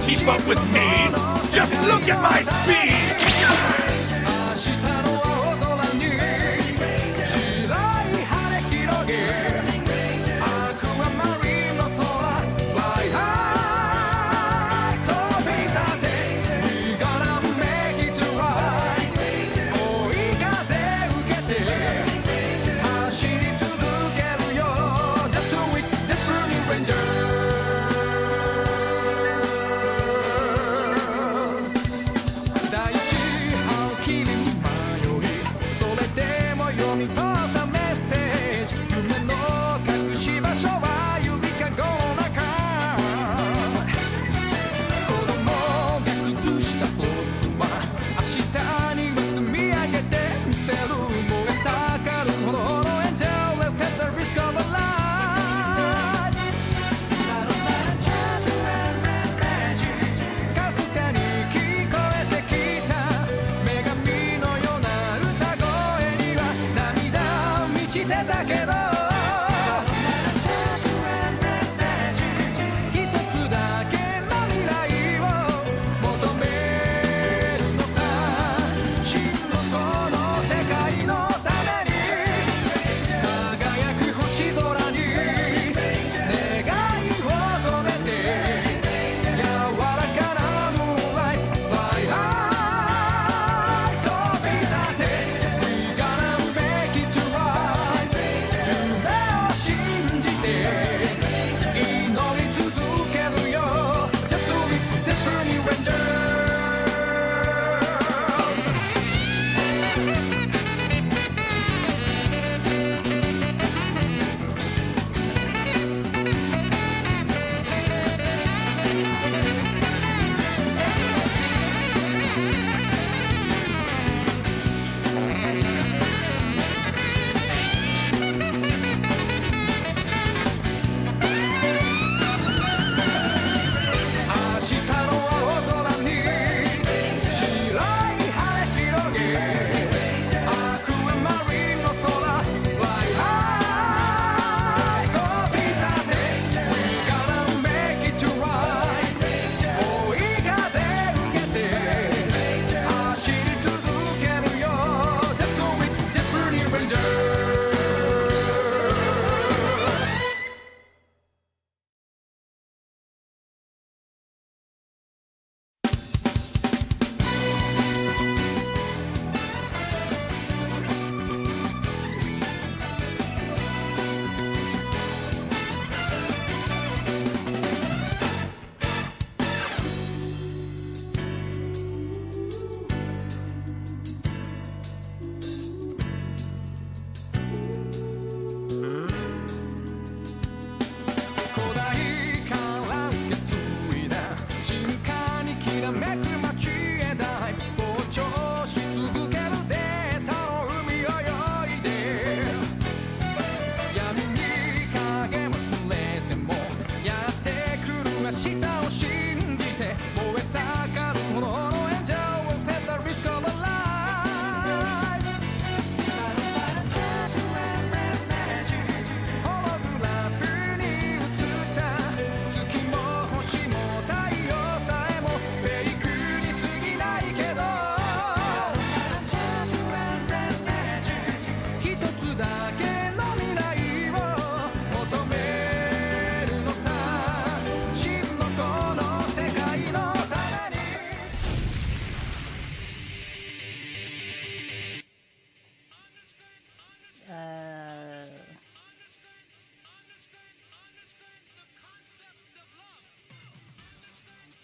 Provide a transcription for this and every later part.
Keep up with me! Just look at my speed!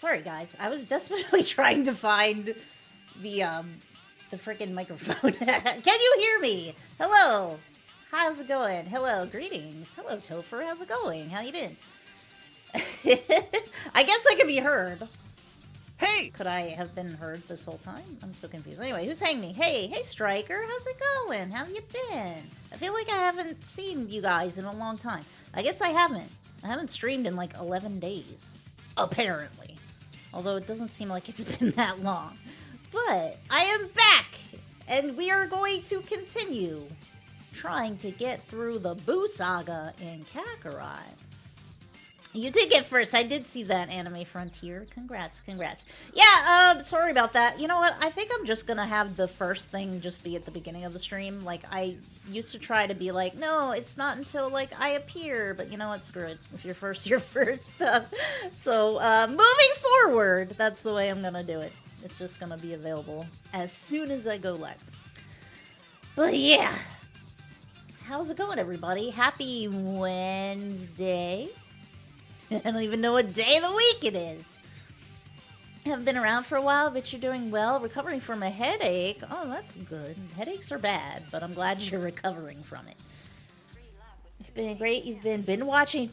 Sorry, guys. I was desperately trying to find the freaking microphone. Can you hear me? Hello. How's it going? Hello. Greetings. Hello, Topher. How's it going? How you been? I guess I could be heard. Hey! Could I have been heard this whole time? I'm so confused. Anyway, who's hanging me? Hey, Striker. How's it going? How you been? I feel like I haven't seen you guys in a long time. I guess I haven't. I haven't streamed in like 11 days. Apparently. Although it doesn't seem like it's been that long. But I am back! And we are going to continue trying to get through the Boo Saga in Kakarot. You did get first. I did see that Anime Frontier. Congrats. Yeah, sorry about that. You know what? I think I'm just gonna have the first thing just be at the beginning of the stream. Like, I used to try to be like, no, it's not until, like, I appear. But you know what? Screw it. If you're first, you're first. So, moving forward, that's the way I'm gonna do it. It's just gonna be available as soon as I go live. But yeah. How's it going, everybody? Happy Wednesday. I don't even know what day of the week it is. I haven't been around for a while, but you're doing well. Recovering from a headache. Oh, that's good. Headaches are bad, but I'm glad you're recovering from it. It's been great. You've been binge watching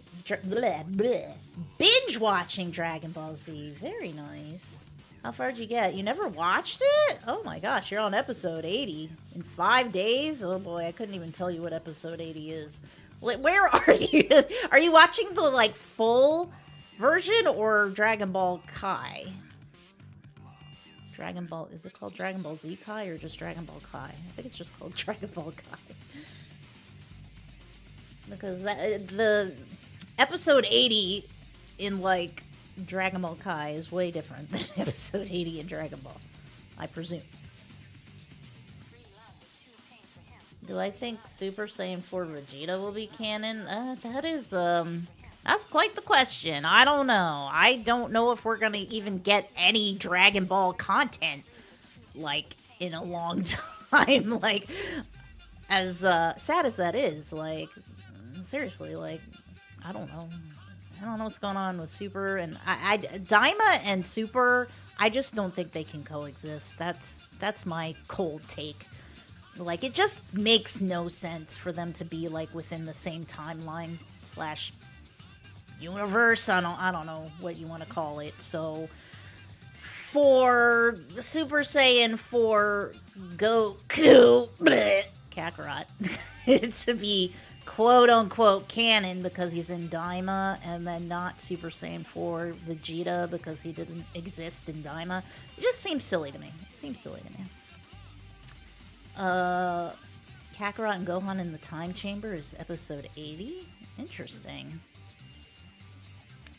Dragon Ball Z. Very nice. How far did you get? You never watched it? Oh my gosh, you're on episode 80. In 5 days? Oh boy, I couldn't even tell you what episode 80 is. Where are you? Are you watching the, like, full version or Dragon Ball Kai? Dragon Ball, is it called Dragon Ball Z Kai or just Dragon Ball Kai? I think it's just called Dragon Ball Kai. Because the episode 80 in, like, Dragon Ball Kai is way different than episode 80 in Dragon Ball, I presume. Do I think Super Saiyan 4 Vegeta will be canon? That's quite the question. I don't know. I don't know if we're gonna even get any Dragon Ball content, like, in a long time. Like, as sad as that is, like, seriously, like, I don't know. I don't know what's going on with Super, and Daima and Super, I just don't think they can coexist. That's my cold take. Like, it just makes no sense for them to be, like, within the same timeline / universe. I don't know what you want to call it. So, for Super Saiyan 4 Goku Kakarot to be quote-unquote canon because he's in Daima, and then not Super Saiyan 4 Vegeta because he didn't exist in Daima, it just seems silly to me. Kakarot and Gohan in the Time Chamber is episode 80? Interesting.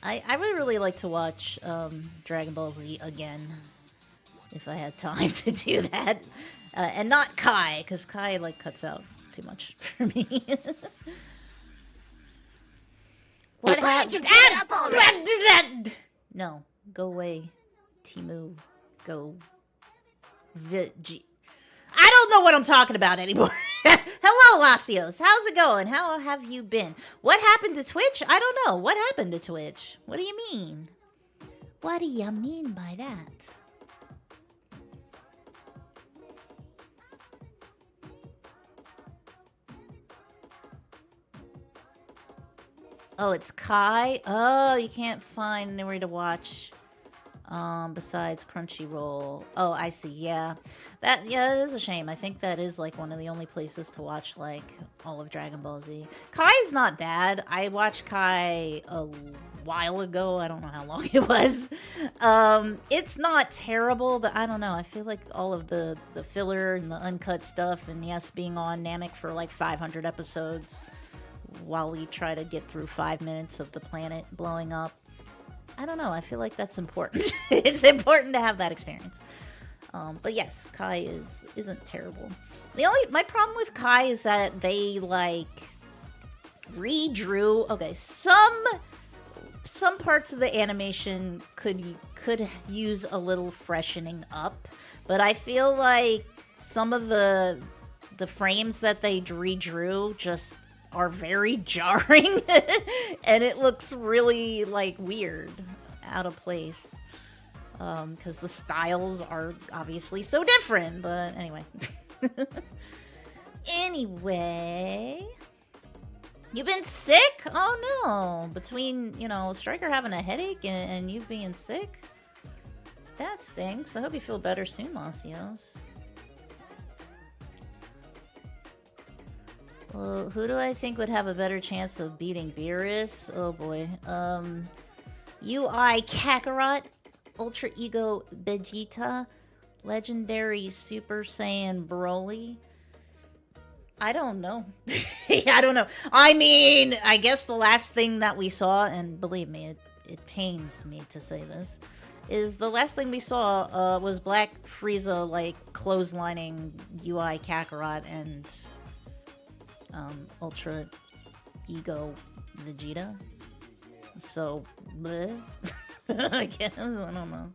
I would really like to watch Dragon Ball Z again, if I had time to do that. And not Kai, because Kai, like, cuts out too much for me. What happened? No, go away. Timu. Go. I don't know what I'm talking about anymore. Hello, Lasios. How's it going? How have you been? What happened to Twitch? I don't know. What happened to Twitch? What do you mean? What do you mean by that? Oh, it's Kai? Oh, you can't find anywhere to watch besides Crunchyroll. Oh, I see. Yeah, that is a shame. I think that is, like, one of the only places to watch, like, all of Dragon Ball Z. Kai's not bad. I watched Kai a while ago. I don't know how long it was. It's not terrible, but I don't know. I feel like all of the filler and the uncut stuff, and yes, being on Namek for like 500 episodes while we try to get through 5 minutes of the planet blowing up. I don't know. I feel like that's important. It's important to have that experience. But yes, Kai isn't terrible. My problem with Kai is that they, like, redrew. Okay, some parts of the animation could use a little freshening up, but I feel like some of the frames that they redrew just are very jarring, and it looks really, like, weird, out of place. because the styles are obviously so different. But anyway. Anyway. You been sick? Oh no. Between, you know, Striker having a headache and you being sick? That stinks. I hope you feel better soon, Lasios. Well, who do I think would have a better chance of beating Beerus? Oh boy. UI Kakarot, Ultra Ego Vegeta, Legendary Super Saiyan Broly. I don't know. I don't know. I mean, I guess the last thing that we saw, and believe me, it pains me to say this, is the last thing we saw was Black Frieza, like, clotheslining UI Kakarot and Ultra Ego Vegeta. So, bleh. I guess, I don't know.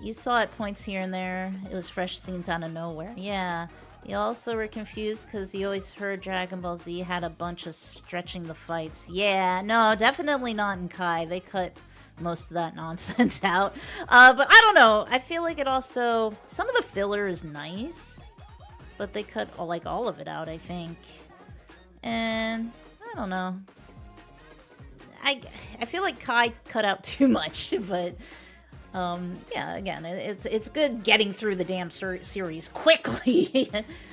You saw it points here and there. It was fresh scenes out of nowhere. Yeah. You also were confused because you always heard Dragon Ball Z had a bunch of stretching the fights. Yeah, no, definitely not in Kai. They cut most of that nonsense out. But I don't know. I feel like it also... Some of the filler is nice, but they cut all of it out, I think. And I don't know. I feel like Kai cut out too much, but... yeah, again, it's good getting through the damn series quickly.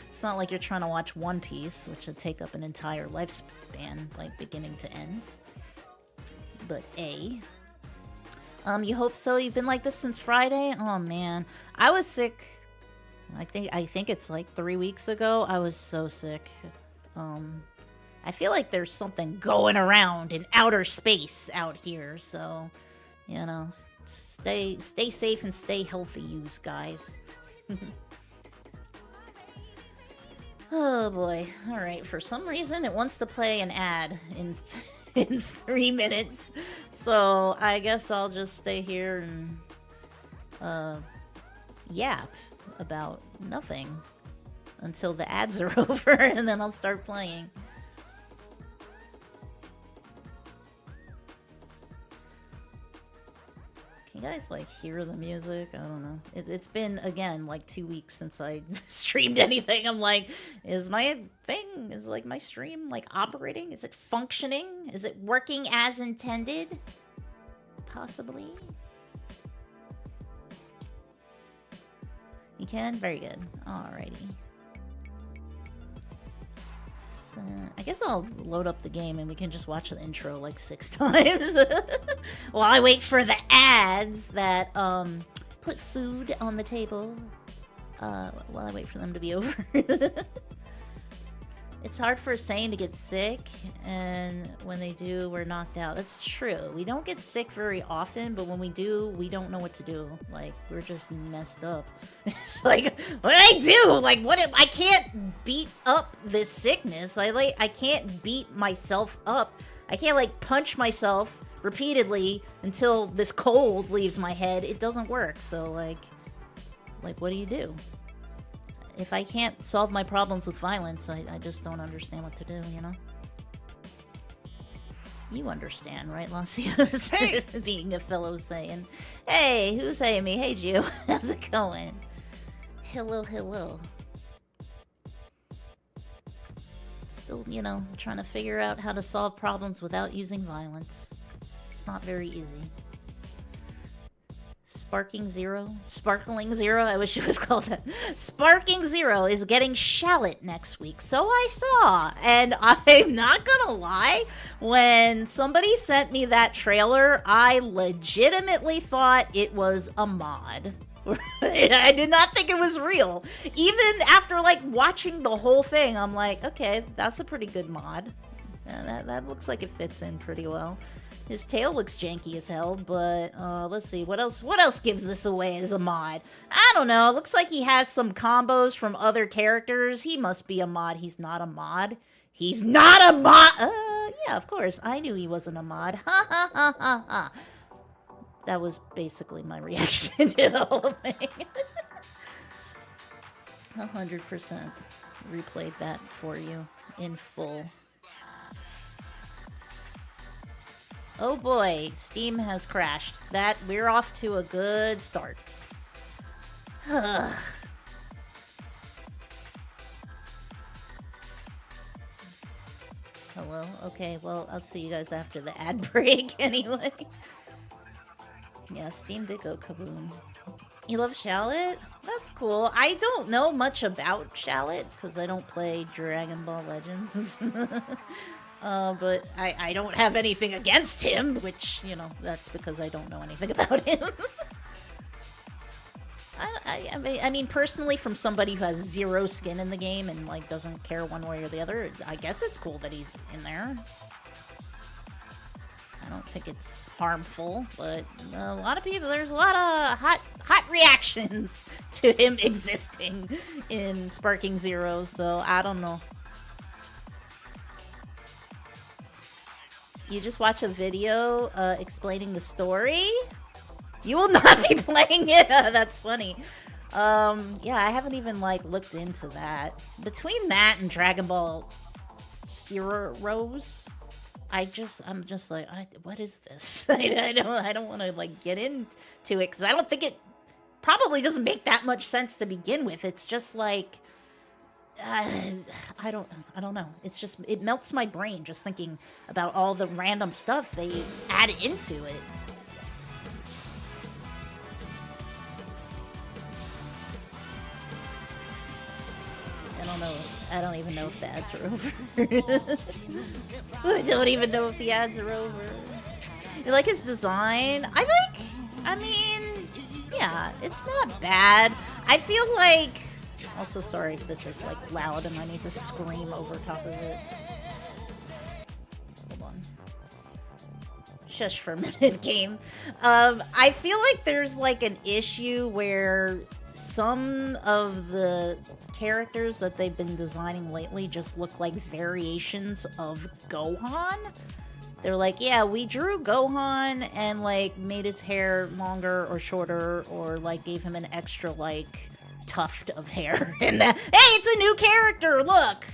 It's not like you're trying to watch One Piece, which would take up an entire lifespan, like, beginning to end. But you hope so? You've been like this since Friday? Oh, man. I was sick, I think it's like 3 weeks ago. I was so sick. I feel like there's something going around in outer space out here, so, you know... Stay safe and stay healthy, yous guys. Oh boy. Alright, for some reason it wants to play an ad in 3 minutes. So I guess I'll just stay here and yap about nothing until the ads are over, and then I'll start playing. You guys, like, hear the music? I don't know. It's been, again, like 2 weeks since I streamed anything. I'm like, is my thing, is, like, my stream, like, operating? Is it functioning? Is it working as intended? Possibly? You can? Very good. Alrighty. I guess I'll load up the game and we can just watch the intro like 6 times while I wait for the ads that put food on the table while I wait for them to be over. It's hard for a Saiyan to get sick, and when they do, we're knocked out. That's true. We don't get sick very often, but when we do, we don't know what to do. Like, we're just messed up. It's like, what do I do? Like, what if I can't beat up this sickness? I can't beat myself up. I can't, like, punch myself repeatedly until this cold leaves my head. It doesn't work. So, like, what do you do? If I can't solve my problems with violence, I just don't understand what to do, you know? You understand, right, Lasios? Hey! Being a fellow Saiyan. Hey, who's saying me? Hey, Jew. How's it going? Hello, hello. Still, you know, trying to figure out how to solve problems without using violence. It's not very easy. Sparking Zero? Sparkling Zero? I wish it was called that. Sparking Zero is getting shallot next week. So I saw. And I'm not gonna lie, when somebody sent me that trailer, I legitimately thought it was a mod. I did not think it was real. Even after, like, watching the whole thing, I'm like, okay, that's a pretty good mod. That looks like it fits in pretty well. His tail looks janky as hell, but let's see. What else gives this away as a mod? I don't know. It looks like he has some combos from other characters. He must be a mod. He's not a mod. He's not a mod! Yeah, of course. I knew he wasn't a mod. Ha ha ha ha ha. That was basically my reaction to the whole thing. 100% replayed that for you in full. Oh boy, Steam has crashed. We're off to a good start. Hello? Okay, well, I'll see you guys after the ad break anyway. Yeah, Steam did go kaboom. You love Shallot? That's cool. I don't know much about Shallot because I don't play Dragon Ball Legends. But I don't have anything against him, which, you know, that's because I don't know anything about him. I mean, personally, from somebody who has zero skin in the game and, like, doesn't care one way or the other, I guess it's cool that he's in there. I don't think it's harmful, but a lot of people, there's a lot of hot reactions to him existing in Sparking Zero, so I don't know. You just watch a video explaining the story? You will not be playing it? That's funny. Yeah, I haven't even, like, looked into that. Between that and Dragon Ball Heroes, I'm just like, what is this? I don't want to, like, get into it, because I don't think it probably doesn't make that much sense to begin with. It's just, like, I don't know. It's just, it melts my brain just thinking about all the random stuff they add into it. I don't know. I don't even know if the ads are over. I don't even know if the ads are over. You like his design? I mean, yeah, it's not bad. I feel like, also sorry if this is like loud and I need to scream over top of it. Hold on. Shush for a minute, game. I feel like there's like an issue where some of the characters that they've been designing lately just look like variations of Gohan. They're like, yeah, we drew Gohan and like made his hair longer or shorter, or like gave him an extra like tuft of hair and that, hey, it's a new character, look.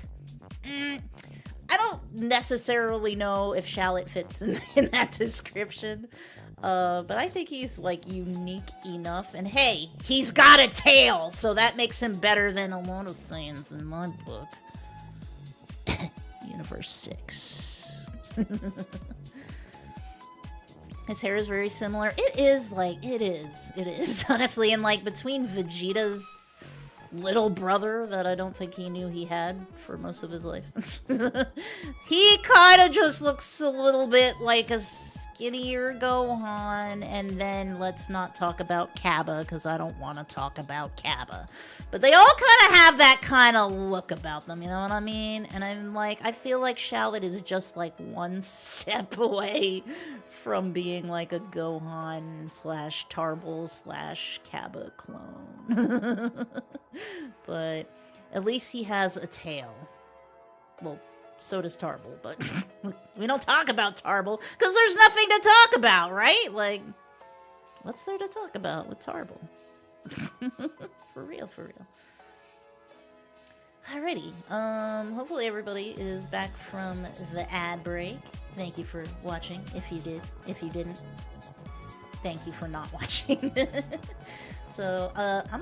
I don't necessarily know if Shallot fits in that description. But I think he's, like, unique enough. And hey, he's got a tail, so that makes him better than a lot of Saiyans in my book. Universe 6. His hair is very similar. It is, like, it is, honestly. And, like, between Vegeta's little brother that I don't think he knew he had for most of his life. He kind of just looks a little bit like a skinnier Gohan, and then let's not talk about Kaba, because I don't want to talk about Kaba. But they all kind of have that kind of look about them, you know what I mean? And I'm like, I feel like Shallot is just like one step away from being like a Gohan / Tarble / Kaba clone. But at least he has a tail. Well, so does Tarble, but we don't talk about Tarble because there's nothing to talk about, right? Like, what's there to talk about with Tarble? For real. Alrighty. Hopefully everybody is back from the ad break. Thank you for watching. If you did. If you didn't, thank you for not watching. So, I'm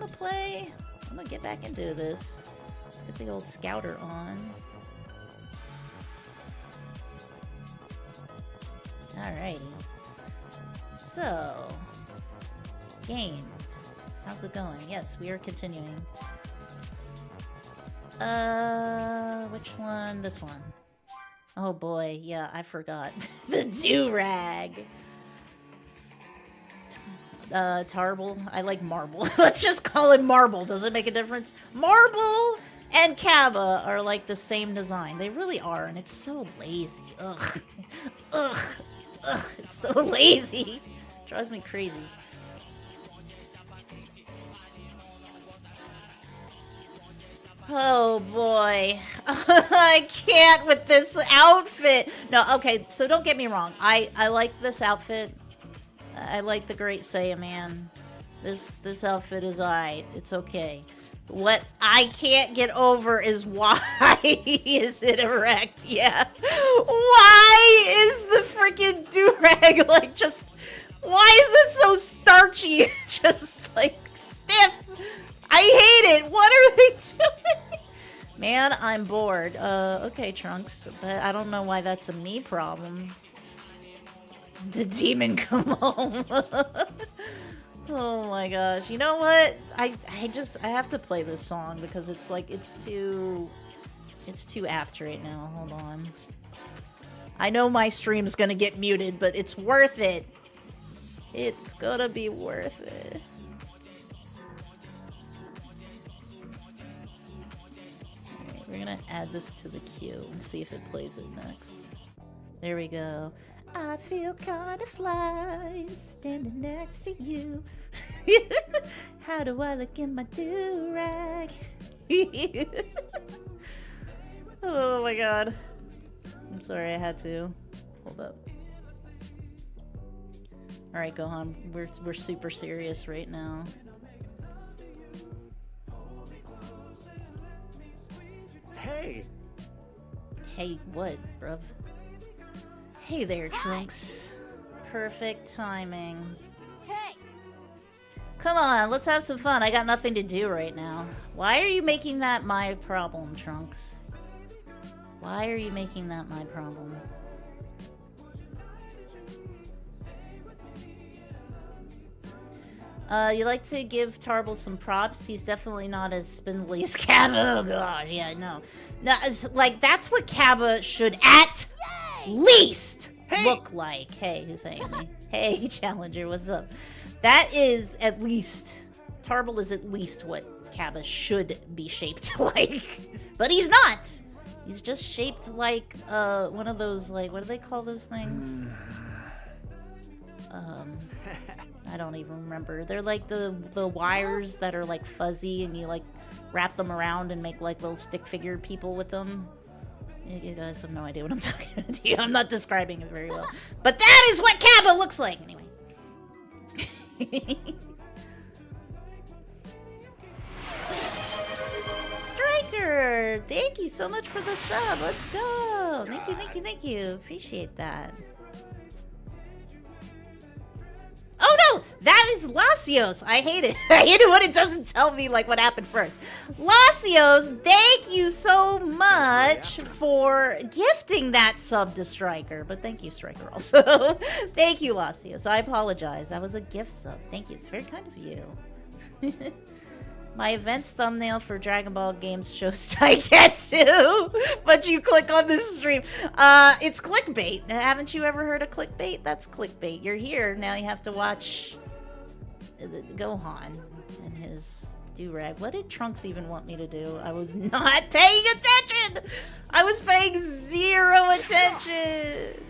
gonna get back into this. Get the old scouter on. Alrighty. So, game. How's it going? Yes, we are continuing. Which one? This one. Oh boy, yeah, I forgot. The do-rag. Tarble. I like Marble. Let's just call it Marble. Does it make a difference? Marble and Kaba are like the same design. They really are, and it's so lazy. Ugh. Ugh. It's so lazy. Drives me crazy. Oh boy. I can't with this outfit. No, okay, so don't get me wrong. I like this outfit. I like the Great Saiyaman. This outfit is alright. It's okay. What I can't get over is why is it erect? Yeah. Why is the freaking do-rag, like, just... Why is it so starchy? Just, like, stiff. I hate it. What are they doing? Man, I'm bored. Okay, Trunks. But I don't know why that's a me problem. The demon come home. Oh my gosh. You know what? I have to play this song because it's like, it's too apt right now. Hold on. I know my stream's gonna get muted, but it's worth it. It's gonna be worth it. Alright, we're gonna add this to the queue and see if it plays it next. There we go. I feel kinda fly standing next to you. How do I look in my do-rag? Oh my god. I'm sorry, I had to. Hold up. Alright, Gohan, we're super serious right now. Hey! Hey, what, bruv? Hey there, Trunks. Perfect timing. Hey! Come on, let's have some fun. I got nothing to do right now. Why are you making that my problem, Trunks? Why are you making that my problem? You like to give Tarble some props? He's definitely not as spindly as Cabba. Oh god, yeah, no. No, it's like, that's what Cabba should at least look like. Hey, who's saying me? Hey, Challenger, what's up? That is at least... Tarble is at least what Cabba should be shaped like. But he's not! He's just shaped like, one of those, like, what do they call those things? I don't even remember. They're like the wires that are like fuzzy and you like wrap them around and make like little stick figure people with them. You guys have no idea what I'm talking about. I'm not describing it very well. But that is what Cabba looks like! Anyway. Striker! Thank you so much for the sub. Let's go! Thank you, thank you, thank you. Appreciate that. Oh no! That is Lasios! I hate it. I hate it when it doesn't tell me like what happened first. Lasios, thank you so much for gifting that sub to Striker. But thank you, Striker, also. Thank you, Lasios. I apologize. That was a gift sub. Thank you. It's very kind of you. My events thumbnail for Dragon Ball games shows Taiketsu, but you click on this stream. It's clickbait. Haven't you ever heard of clickbait? That's clickbait. You're here, now you have to watch Gohan and his do-rag. What did Trunks even want me to do? I was not paying attention! I was paying zero attention!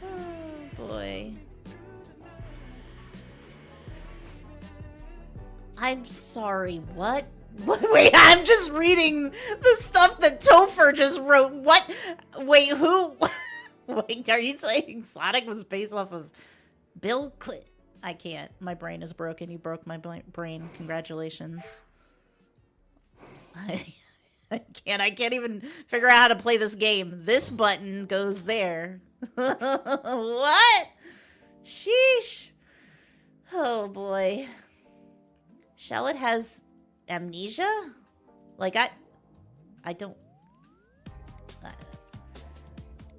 Oh, boy. I'm sorry, what? Wait, I'm just reading the stuff that Topher just wrote. What? Wait, who? Wait, are you saying Sonic was based off of Bill Clinton? I can't. My brain is broken. You broke my brain. Congratulations. I can't even figure out how to play this game. This button goes there. What? Sheesh. Oh, boy. Shallot has amnesia? Like, I don't...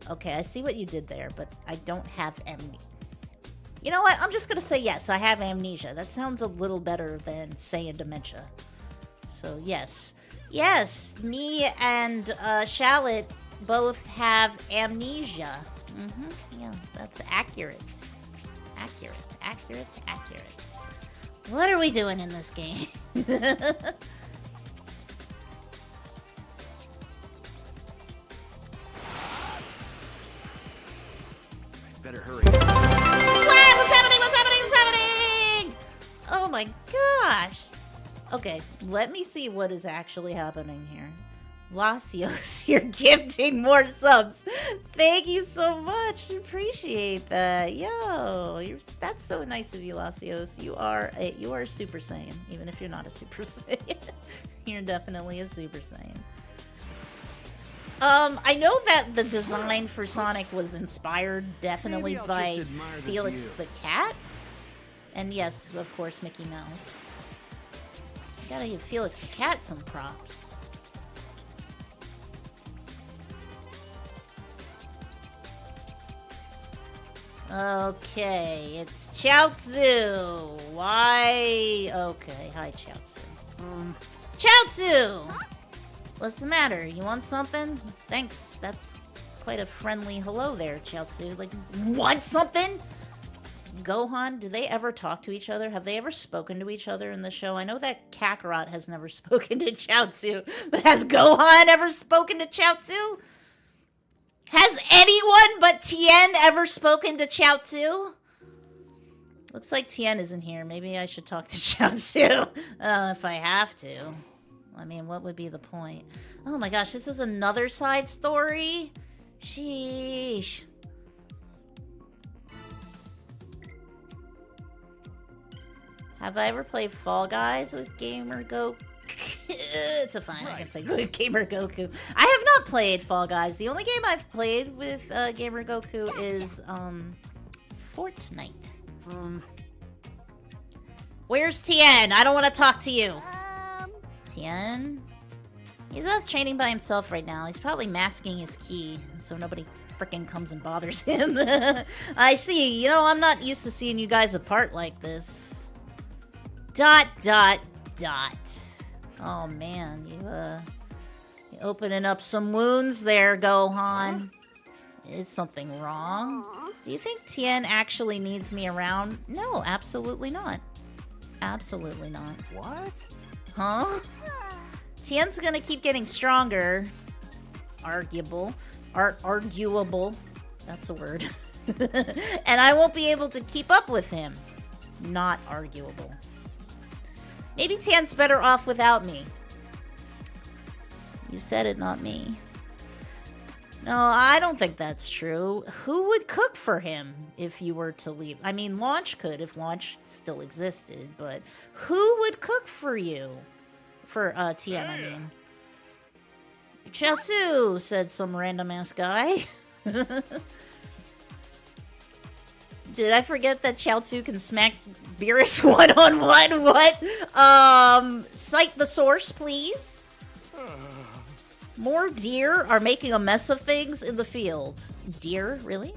okay, I see what you did there, but I don't have amnesia. You know what? I'm just gonna say yes, I have amnesia. That sounds a little better than saying dementia. So, yes. Yes, me and Shallot both have amnesia. Yeah, that's accurate. Accurate. What are we doing in this game? Better hurry. What? What's happening? Oh my gosh. Okay, let me see what is actually happening here. Lasios, you're gifting more subs. Thank you so much. Appreciate that. Yo, that's so nice of you, Lasios. You are a Super Saiyan, even if you're not a Super Saiyan. You're definitely a Super Saiyan. I know that the design for Sonic was inspired definitely by Felix the Cat. And yes, of course, Mickey Mouse. You gotta give Felix the Cat some props. Okay, it's Chaozu. Why? Okay, hi Chaozu. Chaozu! What's the matter? You want something? Thanks. That's quite a friendly hello there, Chaozu. Like, want something? Gohan, do they ever talk to each other? Have they ever spoken to each other in the show? I know that Kakarot has never spoken to Chaozu, but has Gohan ever spoken to Chaozu? Has anyone but Tien ever spoken to Chaozu? Looks like Tien isn't here. Maybe I should talk to Chaozu if I have to. I mean, what would be the point? Oh my gosh, this is another side story? Sheesh. Have I ever played Fall Guys with Gamer Goku? It's a fine, I can say Gamer Goku. I have not played Fall Guys. The only game I've played with Gamer Goku is Fortnite. Where's Tien? I don't want to talk to you. Tien? He's out training by himself right now. He's probably masking his key so nobody frickin' comes and bothers him. I see. You know, I'm not used to seeing you guys apart like this. ... Oh man, you opening up some wounds there, Gohan. Is something wrong? Do you think Tien actually needs me around? No, absolutely not. Absolutely not. What? Huh? Tien's gonna keep getting stronger. Arguable. That's a word. And I won't be able to keep up with him. Not arguable. Maybe Tien's better off without me. You said it, not me. No, I don't think that's true. Who would cook for him if you were to leave? I mean, Launch could if Launch still existed, but who would cook for you? For Tien, I mean. Chaozu, said some random ass guy. Did I forget that Chaozu can smack Beerus one-on-one? What? Cite the source, please. More deer are making a mess of things in the field. Deer? Really?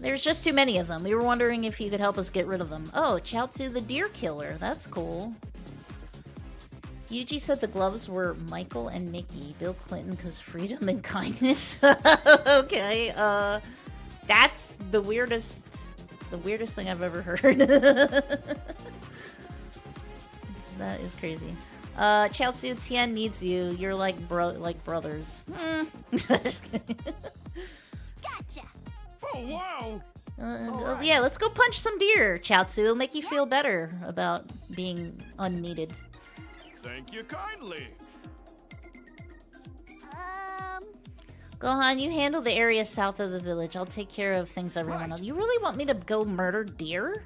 There's just too many of them. We were wondering if you could help us get rid of them. Oh, Chaozu the deer killer. That's cool. Yuji said the gloves were Michael and Mickey. Bill Clinton because freedom and kindness. Okay, that's the weirdest thing I've ever heard. That is crazy. Chaozu, Tien needs you. You're like brothers. Gotcha. Oh, wow! Right. Yeah, let's go punch some deer, Chaozu. It'll make you feel better about being unneeded. Thank you kindly. Gohan, you handle the area south of the village. I'll take care of things everyone else. You really want me to go murder deer?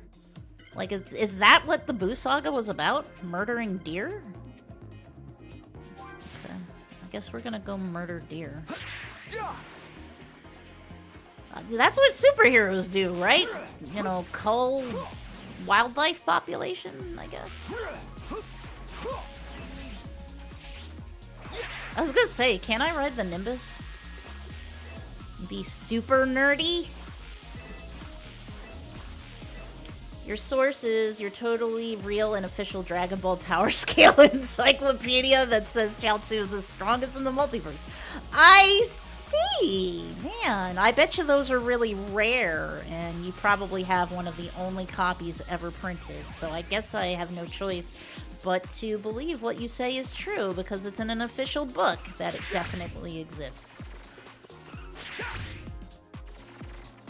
Like, is that what the Boo Saga was about? Murdering deer? Okay. I guess we're gonna go murder deer. That's what superheroes do, right? You know, cull wildlife population, I guess. I was gonna say, can I ride the Nimbus? Be super nerdy? Your source is your totally real and official Dragon Ball Power Scale encyclopedia that says Chaozu is the strongest in the multiverse. I see! Man, I bet you those are really rare, and you probably have one of the only copies ever printed, so I guess I have no choice but to believe what you say is true, because it's in an official book that it definitely exists.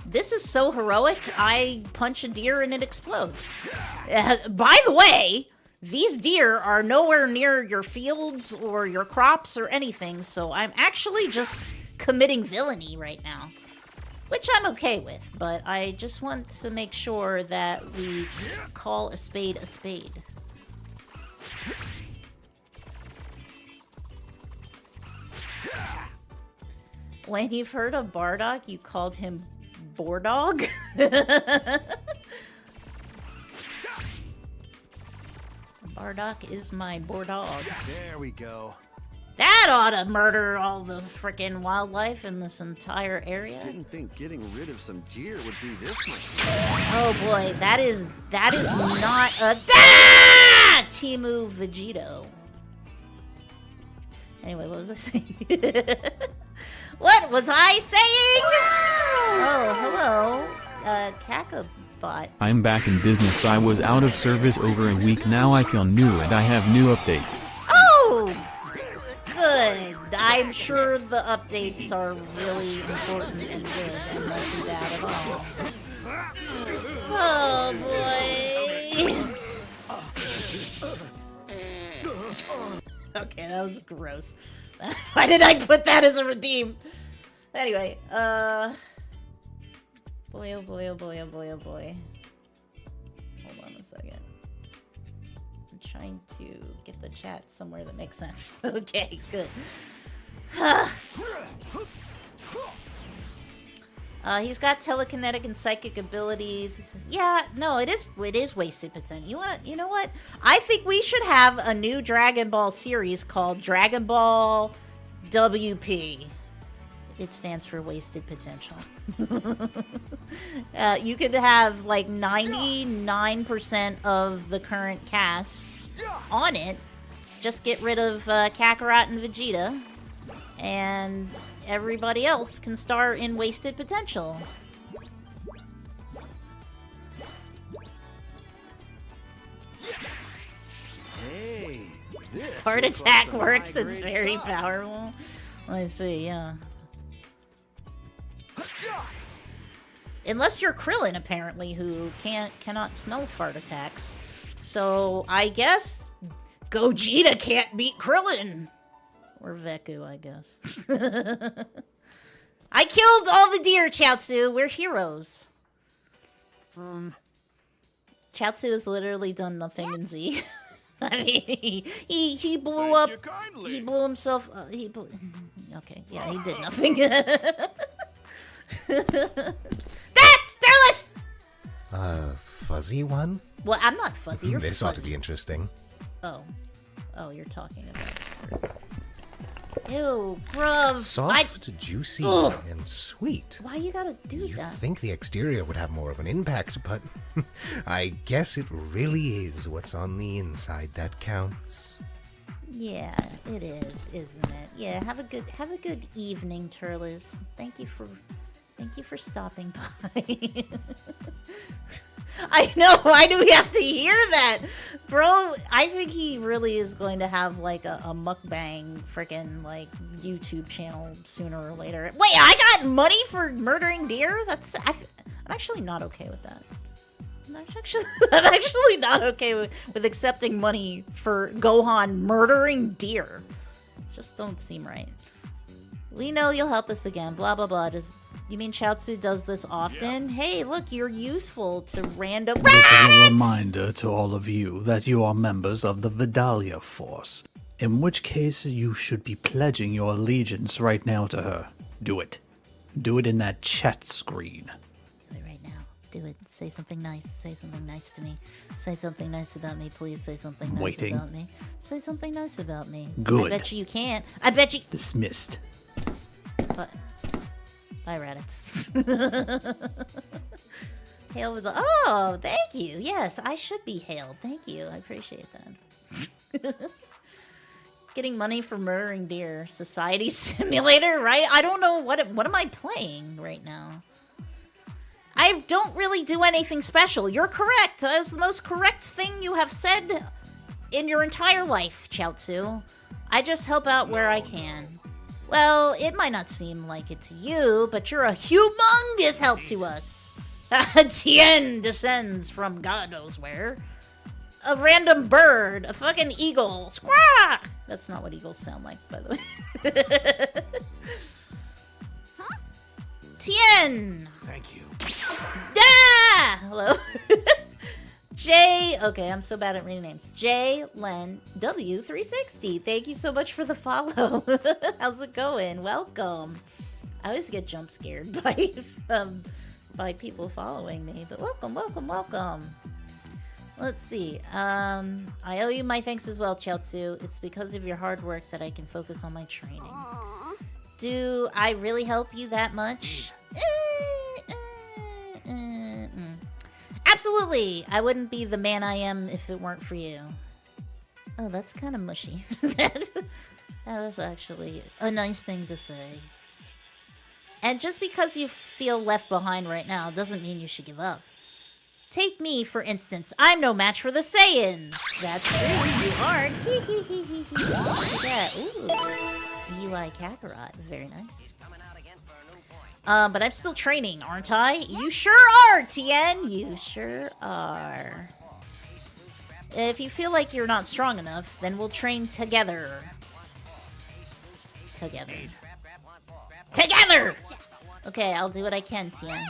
This is so heroic, I punch a deer and it explodes. By the way, these deer are nowhere near your fields or your crops or anything, so I'm actually just committing villainy right now. Which I'm okay with, but I just want to make sure that we call a spade a spade. When you've heard of Bardock, you called him Bordog? Bardock is my Bordog. There we go. That ought to murder all the frickin' wildlife in this entire area. Didn't think getting rid of some deer would be this much. Oh boy, that is not a Timu Vegito. Anyway, what was I saying? What was I saying? Oh, hello, Kakabot. I'm back in business. I was out of service over a week. Now I feel new and I have new updates. Oh, good. I'm sure the updates are really important and good and won't be bad at all. Oh boy. Okay, that was gross. Why did I put that as a redeem? Anyway, boy, oh boy, oh boy, oh boy, oh boy. Hold on a second. I'm trying to get the chat somewhere that makes sense. Okay, good. He's got telekinetic and psychic abilities. Yeah, no, it is wasted potential. You know what? I think we should have a new Dragon Ball series called Dragon Ball WP. It stands for wasted potential. You could have like 99% of the current cast on it. Just get rid of Kakarot and Vegeta, and everybody else can star in wasted potential. Hey, this Heart looks attack like some works. It's high-grade very stuff. powerful. Let's see, yeah. Unless you're Krillin, apparently, who cannot smell fart attacks. So I guess Gogeta can't beat Krillin. Or Veku, I guess. I killed all the deer, Chaozu. We're heroes. Chaozu has literally done nothing in Z. I mean, he blew up. He blew himself. Okay, yeah, he did nothing. That's Darlis. Fuzzy one? Well, I'm not fuzzy. You're This fuzzy. ought to be interesting. Oh, you're talking about. Ew, bruv. Soft, juicy, Ugh. and sweet. Why you gotta do You'd that? think the exterior would have more of an impact, but I guess it really is what's on the inside that counts. Yeah, it is, isn't it? Yeah, have a good evening, Turles. Thank you for stopping by. I know, why do we have to hear that? Bro, I think he really is going to have like a mukbang freaking like YouTube channel sooner or later. Wait, I got money for murdering deer? I'm actually not okay with that. I'm actually not okay with accepting money for Gohan murdering deer. It just don't seem right. We know you'll help us again, blah blah blah. You mean Chaozu does this often? Yep. Hey, look, you're useful to random This is a reminder to all of you that you are members of the Vidalia force, in which case you should be pledging your allegiance right now to her. Do it. Do it in that chat screen. Do it right now. Do it. Say something nice. Say something nice to me. Say something nice about me, please. Say something nice about me. Say something nice about me. Good. I bet you can't. I bet you... Dismissed. But... Bye, Raditz. Hail with the... Oh, thank you. Yes, I should be hailed. Thank you. I appreciate that. Getting money for murdering deer. Society simulator, right? I don't know. What am I playing right now? I don't really do anything special. You're correct. That's the most correct thing you have said in your entire life, Chaozu. I just help out where I can. Well, it might not seem like it to you, but you're a humongous help to us. Tien descends from God knows where. A random bird, a fucking eagle. Squawk! That's not what eagles sound like, by the way. Huh? Tien! Thank you. Ah! Hello. Okay, I'm so bad at reading names. J Len W360. Thank you so much for the follow. How's it going? Welcome. I always get jump scared by people following me. But welcome, welcome, welcome. Let's see. I owe you my thanks as well, Chiaotzu. It's because of your hard work that I can focus on my training. Do I really help you that much? Absolutely! I wouldn't be the man I am if it weren't for you. Oh, that's kind of mushy. That was actually a nice thing to say. And just because you feel left behind right now doesn't mean you should give up. Take me, for instance. I'm no match for the Saiyans. That's true. You aren't. Look at that. Ooh. UI Kakarot. Very nice. But I'm still training, aren't I? You sure are, Tien. You sure are. If you feel like you're not strong enough, then we'll train together. Together. Together! Okay, I'll do what I can, Tien.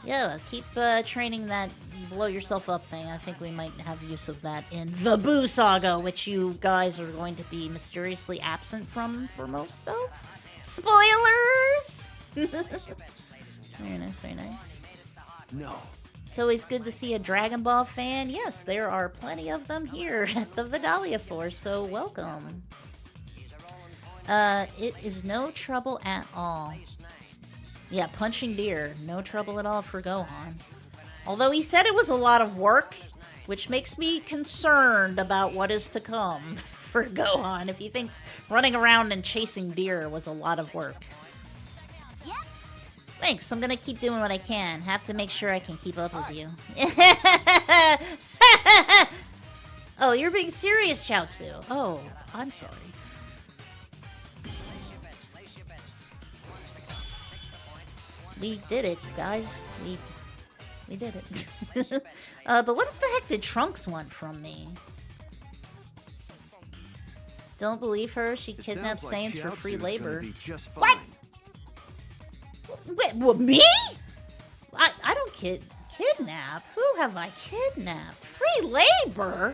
Yeah, keep training that blow yourself up thing. I think we might have use of that in the Boo Saga, which you guys are going to be mysteriously absent from for most of. Spoilers! Very nice, very nice. No. It's always good to see a Dragon Ball fan. Yes, there are plenty of them here at the Vidalia Force, so welcome. It is no trouble at all. Yeah, punching deer. No trouble at all for Gohan. Although he said it was a lot of work, which makes me concerned about what is to come for Gohan if he thinks running around and chasing deer was a lot of work. Thanks, I'm gonna keep doing what I can. Have to make sure I can keep up with you. Oh, you're being serious, Chiaotzu. Oh, I'm sorry. We did it, guys. We did it. But what the heck did Trunks want from me? Don't believe her. She kidnapped Saiyans for free labor. What? Wait, what, me? I don't kidnap. Who have I kidnapped? Free labor?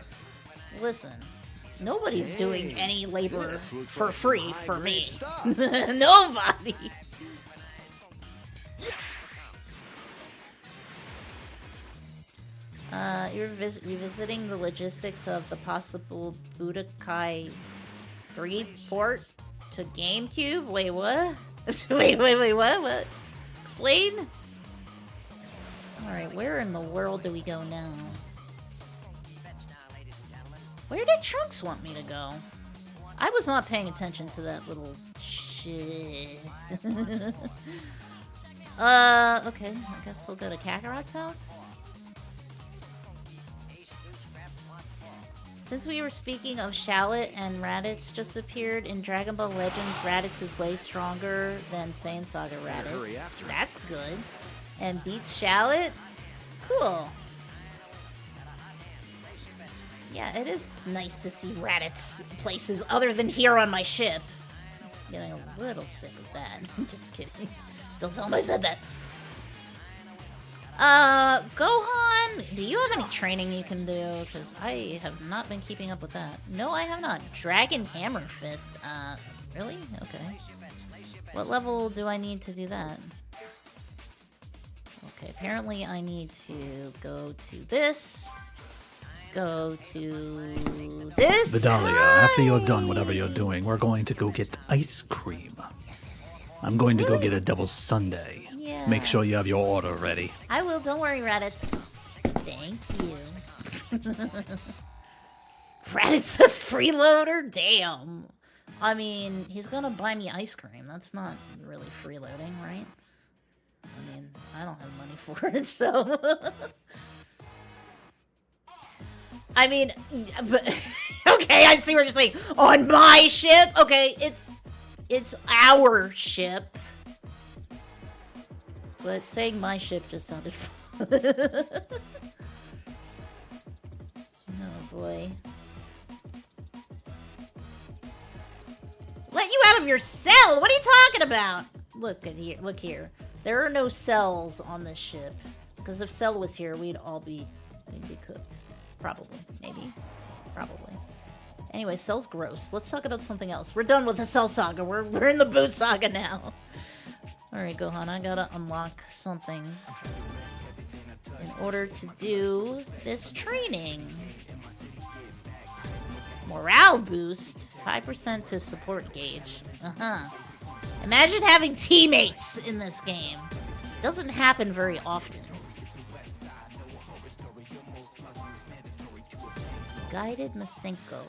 Listen, nobody's doing any labor for free for me. Nobody. You're revisiting the logistics of the possible Budokai 3 port to GameCube? Wait, what? wait, what? Explain? Alright, where in the world do we go now? Where did Trunks want me to go? I was not paying attention to that little shit. Okay, I guess we'll go to Kakarot's house. Since we were speaking of Shallot and Raditz just appeared in Dragon Ball Legends, Raditz is way stronger than Saiyan Saga Raditz. That's good. And beats Shallot? Cool. Yeah, it is nice to see Raditz places other than here on my ship. I'm getting a little sick of that. I'm just kidding. Don't tell him I said that. Gohan, do you have any training you can do? Because I have not been keeping up with that. No, I have not. Dragon Hammer Fist. Really? Okay. What level do I need to do that? Okay, apparently I need to go to this. Go to this. Vidalia, after you're done whatever you're doing, we're going to go get ice cream. Yes. I'm going to go get a double sundae. Yeah. Make sure you have your order ready. I will, don't worry, Raditz. Thank you. Raditz the freeloader? Damn. I mean, he's gonna buy me ice cream. That's not really freeloading, right? I mean, I don't have money for it, so... I mean, but, okay, I see what you're saying. On my ship? Okay, it's our ship. But saying my ship just sounded fun. Oh boy. Let you out of your cell? What are you talking about? Look here. There are no cells on this ship. Because if Cell was here, we'd be cooked. Probably. Maybe. Probably. Anyway, Cell's gross. Let's talk about something else. We're done with the Cell saga. We're in the Boo saga now. Alright, Gohan, I gotta unlock something in order to do this training. Morale boost, 5% to support gauge. Imagine having teammates in this game. Doesn't happen very often. Guided Masenko.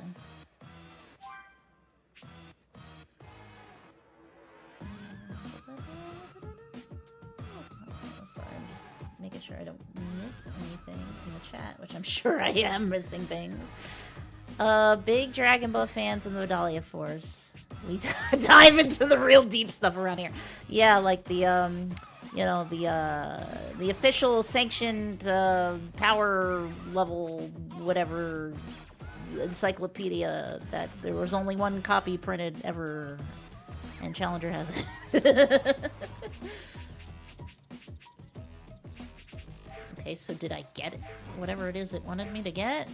Sorry, I'm just making sure I don't miss anything in the chat, which I'm sure I am missing things. Big Dragon Ball fans in the Vidalia Force. We dive into the real deep stuff around here. Yeah, like the, you know, the official sanctioned, power level, whatever, encyclopedia that there was only one copy printed ever, and Challenger has it. Okay, so did I get it? Whatever it is it wanted me to get?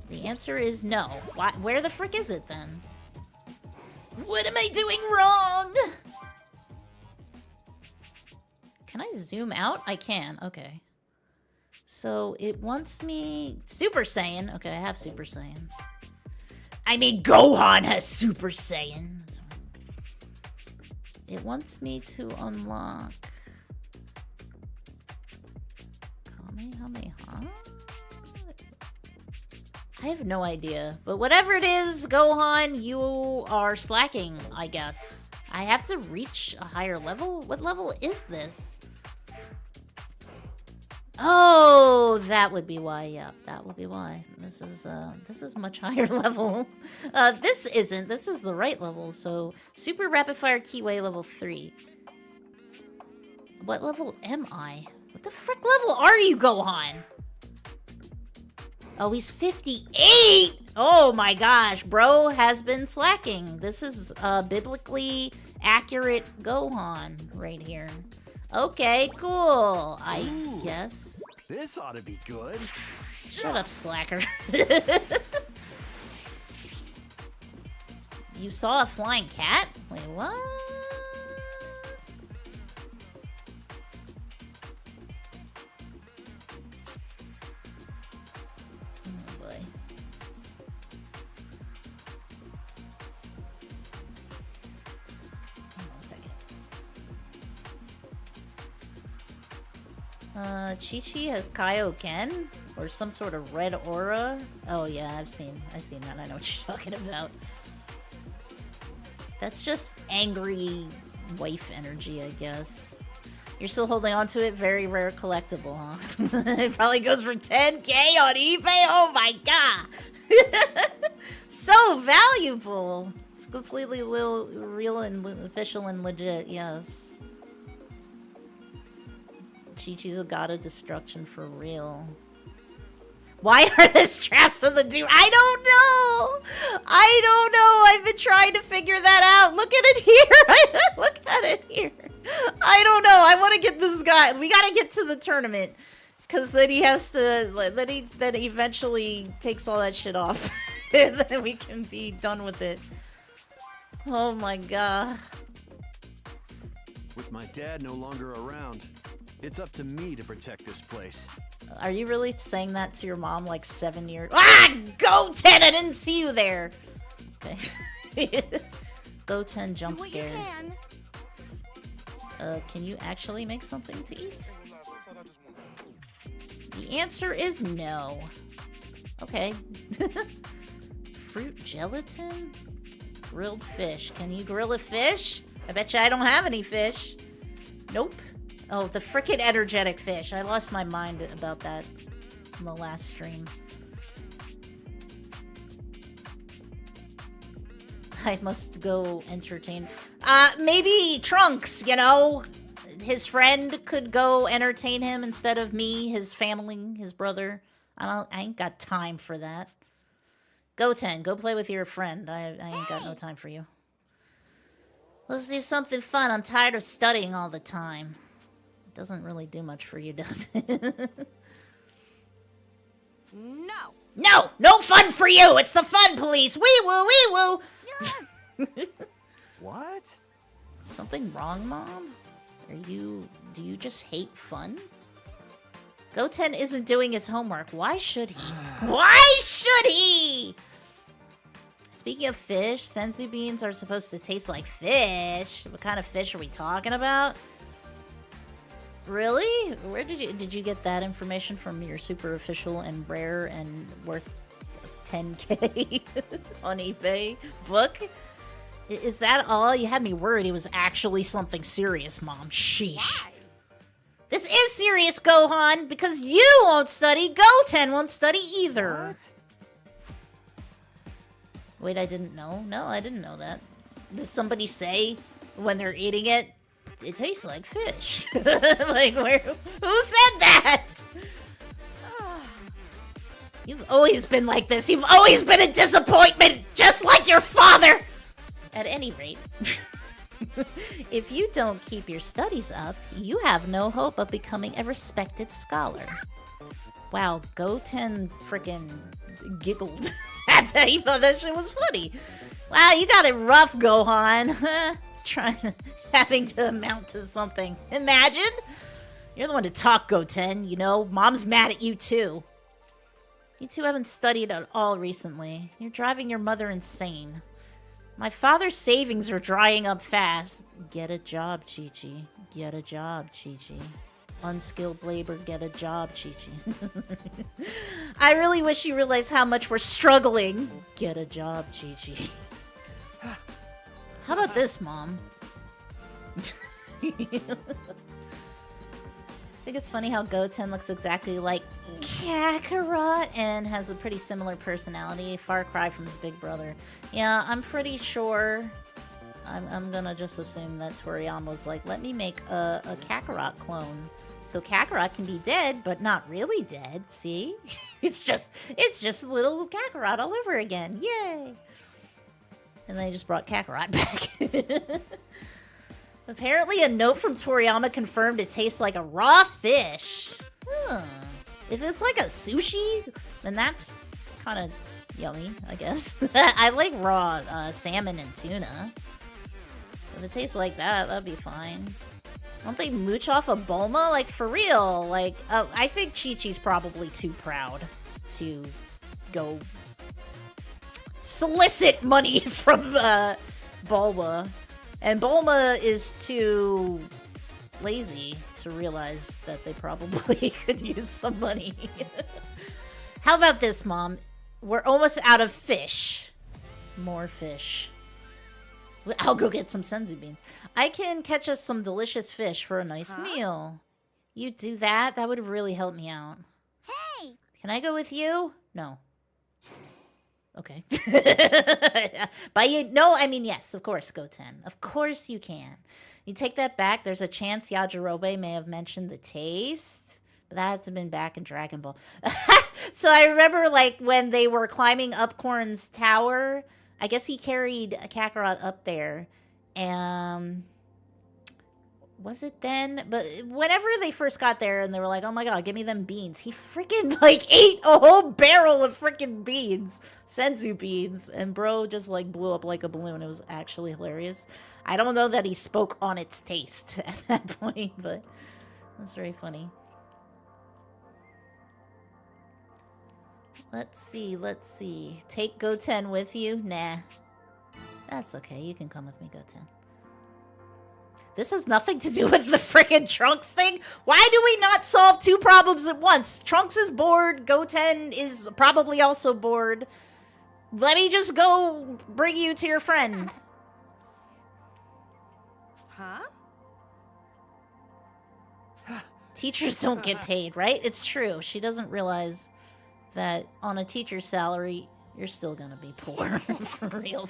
The answer is no. Why, where the frick is it then? What am I doing wrong? Can I zoom out? I can. Okay. So it wants me... Super Saiyan. Okay, I have Super Saiyan. I mean, Gohan has Super Saiyan. It wants me to unlock... Kamehameha? I have no idea. But whatever it is, Gohan, you are slacking, I guess. I have to reach a higher level? What level is this? Oh, that would be why. Yep, that would be why. This is much higher level. This isn't. This is the right level. So, Super Rapid Fire Keyway level 3. What level am I? What the frick level are you, Gohan? Oh, he's 58! Oh my gosh, bro has been slacking. This is biblically accurate Gohan right here. Okay, cool. I guess. This ought to be good. Shut up, slacker. You saw a flying cat? Wait, what? Oh boy. Hold on a second. Chi-Chi has Kaioken? Or some sort of red aura? Oh yeah, I've seen that. I know what you're talking about. That's just angry wife energy, I guess. You're still holding on to it? Very rare collectible, huh? It probably goes for 10K on eBay? Oh my god! So valuable! It's completely real and official and legit, yes. Chi-Chi's a god of destruction for real. Why are there straps on the dude? I don't know! I don't know! I've been trying to figure that out! Look at it here! Look at it here! I don't know! I want to get this guy... We gotta get to the tournament. Because then he has to... Then he eventually takes all that shit off. And then we can be done with it. Oh my god. With my dad no longer around, it's up to me to protect this place. Are you really saying that to your mom like 7 years? Ah! Go 10! I didn't see you there! Okay. Go 10 jump scare. Can you actually make something to eat? The answer is no. Okay. Fruit gelatin? Grilled fish. Can you grill a fish? I bet you I don't have any fish. Nope. Oh, the frickin' energetic fish. I lost my mind about that in the last stream. I must go entertain. Maybe Trunks, you know? His friend could go entertain him instead of me, his family, his brother. I ain't got time for that. Go 10, go play with your friend. I ain't got no time for you. Let's do something fun. I'm tired of studying all the time. Doesn't really do much for you, does it? No. No! No fun for you! It's the fun police! Wee woo, wee woo! What? Something wrong, Mom? Do you just hate fun? Goten isn't doing his homework. Why should he? Why should he? Speaking of fish, senzu beans are supposed to taste like fish. What kind of fish are we talking about? Really? Where did you get that information from? Your super official and rare and worth 10K on eBay book? Is that all? You had me worried it was actually something serious, Mom. Sheesh. Why? This is serious, Gohan, because you won't study, Goten won't study either. What? Wait, I didn't know? No, I didn't know that. Does somebody say when they're eating it, it tastes like fish? Like, who said that? You've always been like this. You've always been a disappointment, just like your father! At any rate, if you don't keep your studies up, you have no hope of becoming a respected scholar. Wow, Goten frickin' giggled at that. He thought that shit was funny. Wow, you got it rough, Gohan. Having to amount to something. Imagine! You're the one to talk, Goten, you know? Mom's mad at you, too. You two haven't studied at all recently. You're driving your mother insane. My father's savings are drying up fast. Get a job, Chi-Chi. Get a job, Chi-Chi. Unskilled labor, get a job, Chi-Chi. I really wish you realized how much we're struggling. Get a job, Chi-Chi. How about this, Mom? I think it's funny how Goten looks exactly like Kakarot and has a pretty similar personality. Far cry from his big brother. Yeah, I'm pretty sure. I'm gonna just assume that Toriyama was like, let me make a Kakarot clone. So Kakarot can be dead, but not really dead. See? It's just a little Kakarot all over again. Yay! And they just brought Kakarot back. Apparently a note from Toriyama confirmed it tastes like a raw fish. If it's like a sushi, then that's kind of yummy, I guess. I like raw salmon and tuna. If it tastes like that, that'd be fine. Don't they mooch off a Bulma? Like, for real. Like, I think Chi-Chi's probably too proud to go solicit money from Bulma. And Bulma is too lazy to realize that they probably could use some money. How about this, Mom? We're almost out of fish. More fish. I'll go get some senzu beans. I can catch us some delicious fish for a nice meal. You do that? That would really help me out. Hey! Can I go with you? No. Okay. But I mean, yes, of course, Goten. Of course you can. You take that back, there's a chance Yajirobe may have mentioned the taste. But that hasn't been back in Dragon Ball. So I remember, like, when they were climbing up Korn's tower, I guess he carried a Kakarot up there. And was it then? But whenever they first got there and they were like, oh my god, give me them beans. He freaking, like, ate a whole barrel of freaking beans. Senzu beans. And bro just, like, blew up like a balloon. It was actually hilarious. I don't know that he spoke on its taste at that point, but that's very funny. Let's see. Take Goten with you? Nah. That's okay. You can come with me, Goten. This has nothing to do with the frickin' Trunks thing. Why do we not solve two problems at once? Trunks is bored. Goten is probably also bored. Let me just go bring you to your friend. Huh? Teachers don't get paid, right? It's true. She doesn't realize that on a teacher's salary, you're still gonna be poor. For real.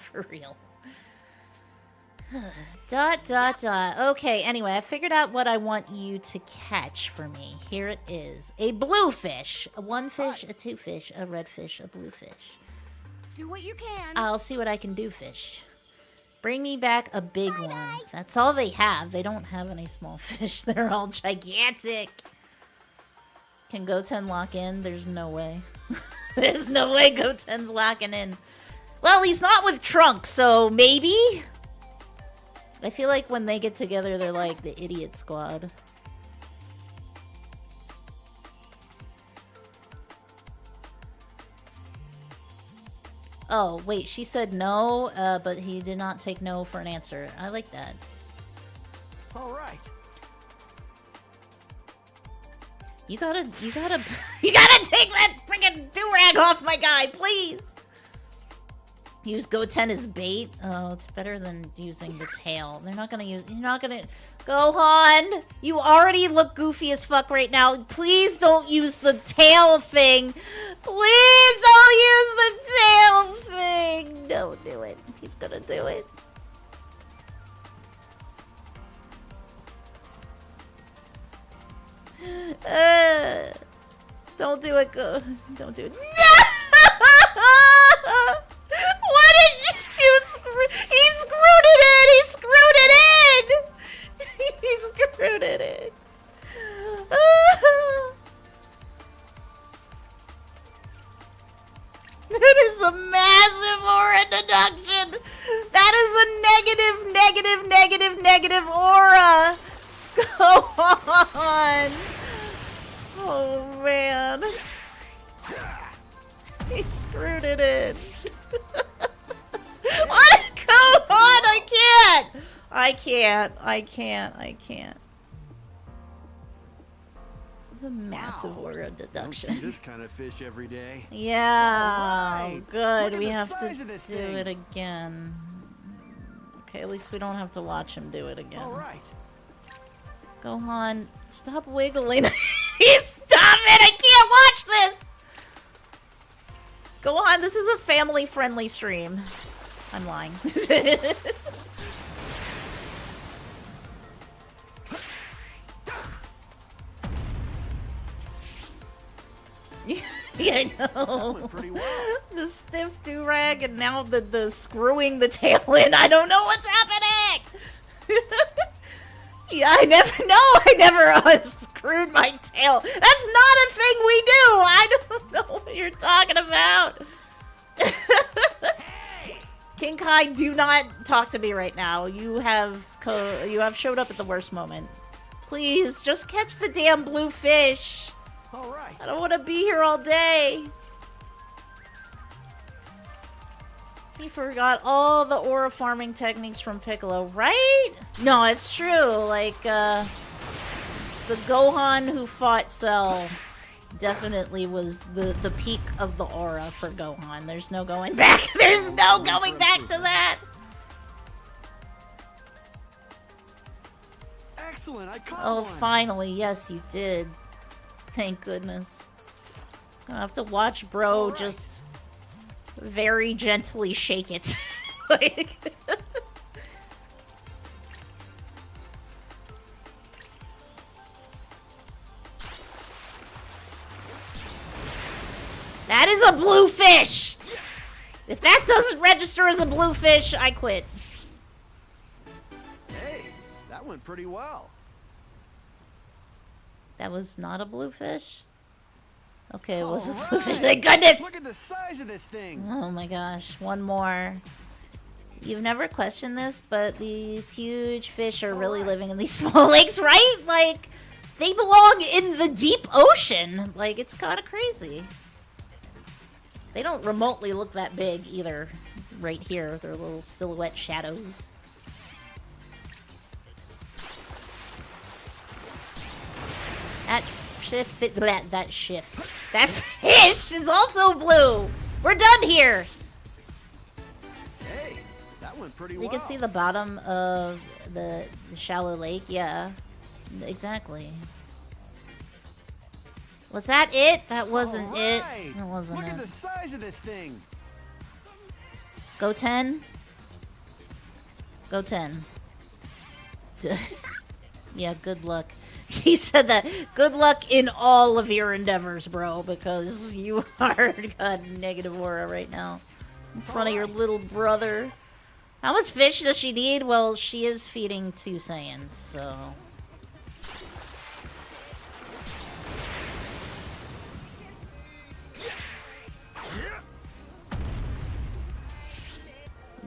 Okay, anyway, I figured out what I want you to catch for me. Here it is. A blue fish. A one fish, a two fish, a red fish, a blue fish. Do what you can. I'll see what I can do, fish. Bring me back a big one. That's all they have. They don't have any small fish. They're all gigantic. Can Goten lock in? There's no way. There's no way Goten's locking in. Well, he's not with Trunks, so maybe? I feel like when they get together, they're like the idiot squad. Oh, wait, she said no, but he did not take no for an answer. I like that. All right. You gotta you gotta take that freaking do-rag off my guy, please! Use Goten as bait? Oh, it's better than using the tail. They're not gonna use... You're not gonna... Gohan! You already look goofy as fuck right now. Please don't use the tail thing! Please don't use the tail thing! Don't do it. He's gonna do it. Don't do it, don't do it. What did you he screwed it in! He screwed it in! He screwed it in. That is a massive aura deduction! That is a negative aura! Go on! Oh man. He screwed it in. What? Go on! I can't. It's a massive aura Don't deduction. see this kind of fish every day. Yeah, Alright. good. Look at We the have to size of this do thing. it again. Okay, at least we don't have to watch him do it again. All right. Gohan, stop wiggling. Stop it! I can't watch this! Gohan, this is a family-friendly stream. I'm lying. Yeah, I That know. went pretty well. The stiff do-rag and now the screwing the tail in. I don't know what's happening! Yeah, I never screwed my tail. That's not a thing we do! I don't know what you're talking about. King Kai, do not talk to me right now. You have showed up at the worst moment. Please, just catch the damn blue fish. All right. I don't want to be here all day. He forgot all the aura farming techniques from Piccolo, right? No, it's true. Like, the Gohan who fought Cell definitely was the peak of the aura for Gohan. There's no going back. There's no going back to that. Excellent. I caught Oh, one. finally. Yes, you did. Thank goodness. Gonna have to watch bro right. just very gently shake it. Like... That is a blue fish! If that doesn't register as a blue fish, I quit. Hey, that went pretty well. That was not a blue fish? Okay, it was a All blue fish. right. Thank goodness! Look at the size of this thing. Oh my gosh, one more. You've never questioned this, but these huge fish are really living in these small lakes, right? Like, they belong in the deep ocean. Like, it's kind of crazy. They don't remotely look that big either. Right here, they're little silhouette shadows. That fish is also blue. We're done here. Hey, that went pretty You well. can see the bottom of the shallow lake. Yeah, exactly. Was that it? That wasn't All it. right. That wasn't Look it. at the size of this thing. Go 10. Go 10. Yeah, good luck. He said that. Good luck in all of your endeavors, bro, because you are got negative aura right now in front of your little brother. How much fish does she need? Well, she is feeding 2 Saiyans, so...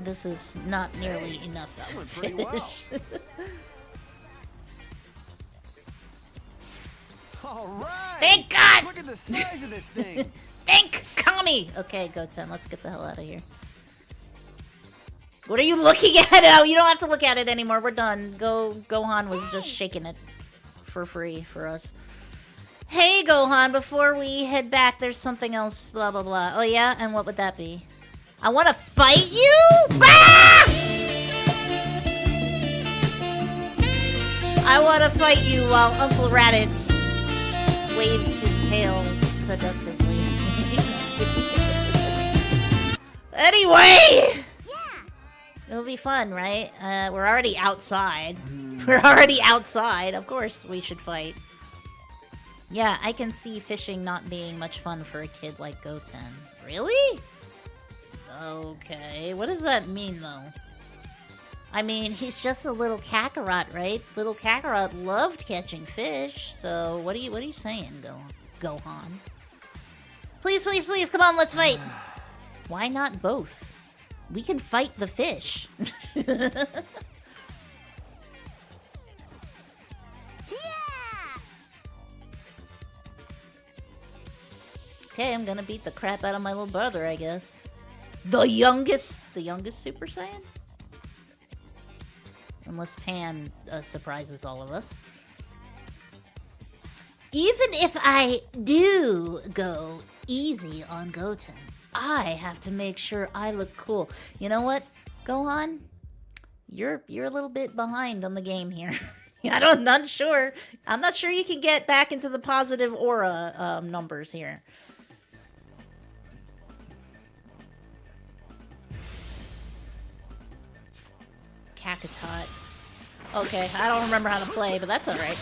The this is not nearly enough That for went a pretty well. fish. All right. Thank God! Look at the size of this thing. Thank Kami! Okay, Goten, let's get the hell out of here. What are you looking at? Oh, you don't have to look at it anymore. We're done. Gohan was just shaking it for free for us. Hey, Gohan, before we head back, there's something else, blah, blah, blah. Oh, yeah? And what would that be? I want to fight you? Ah! I want to fight you while Uncle Raditz waves his tail seductively. Anyway! It'll be fun, right? We're already outside. We're already outside. Of course we should fight. Yeah, I can see fishing not being much fun for a kid like Goten. Really? Okay, what does that mean, though? I mean, he's just a little Kakarot, right? Little Kakarot loved catching fish, so what are you saying, Gohan? Please, please, please, come on, let's fight! Why not both? We can fight the fish. Okay, I'm gonna beat the crap out of my little brother, I guess. The youngest Super Saiyan? Unless Pan surprises all of us. Even if I do go easy on Goten, I have to make sure I look cool. You know what, Gohan? You're a little bit behind on the game here. I'm not sure you can get back into the positive aura numbers here. Kakarot. Okay, I don't remember how to play, but that's alright.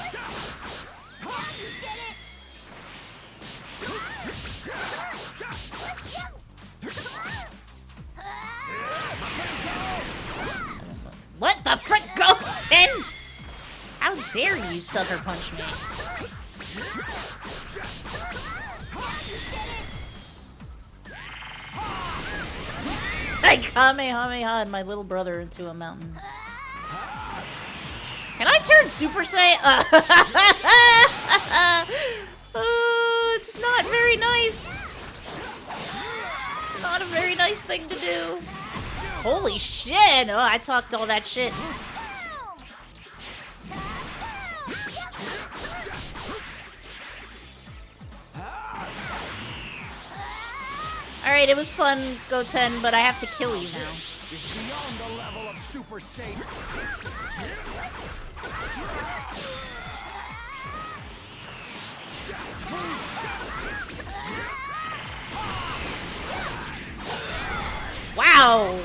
What the frick, Goten? How dare you sucker punch me? I Kamehameha my little brother into a mountain. Can I turn Super Saiyan? It's not very nice. It's not a very nice thing to do. Holy shit! Oh, I talked all that shit. Alright, it was fun, Goten, but I have to kill you now. Is beyond the level of Super Saiyan. Wow!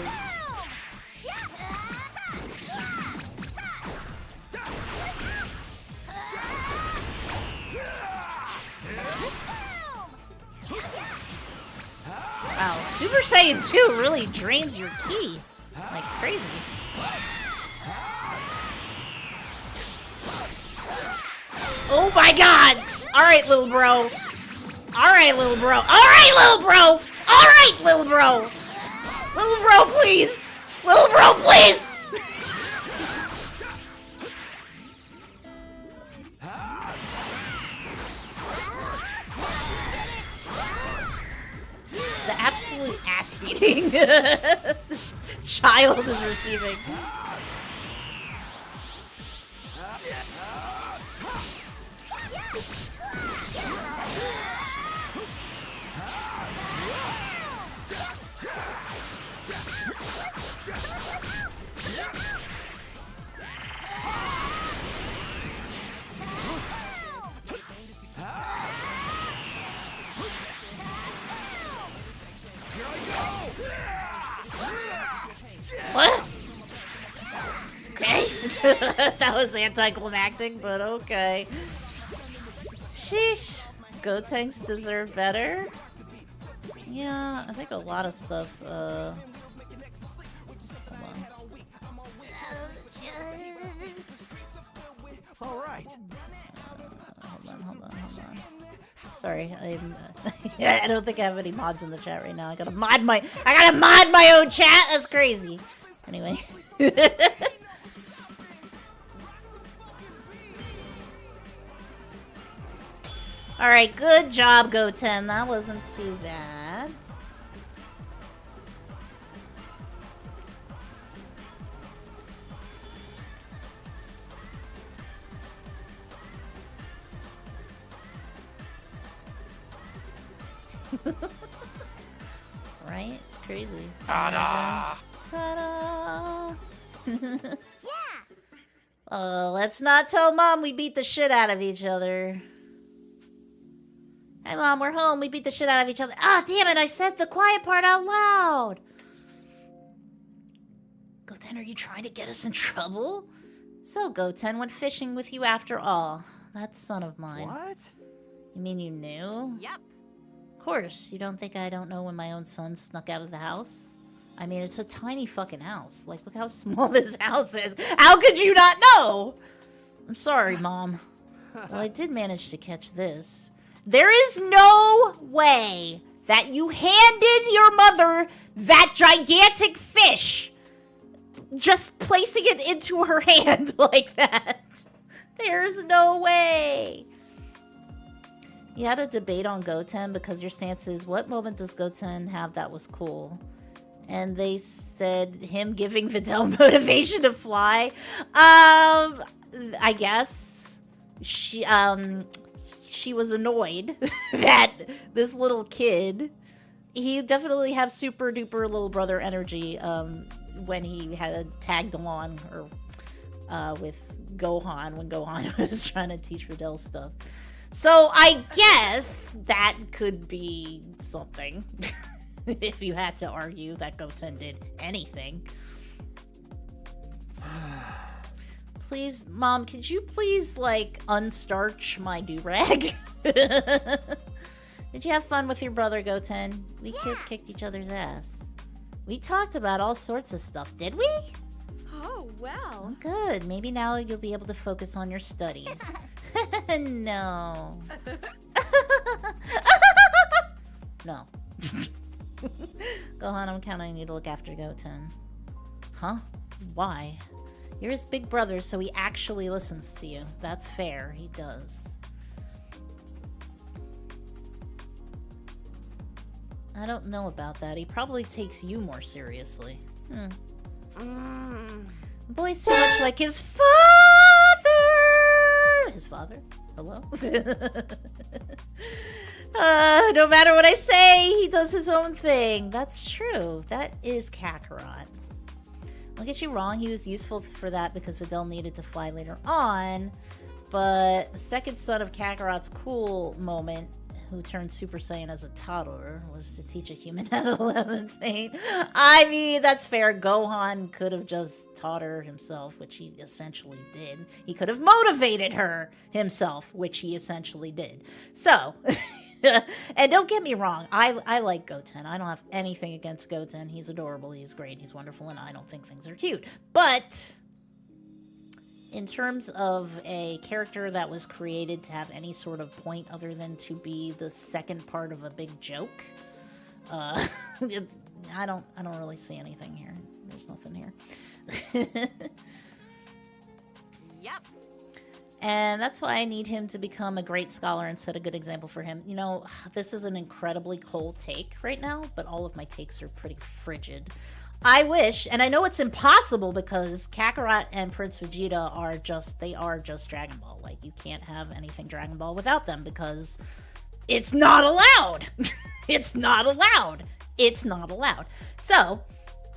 Wow, Super Saiyan 2 really drains your ki like crazy. Oh my god! Alright, little bro. Alright, little bro. Alright, little bro! Alright, little bro! Little bro, please! Little bro, please! The absolute ass beating this child is receiving. What? Okay. That was anticlimactic, but okay. Sheesh. Gotenks deserve better? Yeah, I think a lot of stuff, hold on. All right. Hold on. Sorry, I don't think I have any mods in the chat right now. I gotta mod my own chat. That's crazy. Anyway. Alright, good job, Goten. That wasn't too bad. Right? It's crazy. Ta-da! Ta-da! Let's not tell Mom we beat the shit out of each other. Hey, Mom, we're home. We beat the shit out of each other. Ah, damn it, I said the quiet part out loud. Goten, are you trying to get us in trouble? So, Goten went fishing with you after all. That son of mine. What? You mean you knew? Yep. Of course. You don't think I don't know when my own son snuck out of the house? I mean, it's a tiny fucking house. Like, look how small this house is. How could you not know? I'm sorry, Mom. Well, I did manage to catch this. There is no way that you handed your mother that gigantic fish. Just placing it into her hand like that. There's no way. You had a debate on Goten because your stance is, what moment does Goten have that was cool? And they said him giving Videl motivation to fly. I guess she was annoyed that this little kid, he definitely have super duper little brother energy when he had tagged along with Gohan when Gohan was trying to teach Videl stuff. So I guess that could be something. If you had to argue that Goten did anything. Please, Mom, could you please, like, unstarch my do-rag? Did you have fun with your brother, Goten? We kicked each other's ass. We talked about all sorts of stuff, did we? Oh, well. Good. Maybe now you'll be able to focus on your studies. No. No. Gohan, I'm counting on you to look after Goten. Huh? Why? You're his big brother, so he actually listens to you. That's fair. He does. I don't know about that. He probably takes you more seriously. The boy's too much like his father! His father? Hello? No matter what I say, he does his own thing. That's true. That is Kakarot. Don't get you wrong, he was useful for that because Videl needed to fly later on. But the second son of Kakarot's cool moment, who turned Super Saiyan as a toddler, was to teach a human how to levitate. I mean, that's fair. Gohan could have just taught her himself, which he essentially did. He could have motivated her himself, which he essentially did. So, and don't get me wrong, I like Goten. I don't have anything against Goten. He's adorable, he's great, he's wonderful, and I don't think things are cute. But in terms of a character that was created to have any sort of point other than to be the second part of a big joke, I don't really see anything here. There's nothing here. Yep. And that's why I need him to become a great scholar and set a good example for him. You know, this is an incredibly cold take right now, but all of my takes are pretty frigid. I wish, and I know it's impossible because Kakarot and Prince Vegeta are just Dragon Ball. Like, you can't have anything Dragon Ball without them because it's not allowed. It's not allowed. It's not allowed. So,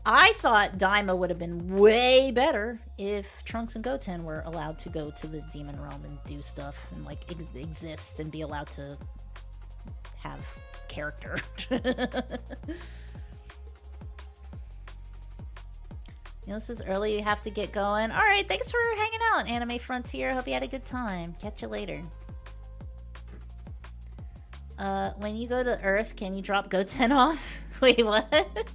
I thought Daima would have been way better if Trunks and Goten were allowed to go to the Demon Realm and do stuff and, like, exist and be allowed to have character. You know, this is early. You have to get going. All right, thanks for hanging out, Anime Frontier. Hope you had a good time. Catch you later. When you go to Earth, can you drop Goten off? Wait, what?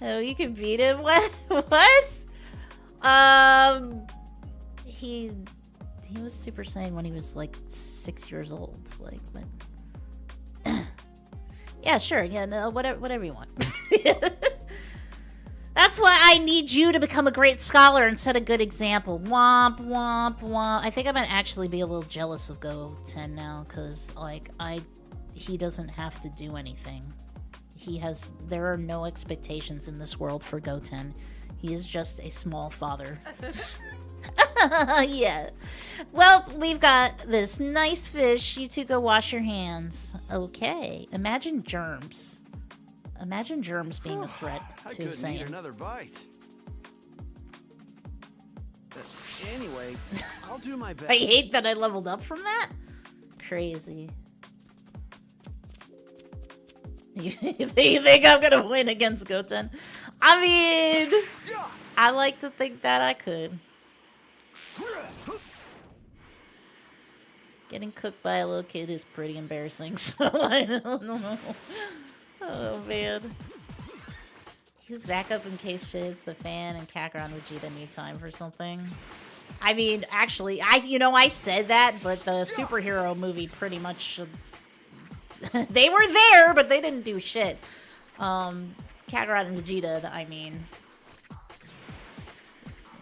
Oh, you can beat him? What? What? He was Super Saiyan when he was like 6 years old. Like, but yeah, sure. Yeah, no, whatever you want. That's why I need you to become a great scholar and set a good example. Womp, womp, womp. I think I might actually be a little jealous of Goten now, because, like, he doesn't have to do anything. There are no expectations in this world for Goten. He is just a small father. Yeah. Well, we've got this nice fish. You two go wash your hands. Okay. Imagine germs. Imagine germs being a threat I to couldn't eat Saiyan. another bite. Anyway, I'll do my best. I hate that I leveled up from that. Crazy. You think I'm gonna win against Goten? I mean, I like to think that I could. Getting cooked by a little kid is pretty embarrassing, so I don't know. Oh, man. He's back up in case shit hits the fan and Kakarot and Vegeta need time for something. I mean, actually, I said that, but the superhero movie pretty much... they were there, but they didn't do shit. Kakarot and Vegeta, I mean...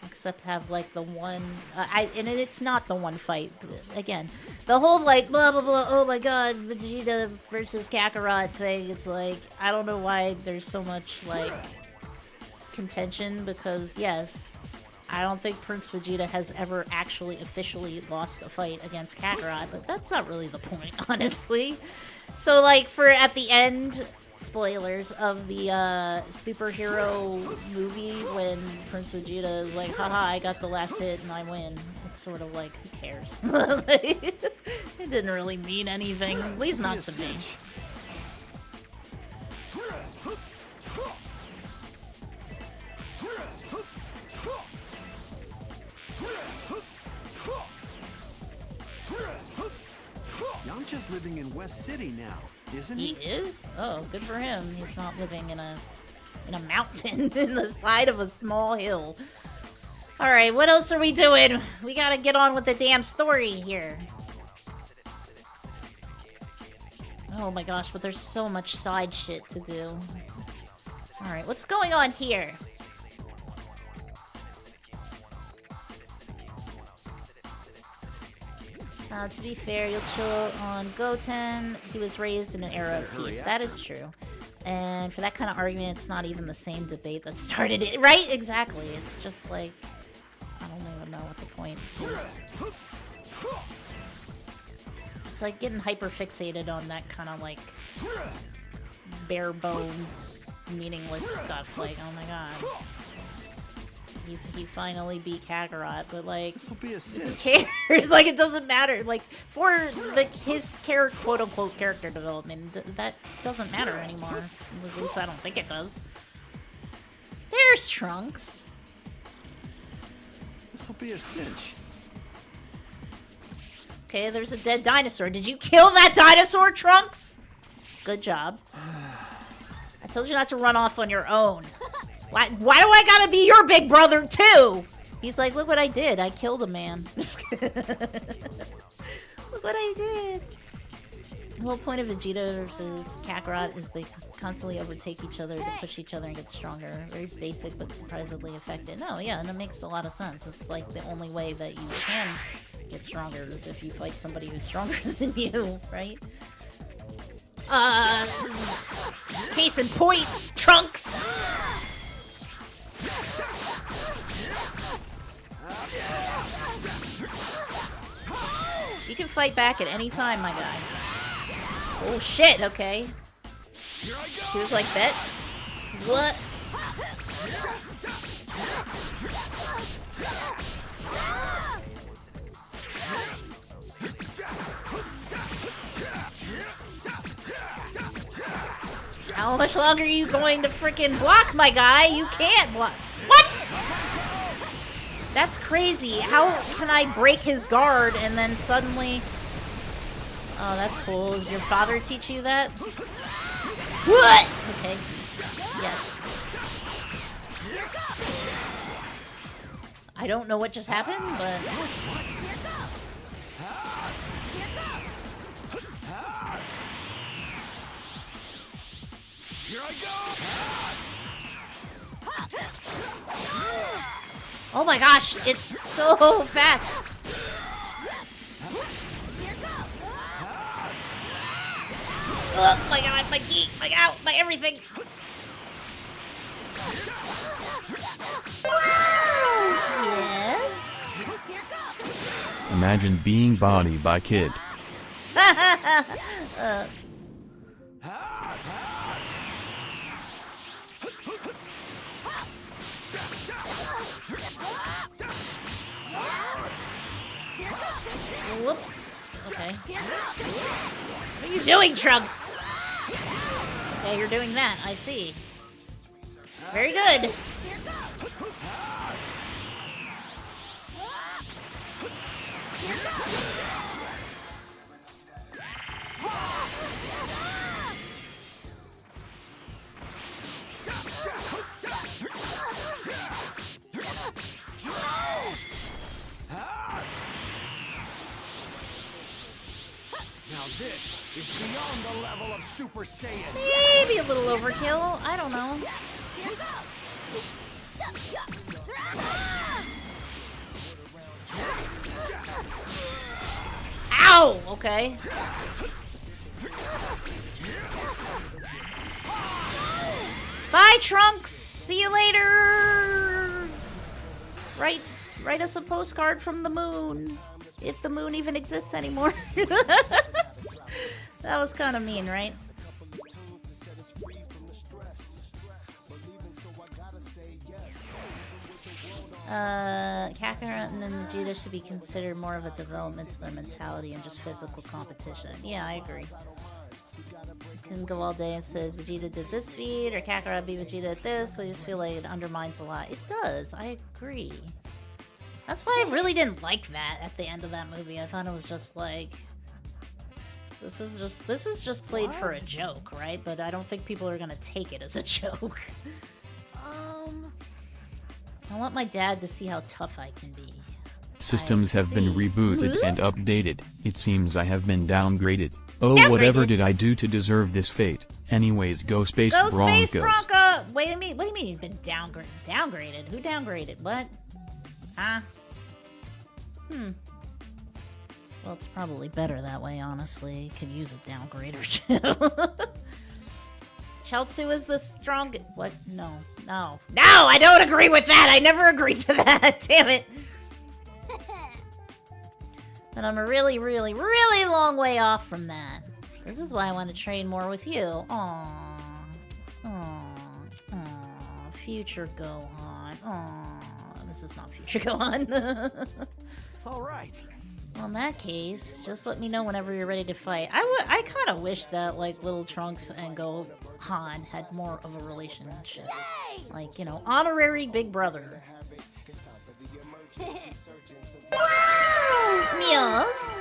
Except have, like, the one... and it's not the one fight. Again, the whole, like, blah, blah, blah, oh my god, Vegeta versus Kakarot thing, it's like, I don't know why there's so much, like, contention, because, yes, I don't think Prince Vegeta has ever actually officially lost a fight against Kakarot, but that's not really the point, honestly. So, like, at the end... spoilers of the superhero movie when Prince Vegeta is like, haha, I got the last hit and I win. It's sort of like, who cares? It didn't really mean anything, at least not to me. Yamcha's living in West City now, isn't He he? is? Oh, good for him. He's not living in a mountain in the side of a small hill. Alright, what else are we doing? We gotta get on with the damn story here. Oh my gosh, but there's so much side shit to do. Alright, what's going on here? To be fair, you'll chill on Goten. He was raised in an era of peace. That is true. And for that kind of argument, it's not even the same debate that started it. Right? Exactly. It's just like... I don't even know what the point is. It's like getting hyper-fixated on that kind of like... bare bones, meaningless stuff. Like, oh my god. He finally beat Kakarot, but like, who cares? Like, it doesn't matter. Like, for his quote-unquote character development, that doesn't matter anymore. At least I don't think it does. There's Trunks. This'll be a cinch. Okay, there's a dead dinosaur. Did you kill that dinosaur, Trunks? Good job. I told you not to run off on your own. Why do I gotta be your big brother, too? He's like, look what I did. I killed a man. Look what I did. The whole point of Vegeta versus Kakarot is they constantly overtake each other to push each other and get stronger. Very basic, but surprisingly effective. No, yeah, and it makes a lot of sense. It's like the only way that you can get stronger is if you fight somebody who's stronger than you, right? Case in point, Trunks! You can fight back at any time, my guy. Oh shit, okay. He was like, bet? What? How much longer are you going to freaking block, my guy? You can't block. What? That's crazy. How can I break his guard and then suddenly... Oh, that's cool. Does your father teach you that? What? Okay. Yes. I don't know what just happened, but... Here I go! Oh my gosh, it's so fast. Oh my god, my key, my out, my everything. Yes. Imagine being bodied by Kid. Whoops. Okay. What are you doing, Trunks? Okay, you're doing that. I see. Very good. Now this is beyond the level of Super Saiyan. Maybe a little overkill. I don't know. Ow! Okay. Bye, Trunks! See you later! Write us a postcard from the moon. If the moon even exists anymore. That was kind of mean, right? Kakarot and then Vegeta should be considered more of a development to their mentality and just physical competition. Yeah, I agree. You can go all day and say Vegeta did this feat or Kakarot beat Vegeta at this, but I just feel like it undermines a lot. It does, I agree. That's why I really didn't like that at the end of that movie. I thought it was just like, this is just played for a joke, right? But I don't think people are gonna take it as a joke. I want my dad to see how tough I can be. Systems have been rebooted and updated. It seems I have been downgraded. Oh, Downgraded? whatever did I do to deserve this fate? Anyways, go Space Go Broncos. Space Bronco! Wait a minute, what do you mean you've been downgraded? Downgraded? Who downgraded? What? Huh? Well, it's probably better that way, honestly. Could use a downgrade or two. Chelsea is the strongest. What? No. No. No! I don't agree with that! I never agreed to that! Damn it! But I'm a really, really, really long way off from that. This is why I want to train more with you. Aww. Aww. Aww. Future Gohan. Aww. This is not Future Gohan. All right. Well, in that case, just let me know whenever you're ready to fight. I kind of wish that, like, little Trunks and Gohan had more of a relationship. Yay! Like, you know, honorary big brother. Meows.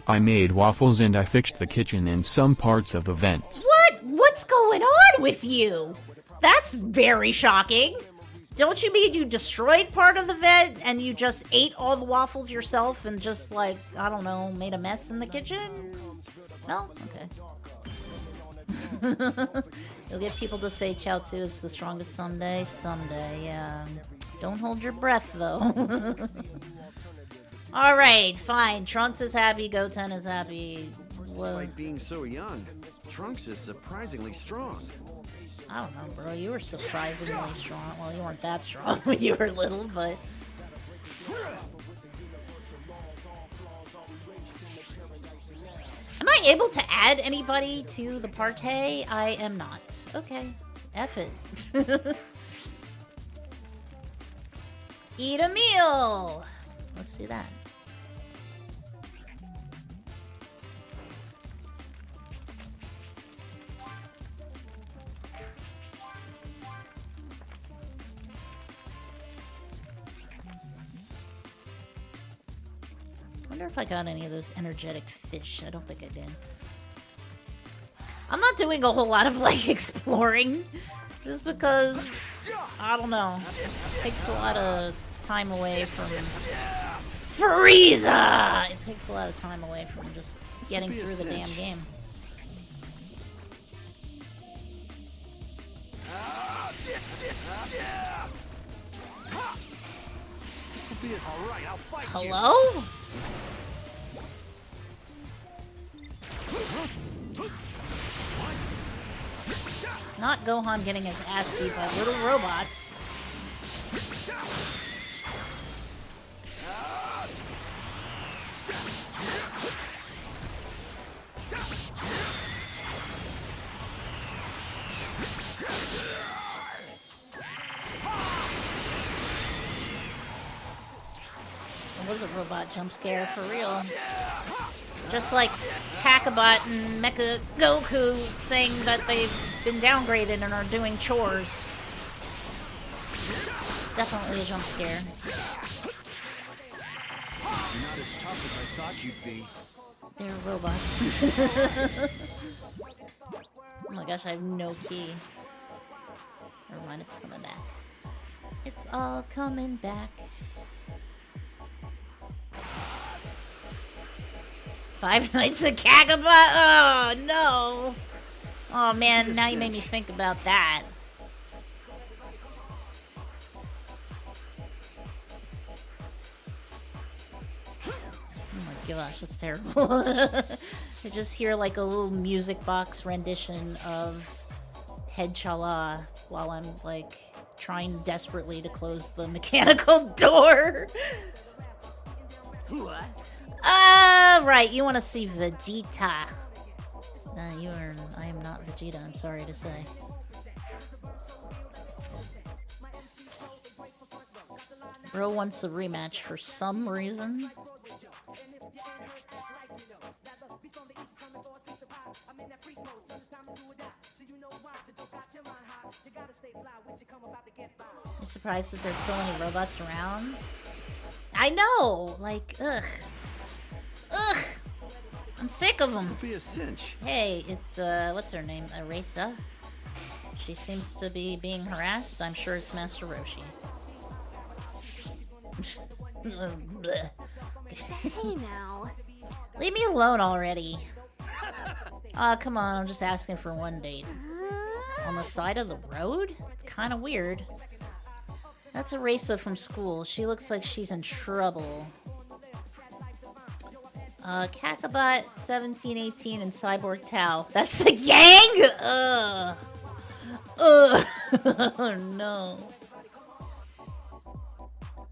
I made waffles and I fixed the kitchen in some parts of the vents. What? What's going on with you? That's very shocking. Don't you mean you destroyed part of the vent and you just ate all the waffles yourself and just, like, I don't know, made a mess in the kitchen? No? Okay. You'll get people to say Chaozu is the strongest someday. Someday, yeah. Don't hold your breath, though. Alright, fine. Trunks is happy, Goten is happy. Despite being so young, Trunks is surprisingly strong. I don't know, bro. You were surprisingly strong. Well, you weren't that strong when you were little, but... Am I able to add anybody to the party? I am not. Okay. F it. Eat a meal! Let's do that. I wonder if I got any of those energetic fish. I don't think I did. I'm not doing a whole lot of, like, exploring. Just because, I don't know. It takes a lot of time away from... Frieza! It takes a lot of time away from just getting through the damn game. All right, I'll fight you. Hello? Not Gohan getting his ass beat by little robots. It was a robot jump scare for real. Just like Kakarot and Mecha Goku saying that they've been downgraded and are doing chores. Definitely a jump scare. You're not as tough as I thought you'd be. They're robots. Oh my gosh, I have no key. Never mind, it's coming back. It's all coming back. Five Nights at Kakarot? Oh, no! Oh man, now you made me think about that. Oh my gosh, that's terrible. I just hear like a little music box rendition of Head Chala while I'm like trying desperately to close the mechanical door. What? Right, you want to see Vegeta. I am not Vegeta, I'm sorry to say. Bro wants a rematch for some reason. I'm surprised that there's so many robots around. I know! Like, ugh. Ugh! I'm sick of them. Sophia Cinch. Hey, it's, what's her name? Arisa. She seems to be being harassed. I'm sure it's Master Roshi. Hey now. Leave me alone already. Aw, come on, I'm just asking for one date. On the side of the road? Kinda weird. That's Arisa from school. She looks like she's in trouble. Kakarot, 1718, and Cyborg Tao. That's the gang?! Ugh. Ugh. Oh no.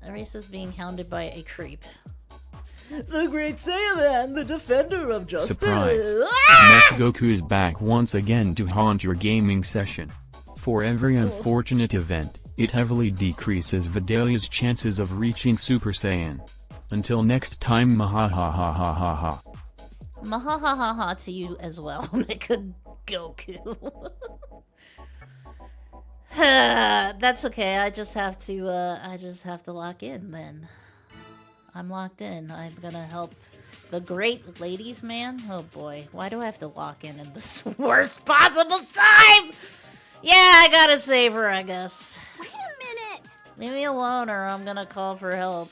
Arisa's being hounded by a creep. The Great Saiyaman, the defender of justice. Surprise. Ah! Mech Goku is back once again to haunt your gaming session. For every unfortunate event, it heavily decreases Vidalia's chances of reaching Super Saiyan. Until next time, mahahahahaha. Mahahaha to you as well, Mecha Goku. That's okay. I just have to lock in then. I'm locked in. I'm gonna help the great ladies man. Oh boy, why do I have to lock in this worst possible time? Yeah, I gotta save her, I guess. Wait a minute. Leave me alone or I'm gonna call for help.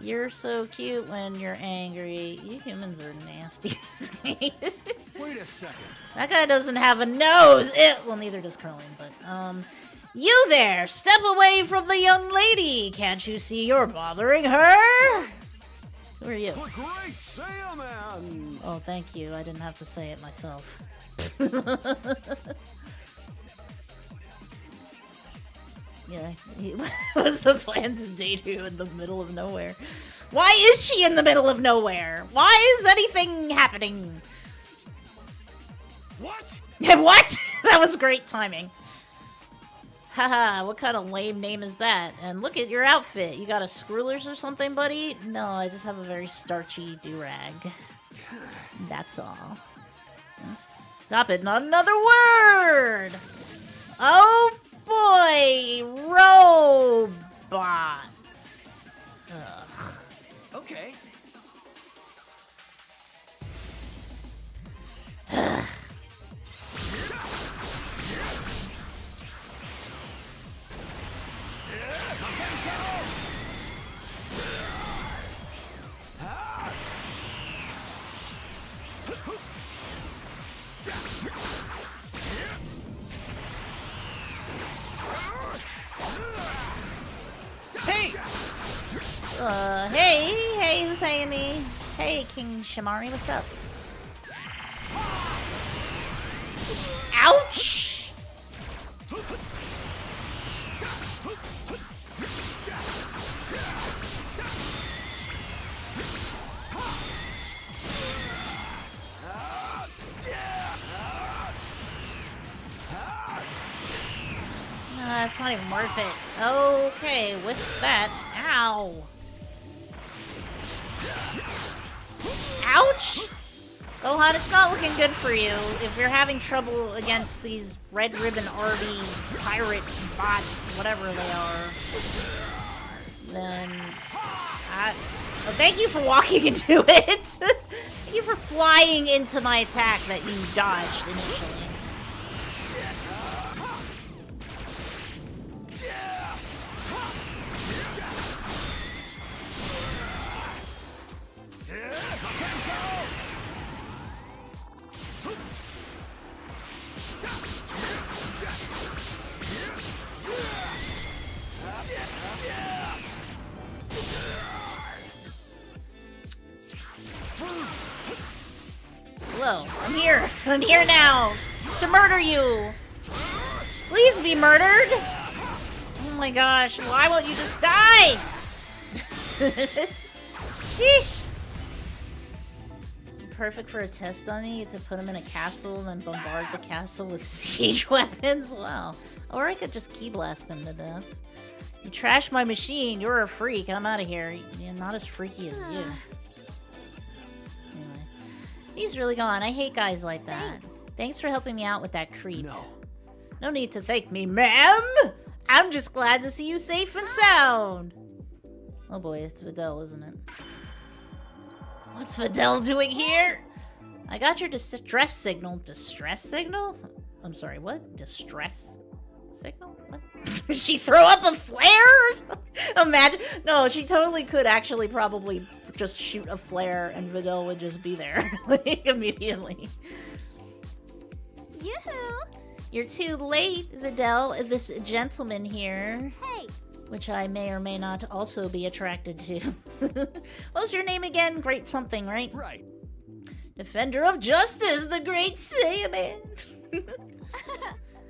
You're so cute when you're angry. You humans are nasty. Wait a second. That guy doesn't have a nose. Well, neither does Curling, but, you there! Step away from the young lady! Can't you see you're bothering her? Who are you? The Great Saiyaman! Oh, thank you. I didn't have to say it myself. Yeah, what was the plan to date you in the middle of nowhere? Why is she in the middle of nowhere? Why is anything happening? What? What? That was great timing. Haha, what kind of lame name is that? And look at your outfit. You got a Scroolers or something, buddy? No, I just have a very starchy do-rag. That's all. Stop it, not another word! Oh boy! Robots! Ugh. Okay. who's saying me? Hey, King Shamari, what's up? Ouch! It's not even worth it. Okay, with that. Ow. Ouch! Gohan, it's not looking good for you. If you're having trouble against these Red Ribbon Army pirate bots, whatever they are, then well, thank you for walking into it. Thank you for flying into my attack that you dodged initially. Hello, I'm here. I'm here now to murder you. Please be murdered. Oh my gosh, why won't you just die? Sheesh. Perfect for a test dummy to put him in a castle and then bombard the castle with siege weapons. Wow. Or I could just key blast him to death. You trashed my machine. You're a freak. I'm out of here. Yeah, not as freaky as you. Anyway. He's really gone. I hate guys like that. Thanks for helping me out with that creep. No need to thank me, ma'am. I'm just glad to see you safe and sound. Oh boy, it's Videl, isn't it? What's Videl doing here? I got your distress signal. Distress signal? I'm sorry, what? Distress signal? What? Did she throw up a flare or something? Imagine. No, she totally could actually probably just shoot a flare and Videl would just be there like, immediately. Yoo-hoo! You're too late, Videl. This gentleman here. Hey! Which I may or may not also be attracted to. What was your name again? Great something, right? Right. Defender of Justice, the Great Saiyaman.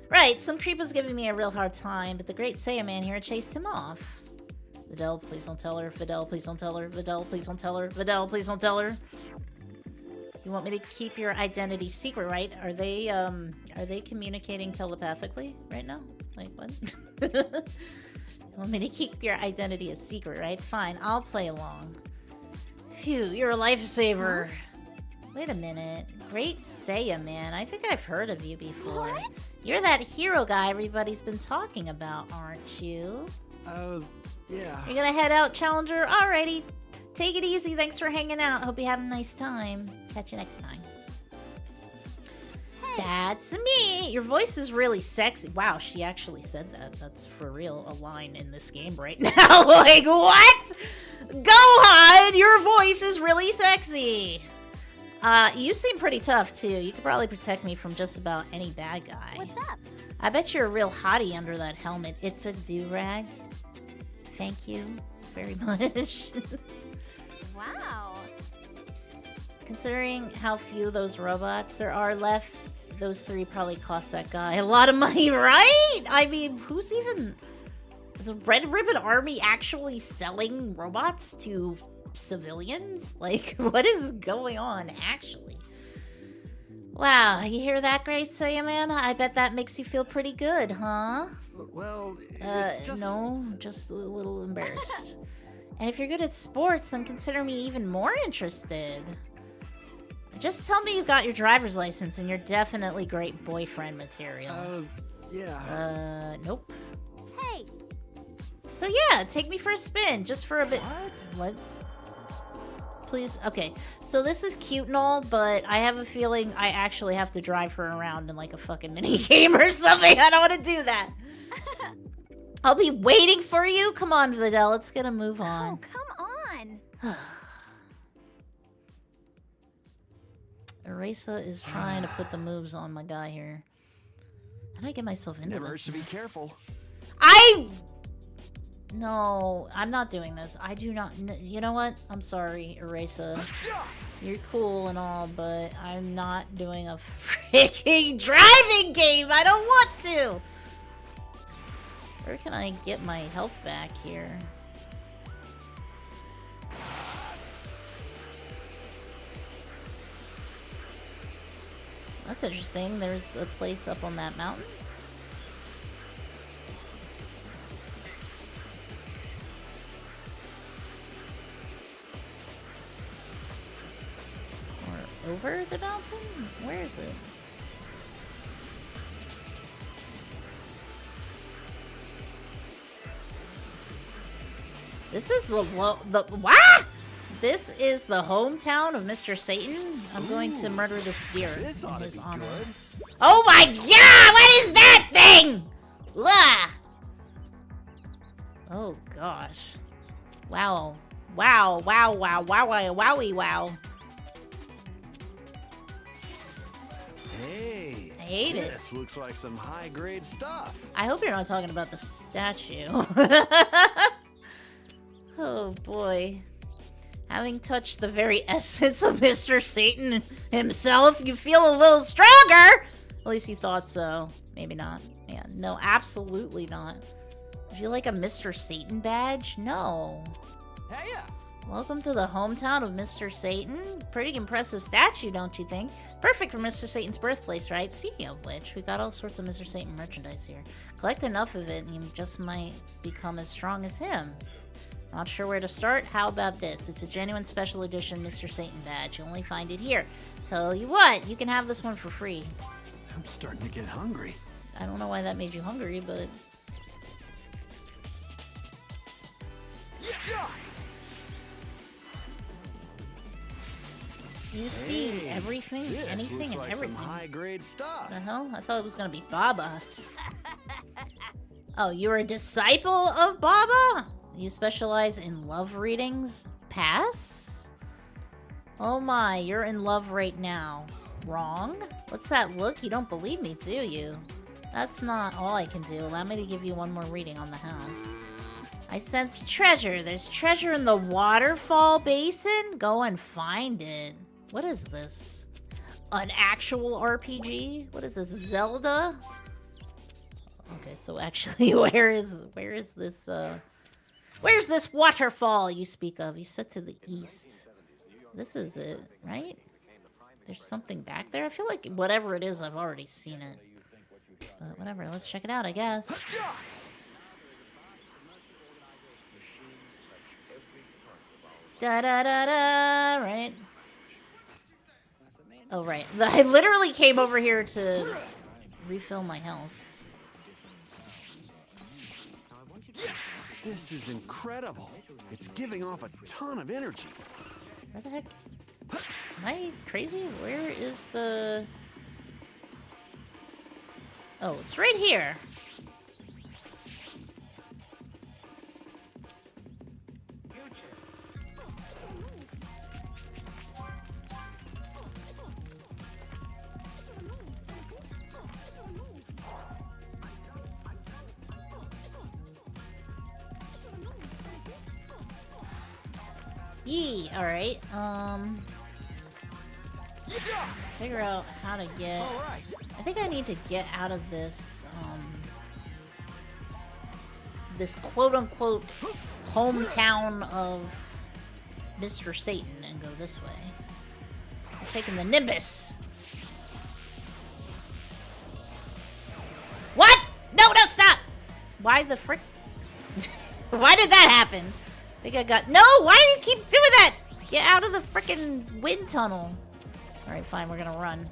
Right, some creep was giving me a real hard time, but the Great Saiyaman here chased him off. Videl, please don't tell her. Videl, please don't tell her. Videl, please don't tell her. Videl, please don't tell her. You want me to keep your identity secret, right? Are they communicating telepathically right now? Like, what? You want me to keep your identity a secret, right? Fine, I'll play along. Phew, you're a lifesaver. Wait a minute. Great Saiyaman. I think I've heard of you before. What? You're that hero guy everybody's been talking about, aren't you? Yeah. You're gonna head out, Challenger? Alrighty. Take it easy. Thanks for hanging out. Hope you have a nice time. Catch you next time. That's me. Your voice is really sexy. Wow, she actually said that. That's for real a line in this game right now. Like, what? Gohan, your voice is really sexy. You seem pretty tough, too. You could probably protect me from just about any bad guy. What's up? I bet you're a real hottie under that helmet. It's a do-rag. Thank you very much. Wow. Considering how few those robots there are left, those 3 probably cost that guy a lot of money, right? I mean, who's even... Is the Red Ribbon Army actually selling robots to civilians? Like, what is going on, actually? Wow, you hear that, Great Saiyaman? I bet that makes you feel pretty good, huh? Well, it's just... No, just a little embarrassed. And if you're good at sports, then consider me even more interested. Just tell me you got your driver's license and you're definitely great boyfriend material. Yeah. Nope. Hey! So yeah, take me for a spin, just for a bit. What? Please? Okay, so this is cute and all, but I have a feeling I actually have to drive her around in like a fucking mini game or something. I don't want to do that. I'll be waiting for you. Come on, Videl, let's get a move on. Oh, come on! Erasa is trying to put the moves on my guy here. How did I get myself into Never this? hurts to be careful. No, I'm not doing this. I do not. You know what? I'm sorry, Erasa. You're cool and all, but I'm not doing a freaking driving game. I don't want to. Where can I get my health back here? That's interesting. There's a place up on that mountain. Or over the mountain? Where is it? This is the what? This is the hometown of Mr. Satan. I'm going to murder this deer in his honor. Oh my god! What is that thing? Blah! Oh gosh! Wow! Wow! Wow! Wow! Wow! Wow! Wowie! Wow! Hey, I hate it. This looks like some high-grade stuff. I hope you're not talking about the statue. Oh boy. Having touched the very essence of Mr. Satan himself, you feel a little stronger! At least you thought so. Maybe not. Yeah, no, absolutely not. Would you like a Mr. Satan badge? No. Hey, Welcome to the hometown of Mr. Satan. Pretty impressive statue, don't you think? Perfect for Mr. Satan's birthplace, right? Speaking of which, we got all sorts of Mr. Satan merchandise here. Collect enough of it and you just might become as strong as him. Not sure where to start? How about this? It's a genuine special edition Mr. Satan badge. You only find it here. Tell you what, you can have this one for free. I'm starting to get hungry. I don't know why that made you hungry, but... You see everything, This anything, looks and like everything. some high-grade stuff. The hell? I thought it was gonna be Baba. Oh, you're a disciple of Baba? You specialize in love readings? Pass? Oh my, you're in love right now. Wrong? What's that look? You don't believe me, do you? That's not all I can do. Allow me to give you one more reading on the house. I sense treasure. There's treasure in the waterfall basin? Go and find it. What is this? An actual RPG? What is this, Zelda? Okay, so actually, where is this, where's this waterfall you speak of? You said to the east. This is it, right? There's something back there? I feel like whatever it is, I've already seen it. But whatever, let's check it out, I guess. Da-da-da-da, right? Oh, right. I literally came over here to refill my health. This is incredible. It's giving off a ton of energy. Where the heck? Am I crazy? Where is the... Oh, it's right here. Yee, alright, figure out how to get... I think I need to get out of this, this quote-unquote hometown of Mr. Satan and go this way. I'm taking the Nimbus. What? No, stop! Why the frick? Why did that happen? I think I got... No! Why do you keep doing that? Get out of the frickin' wind tunnel. Alright, fine. We're gonna run.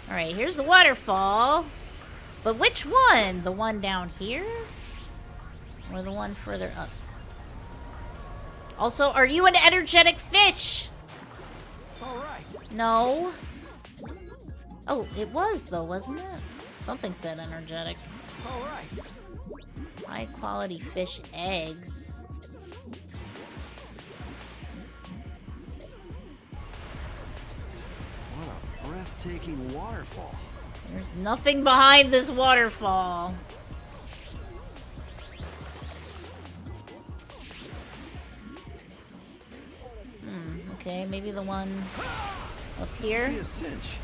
Alright, here's the waterfall. But which one? The one down here? Or the one further up? Also, are you an energetic fish? Alright. No. Oh, it was though, wasn't it? Something said energetic. Alright. High quality fish eggs. What a breathtaking waterfall. There's nothing behind this waterfall. Okay, maybe the one up here. Be a cinch.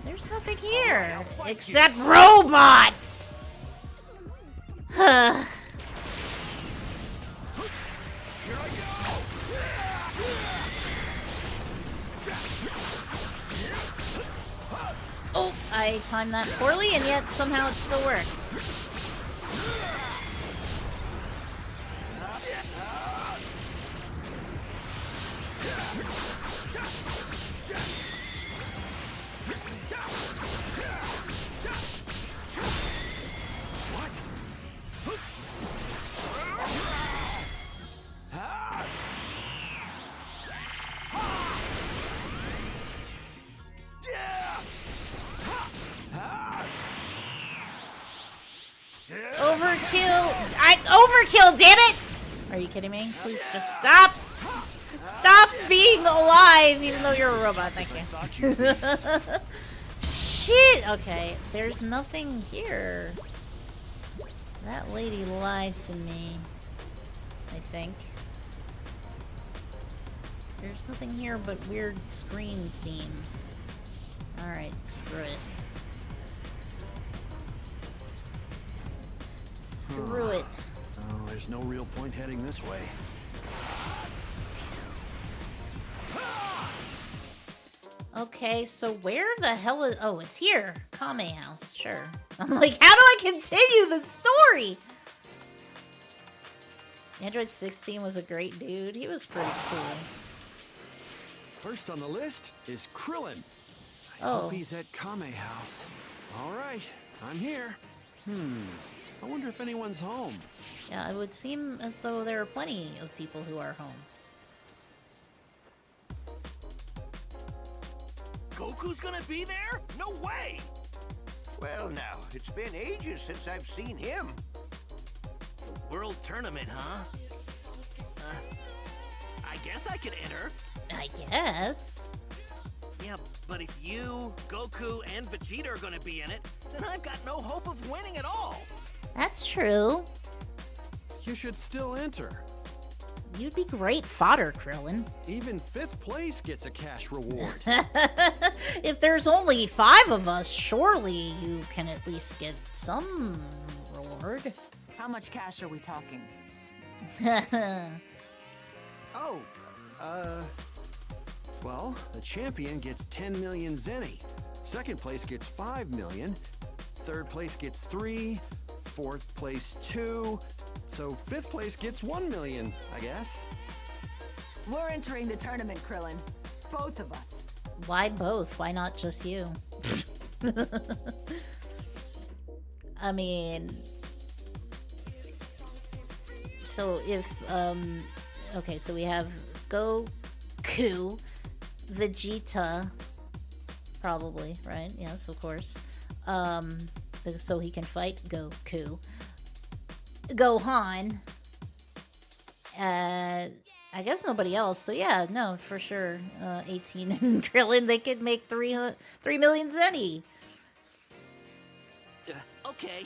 There's nothing here except robots. Oh, I timed that poorly, and yet somehow it still worked. Overkill, damn it! Are you kidding me? Please just stop! Stop being alive, even though you're a robot. Thank you. Shit! Okay, there's nothing here. That lady lied to me. I think. There's nothing here but weird screen seams. Alright, screw it. Screw it. Oh, there's no real point heading this way. Okay, so where the hell is... Oh, it's here. Kame House, sure. I'm like, how do I continue the story? Android 16 was a great dude. He was pretty cool. First on the list is Krillin. I hope he's at Kame House. All right, I'm here. I wonder if anyone's home. Yeah, it would seem as though there are plenty of people who are home. Goku's gonna be there? No way! Well, now, it's been ages since I've seen him. The World Tournament, huh? I guess I could enter. I guess. Yeah, but if you, Goku, and Vegeta are gonna be in it, then I've got no hope of winning at all. That's true. You should still enter. You'd be great fodder, Krillin. Even 5th place gets a cash reward. If there's only 5 of us, surely you can at least get some reward. How much cash are we talking? Oh, well, the champion gets 10 million zenny. 2nd place gets 5 million. 3rd place gets 3. 4th place 2. So 5th place gets 1 million, I guess. We're entering the tournament, Krillin. Both of us. Why both? Why not just you? I mean... So if, okay, so we have Goku, Vegeta, probably, right? Yes, of course. So he can fight Goku. Gohan. I guess nobody else. So yeah, no, for sure. 18 and Krillin, they could make 3 million zenny. Okay.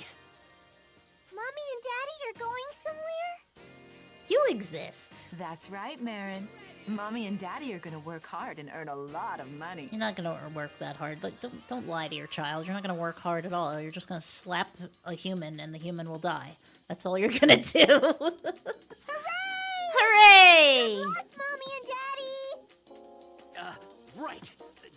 Mommy and Daddy, you're going somewhere? You exist. That's right, Marin. Mommy and Daddy are gonna work hard and earn a lot of money. You're not gonna work that hard. Like, don't lie to your child. You're not gonna work hard at all. You're just gonna slap a human and the human will die. That's all you're gonna do. Hooray! Hooray! Good luck, Mommy and Daddy! Right.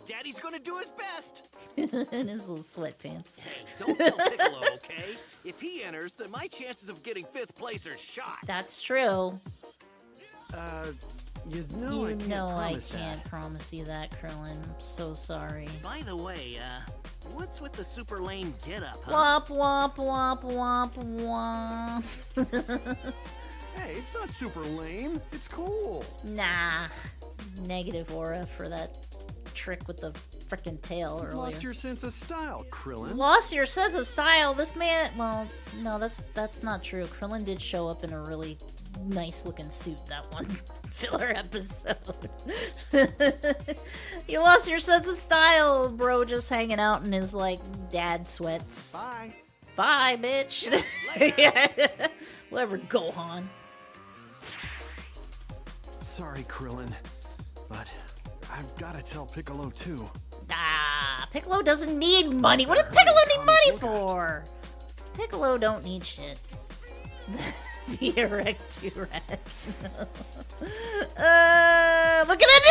Daddy's gonna do his best. In his little sweatpants. Hey, don't tell Piccolo, okay? If he enters, then my chances of getting 5th place are shot. That's true. You You know I promise can't that. promise you that, Krillin. I'm so sorry. By the way, what's with the super lame getup, huh? Womp womp womp womp womp. Hey, it's not super lame. It's cool. Nah. Negative aura for that trick with the freaking tail earlier. Lost your sense of style, Krillin. Lost your sense of style. This man, well, no, that's not true. Krillin did show up in a really nice looking suit that one filler episode. You lost your sense of style, bro, just hanging out in his like dad sweats. Bye. Bye, bitch. Yeah. Whatever, Gohan. Sorry, Krillin, but I've gotta tell Piccolo too. Ah, Piccolo doesn't need money. What does Piccolo need money for? Piccolo don't need shit. The erect erect. Look at it!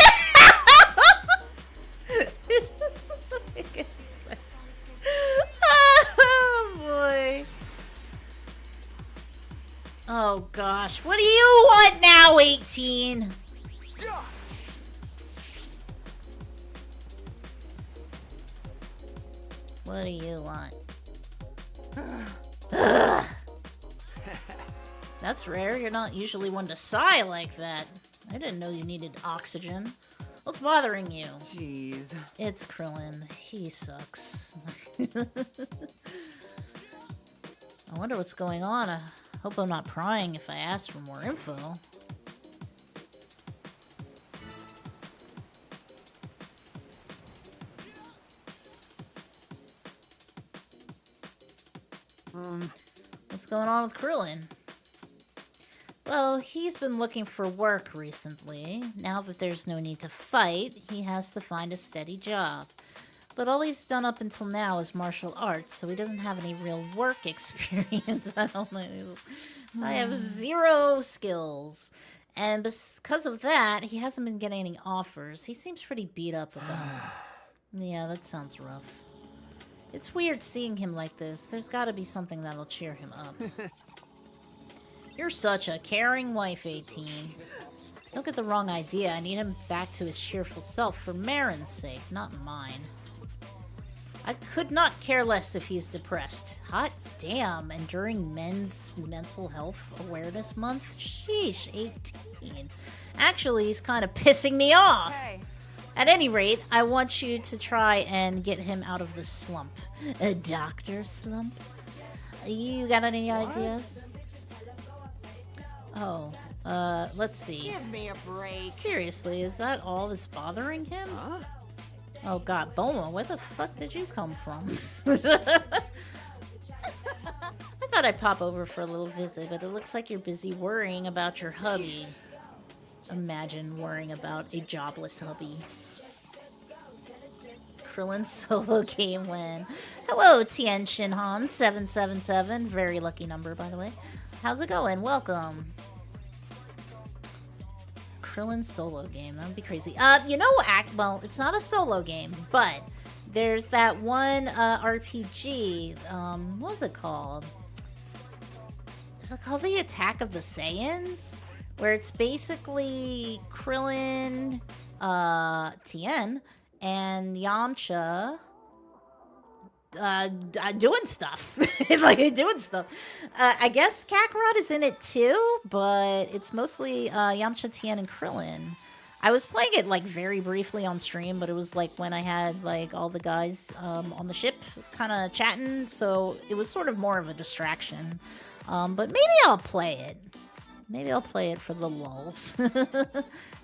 It doesn't make any sense. Oh boy. Oh gosh, what do you want now, 18? What do you want? That's rare. You're not usually one to sigh like that. I didn't know you needed oxygen. What's bothering you? Jeez. It's Krillin. He sucks. I wonder what's going on. I hope I'm not prying if I ask for more info. What's going on with Krillin? Well, he's been looking for work recently. Now that there's no need to fight, he has to find a steady job. But all he's done up until now is martial arts, so he doesn't have any real work experience. I don't know. I have 0 skills. And because of that, he hasn't been getting any offers. He seems pretty beat up about it. Yeah, that sounds rough. It's weird seeing him like this. There's got to be something that'll cheer him up. You're such a caring wife, 18. Don't get the wrong idea. I need him back to his cheerful self for Marin's sake, not mine. I could not care less if he's depressed. Hot damn, and during Men's Mental Health Awareness Month? Sheesh, 18. Actually, he's kind of pissing me off. Hey. At any rate, I want you to try and get him out of this slump. A doctor slump? You got any ideas? Oh, let's see. Give me a break. Seriously, is that all that's bothering him? Huh? Oh god, Boma, where the fuck did you come from? I thought I'd pop over for a little visit, but it looks like you're busy worrying about your hubby. Imagine worrying about a jobless hubby. Krillin solo game win. Hello, Tien Shinhan 777. Very lucky number, by the way. How's it going? Welcome. Krillin solo game. That would be crazy. You know, well, it's not a solo game, but there's that one RPG. What was it called? Is it called The Attack of the Saiyans? Where it's basically Krillin, Tien, and Yamcha doing stuff. Like, doing stuff. I guess Kakarot is in it too, but it's mostly Yamcha, Tien, and Krillin. I was playing it, like, very briefly on stream, but it was, like, when I had, like, all the guys on the ship kind of chatting, so it was sort of more of a distraction. But maybe I'll play it. Maybe I'll play it for the lulz.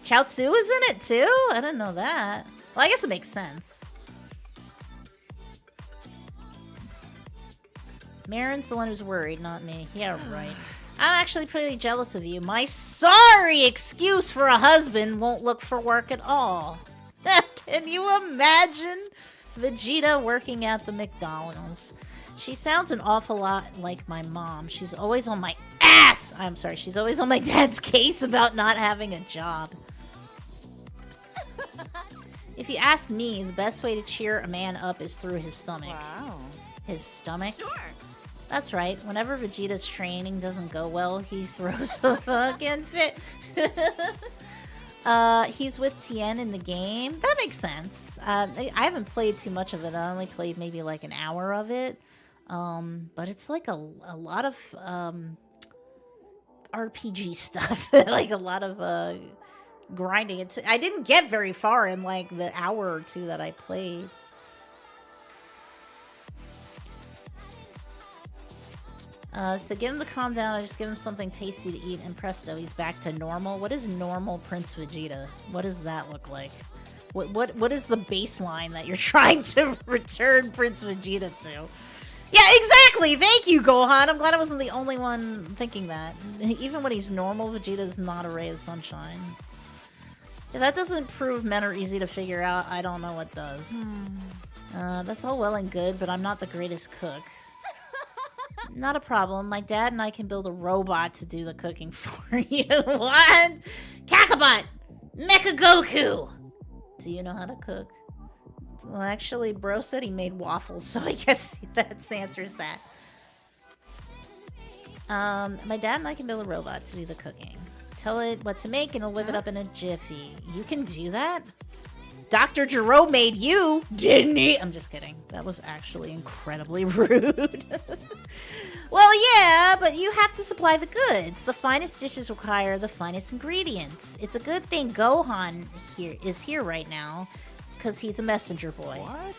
Chaozu is in it too? I didn't know that. Well, I guess it makes sense. Marin's the one who's worried, not me. Yeah, right. I'm actually pretty jealous of you. My sorry excuse for a husband won't look for work at all. Can you imagine Vegeta working at the McDonald's? She sounds an awful lot like my mom. She's always on my ass! I'm sorry, she's always on my dad's case about not having a job. If you ask me, the best way to cheer a man up is through his stomach. Wow. His stomach? Sure. That's right. Whenever Vegeta's training doesn't go well, he throws a fucking fit. He's with Tien in the game. That makes sense. I haven't played too much of it. I only played maybe like an hour of it. But it's like a lot of RPG stuff. Like a lot of grinding it. I didn't get very far in like the hour or two that I played. So get him to calm down. I just give him something tasty to eat, and presto, he's back to normal. What is normal Prince Vegeta? What does that look like? What is the baseline that you're trying to return Prince Vegeta to? Yeah, exactly. Thank you, Gohan. I'm glad I wasn't the only one thinking that. Even when he's normal, Vegeta is not a ray of sunshine. If that doesn't prove men are easy to figure out, I don't know what does. That's all well and good, but I'm not the greatest cook. Not a problem. My dad and I can build a robot to do the cooking for you. What? Kakarot! Mecha Goku! Do you know how to cook? Well, actually, bro said he made waffles, so I guess that answers that. My dad and I can build a robot to do the cooking. Tell it what to make and it'll whip it up in a jiffy. You can do that? Dr. Jerome made you, didn't he? I'm just kidding. That was actually incredibly rude. Well, yeah, but you have to supply the goods. The finest dishes require the finest ingredients. It's a good thing Gohan is here right now, because he's a messenger boy. What?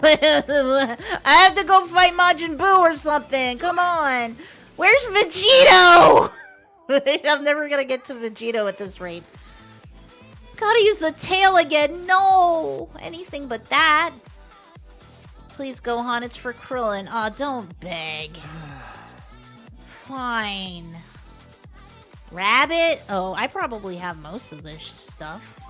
I have to go fight Majin Buu or something. Come on. Where's Vegito? I'm never going to get to Vegito at this rate. Gotta use the tail again. No. Anything but that. Please, Gohan, it's for Krillin. Aw, don't beg. Fine. Rabbit? Oh, I probably have most of this stuff.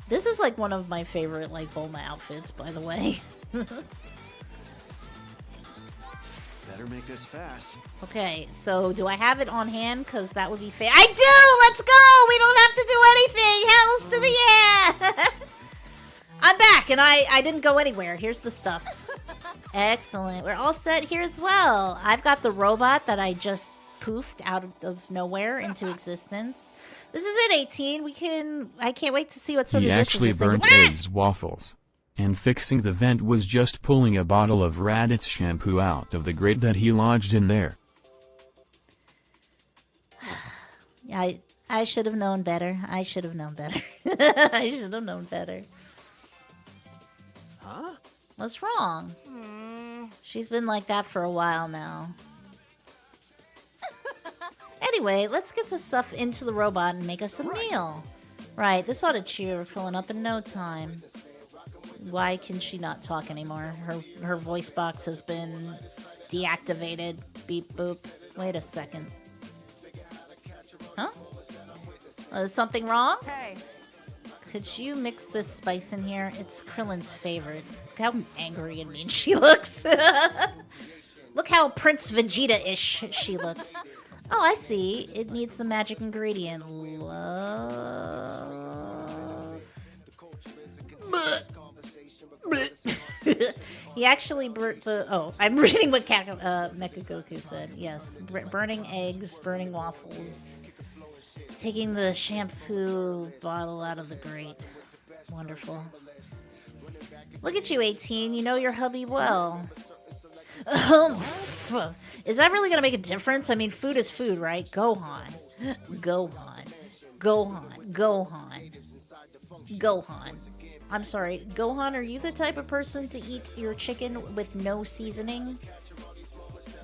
This is like one of my favorite like Bulma outfits, by the way. Better make this fast. Okay, so do I have it on hand? Because that would be fair. I do! Let's go! We don't have to do anything! Hells to the yeah! I'm back, and I didn't go anywhere. Here's the stuff. Excellent. We're all set here as well. I've got the robot that I just poofed out of nowhere into existence. This is it, 18. I can't wait to see what sort of He dishes actually this thing- burnt eggs waffles. And fixing the vent was just pulling a bottle of Raditz shampoo out of the grate that he lodged in there. I should have known better. I should have known better. I should have known better. Huh? What's wrong? She's been like that for a while now. Anyway, let's get the stuff into the robot and make us a meal. Right, this ought to cheer Krillin up in no time. Why can she not talk anymore? Her voice box has been deactivated. Beep boop. Wait a second. Huh? Is something wrong? Hey. Could you mix this spice in here? It's Krillin's favorite. Look how angry and mean she looks. Look how Prince Vegeta-ish she looks. Oh, I see. It needs the magic ingredient. Love. He actually burnt the... Oh, I'm reading what Mecha Goku said. Yes. Burning eggs, burning waffles. Taking the shampoo bottle out of the grate. Wonderful. Look at you, 18. You know your hubby well. Is that really going to make a difference? I mean, food is food, right? Gohan. Gohan. Gohan. Gohan. Gohan. I'm sorry. Gohan, are you the type of person to eat your chicken with no seasoning?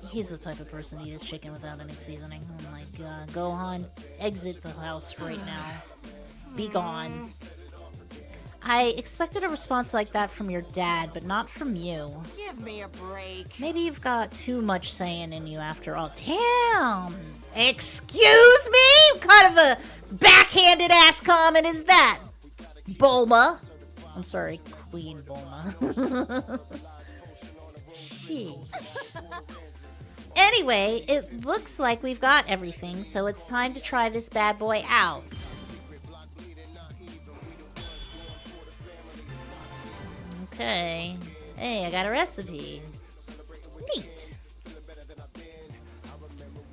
He's the type of person to eat his chicken without any seasoning. Oh my god. Gohan, exit the house right now. Be gone. I expected a response like that from your dad, but not from you. Give me a break. Maybe you've got too much saying in you after all. Damn! Excuse me? What kind of a backhanded ass comment is that? Bulma. I'm sorry, Queen Bulma. Sheesh. Anyway, it looks like we've got everything, so it's time to try this bad boy out. Okay. Hey, I got a recipe. Neat.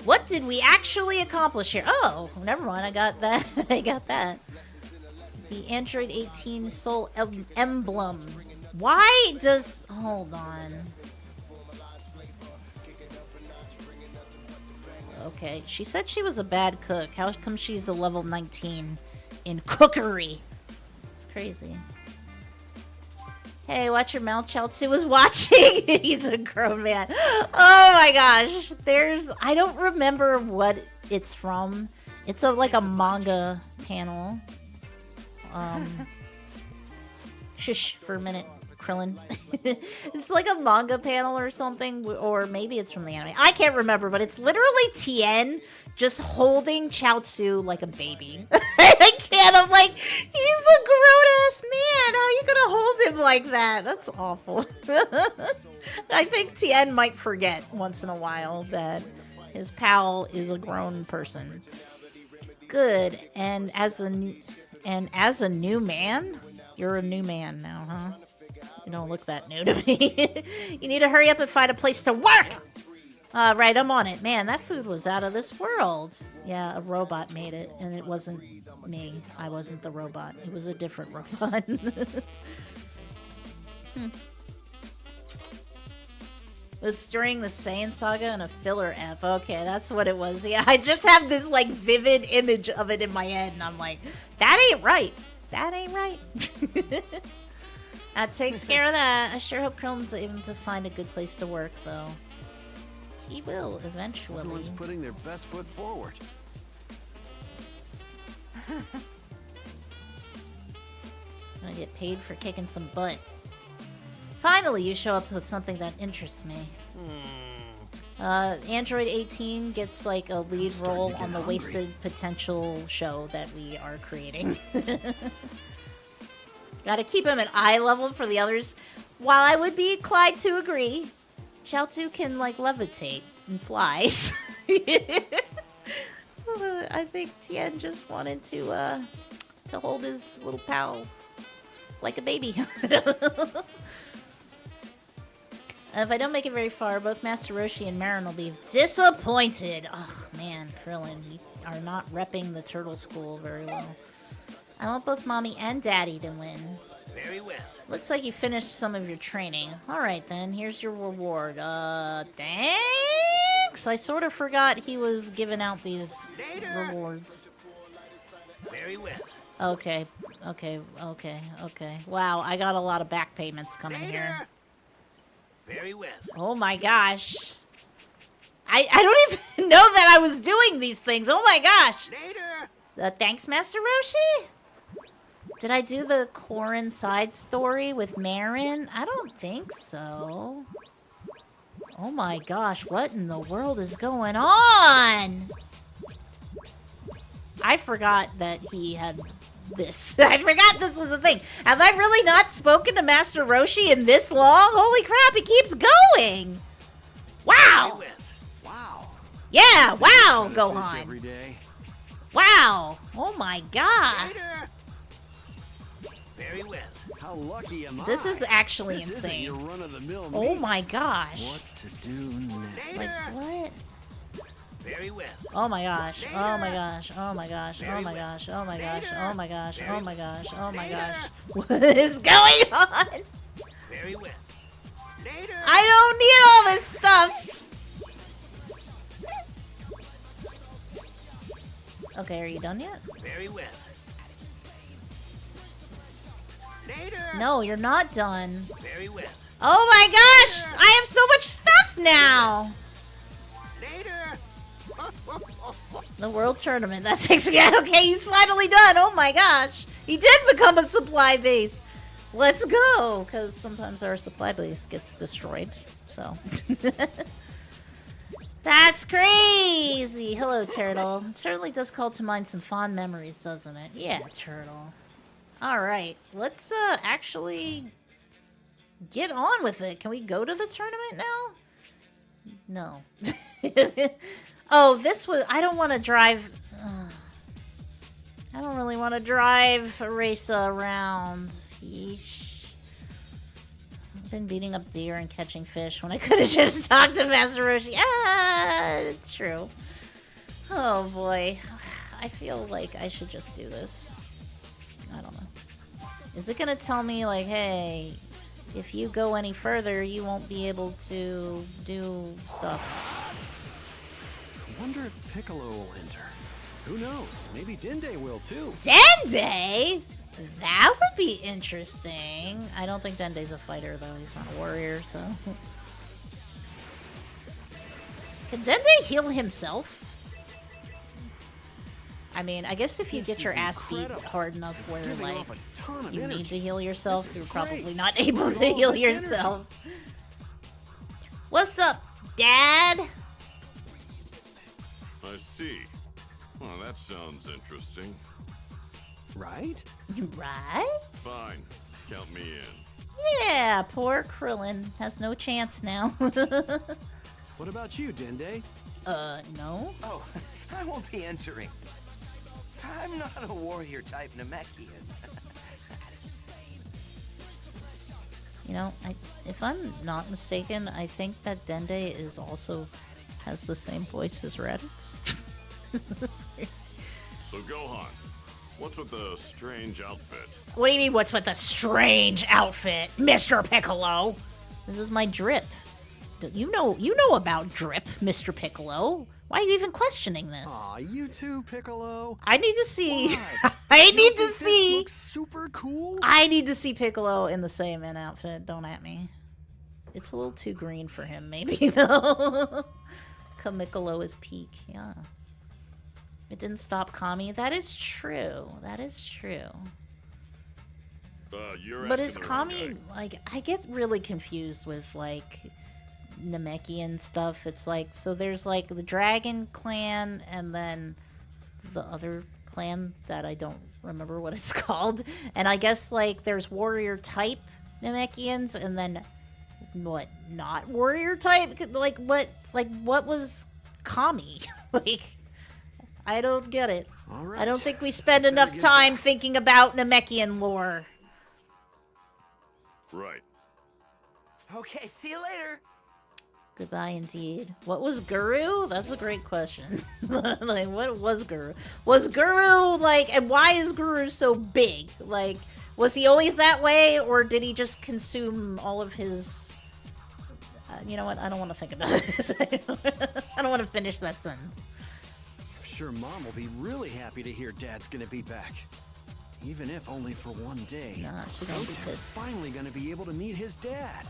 What did we actually accomplish here? Oh, never mind. I got that. I got that. The Android 18 Soul Emblem. Why does... Hold on. Okay. She said she was a bad cook. How come she's a level 19 in cookery? It's crazy. Hey, watch your mouth. Chaozu was watching. He's a grown man. Oh my gosh. I don't remember what it's from. It's like a manga panel. Shush for a minute, Krillin. It's like a manga panel or something, or maybe it's from the anime. I can't remember, but it's literally Tien just holding Chaozu like a baby. I can't. I'm like, he's a grown-ass man. How are you gonna hold him like that? That's awful. I think Tien might forget once in a while that his pal is a grown person. Good. And as a new man, you're a new man now, huh? You don't look that new to me. You need to hurry up and find a place to work. Right, I'm on it. Man, that food was out of this world. Yeah, a robot made it, and it wasn't me. I wasn't the robot. It was a different robot. It's during the Saiyan saga and a filler F. Okay, that's what it was. Yeah, I just have this like vivid image of it in my head, and I'm like, that ain't right. That ain't right. That takes care of that. I sure hope Krillin's able to find a good place to work, though. He will eventually. Everyone's putting their best foot forward. Gonna get paid for kicking some butt. Finally, you show up with something that interests me. Android 18 gets like a lead role on the Wasted Potential show that we are creating. Gotta keep him at eye level for the others. While I would be inclined to agree, Chaozu can like levitate and fly. I think Tien just wanted to hold his little pal like a baby. If I don't make it very far, both Master Roshi and Marin will be disappointed. Oh man, Krillin, you are not repping the turtle school very well. I want both Mommy and Daddy to win. Very well. Looks like you finished some of your training. Alright then, here's your reward. Thanks! I sort of forgot he was giving out these rewards. Very well. Okay. Wow, I got a lot of back payments coming here. Very well. Oh my gosh. I don't even know that I was doing these things. Oh my gosh. Thanks, Master Roshi? Did I do the Korin side story with Marin? I don't think so. Oh my gosh, what in the world is going on? I forgot that he had this. I forgot this was a thing. Have I really not spoken to Master Roshi in this long? Holy crap, he keeps going. Wow. Wow. Yeah, wow, Fish Gohan. every day. Wow. Oh my god. Very well. How lucky am I? This is actually This isn't insane. your run-of-the-mill Oh meat. my gosh. What to do next? Like, what? Very well. Oh my gosh. Oh my gosh. Oh my gosh. Oh my gosh. Oh my gosh. Oh my gosh. Oh my gosh. Oh my gosh. What is going on? Very well. I don't need all this stuff. Okay, are you done yet? Very well. No, you're not done. Very well. Oh my gosh! I have so much stuff now! The World Tournament, that takes me... Okay, he's finally done! Oh my gosh! He did become a supply base! Let's go! Because sometimes our supply base gets destroyed, so... That's crazy! Hello, Turtle. It certainly does call to mind some fond memories, doesn't it? Yeah, Turtle. Alright, let's actually get on with it. Can we go to the tournament now? No. Oh, this was... I don't want to drive... I don't really want to drive Resa around. Yeesh. I've been beating up deer and catching fish when I could have just talked to Master Roshi. Ah, it's true. Oh boy. I feel like I should just do this. I don't know. Is it gonna tell me, like, hey, if you go any further, you won't be able to do stuff? wonder if Piccolo will enter. Who knows? Maybe Dende will too. Dende? That would be interesting. I don't think Dende's a fighter though. He's not a warrior, so. Can Dende heal himself? I mean, I guess if you get your ass beat hard enough where, like, you need to heal yourself, you're probably not able to heal yourself. What's up, Dad? I see. Well, that sounds interesting. Right? Right? Fine. Count me in. Yeah, poor Krillin has no chance now. What about you, Dende? No. Oh, I won't be entering. I'm not a warrior type Namekian. You know, if I'm not mistaken, I think that Dende is also has the same voice as Raditz. That's crazy. So Gohan, what's with the strange outfit? What do you mean, what's with the strange outfit, Mr. Piccolo? This is my drip. You know about drip, Mr. Piccolo. Why are you even questioning this? Aw, you too, Piccolo. I need to see. What? I need to This see. looks super cool. I need to see Piccolo in the Saiyaman outfit. Don't at me. It's a little too green for him, maybe, though. Kamikolo is peak, yeah. It didn't stop Kami. That is true. That is true. But is Kami, like, I get really confused with, like, Namekian stuff. It's like, so there's, like, the Dragon Clan and then the other clan that I don't remember what it's called. And I guess, like, there's warrior type Namekians and then, what, not warrior type? Like, what was Kami? Like, I don't get it. All right. I don't think we spend enough time thinking about Namekian lore. Right. Okay, see you later. Goodbye, indeed. What was Guru? That's a great question. Like, what was Guru? Was Guru, like, and why is Guru so big? Like, was he always that way, or did he just consume all of his... you know what? I don't want to think about this. I don't want to finish that sentence. I'm sure Mom will be really happy to hear Dad's gonna be back. Even if only for one day. Nah, she's gonna be Goten's pissed. finally gonna be able to meet his dad.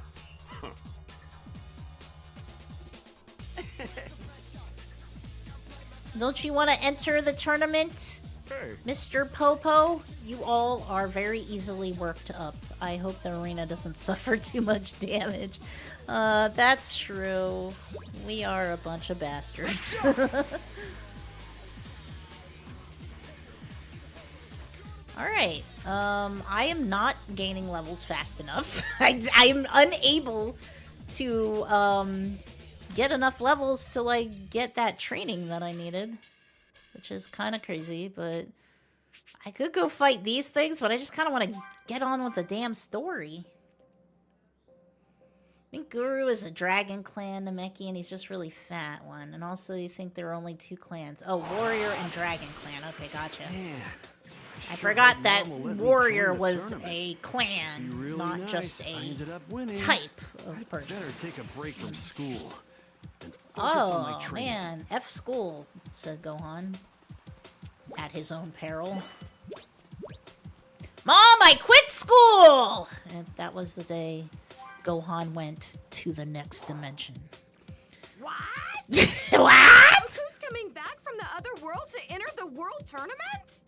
Don't you want to enter the tournament, Hey. Mr. Popo? You all are very easily worked up. I hope the arena doesn't suffer too much damage. That's true. We are a bunch of bastards. Alright, I am not gaining levels fast enough. I am unable to, get enough levels to, like, get that training that I needed. Which is kind of crazy, but I could go fight these things, but I just kind of want to get on with the damn story. I think Guru is a Dragon Clan Namekian, and he's just really fat one. And also, you think there are only two clans. Oh, Warrior and Dragon Clan. Okay, gotcha. Man, I sure forgot hope that Mom will let me Warrior join the was tournament. a clan, Be really not nice just if I a ended up winning. type of I'd person. better take a break from school and focus on my Oh, training. man. F school, said Gohan. At his own peril. Mom, I quit school! And that was the day Gohan went to the next dimension. What? What? Who's coming back from the other world to enter the world tournament?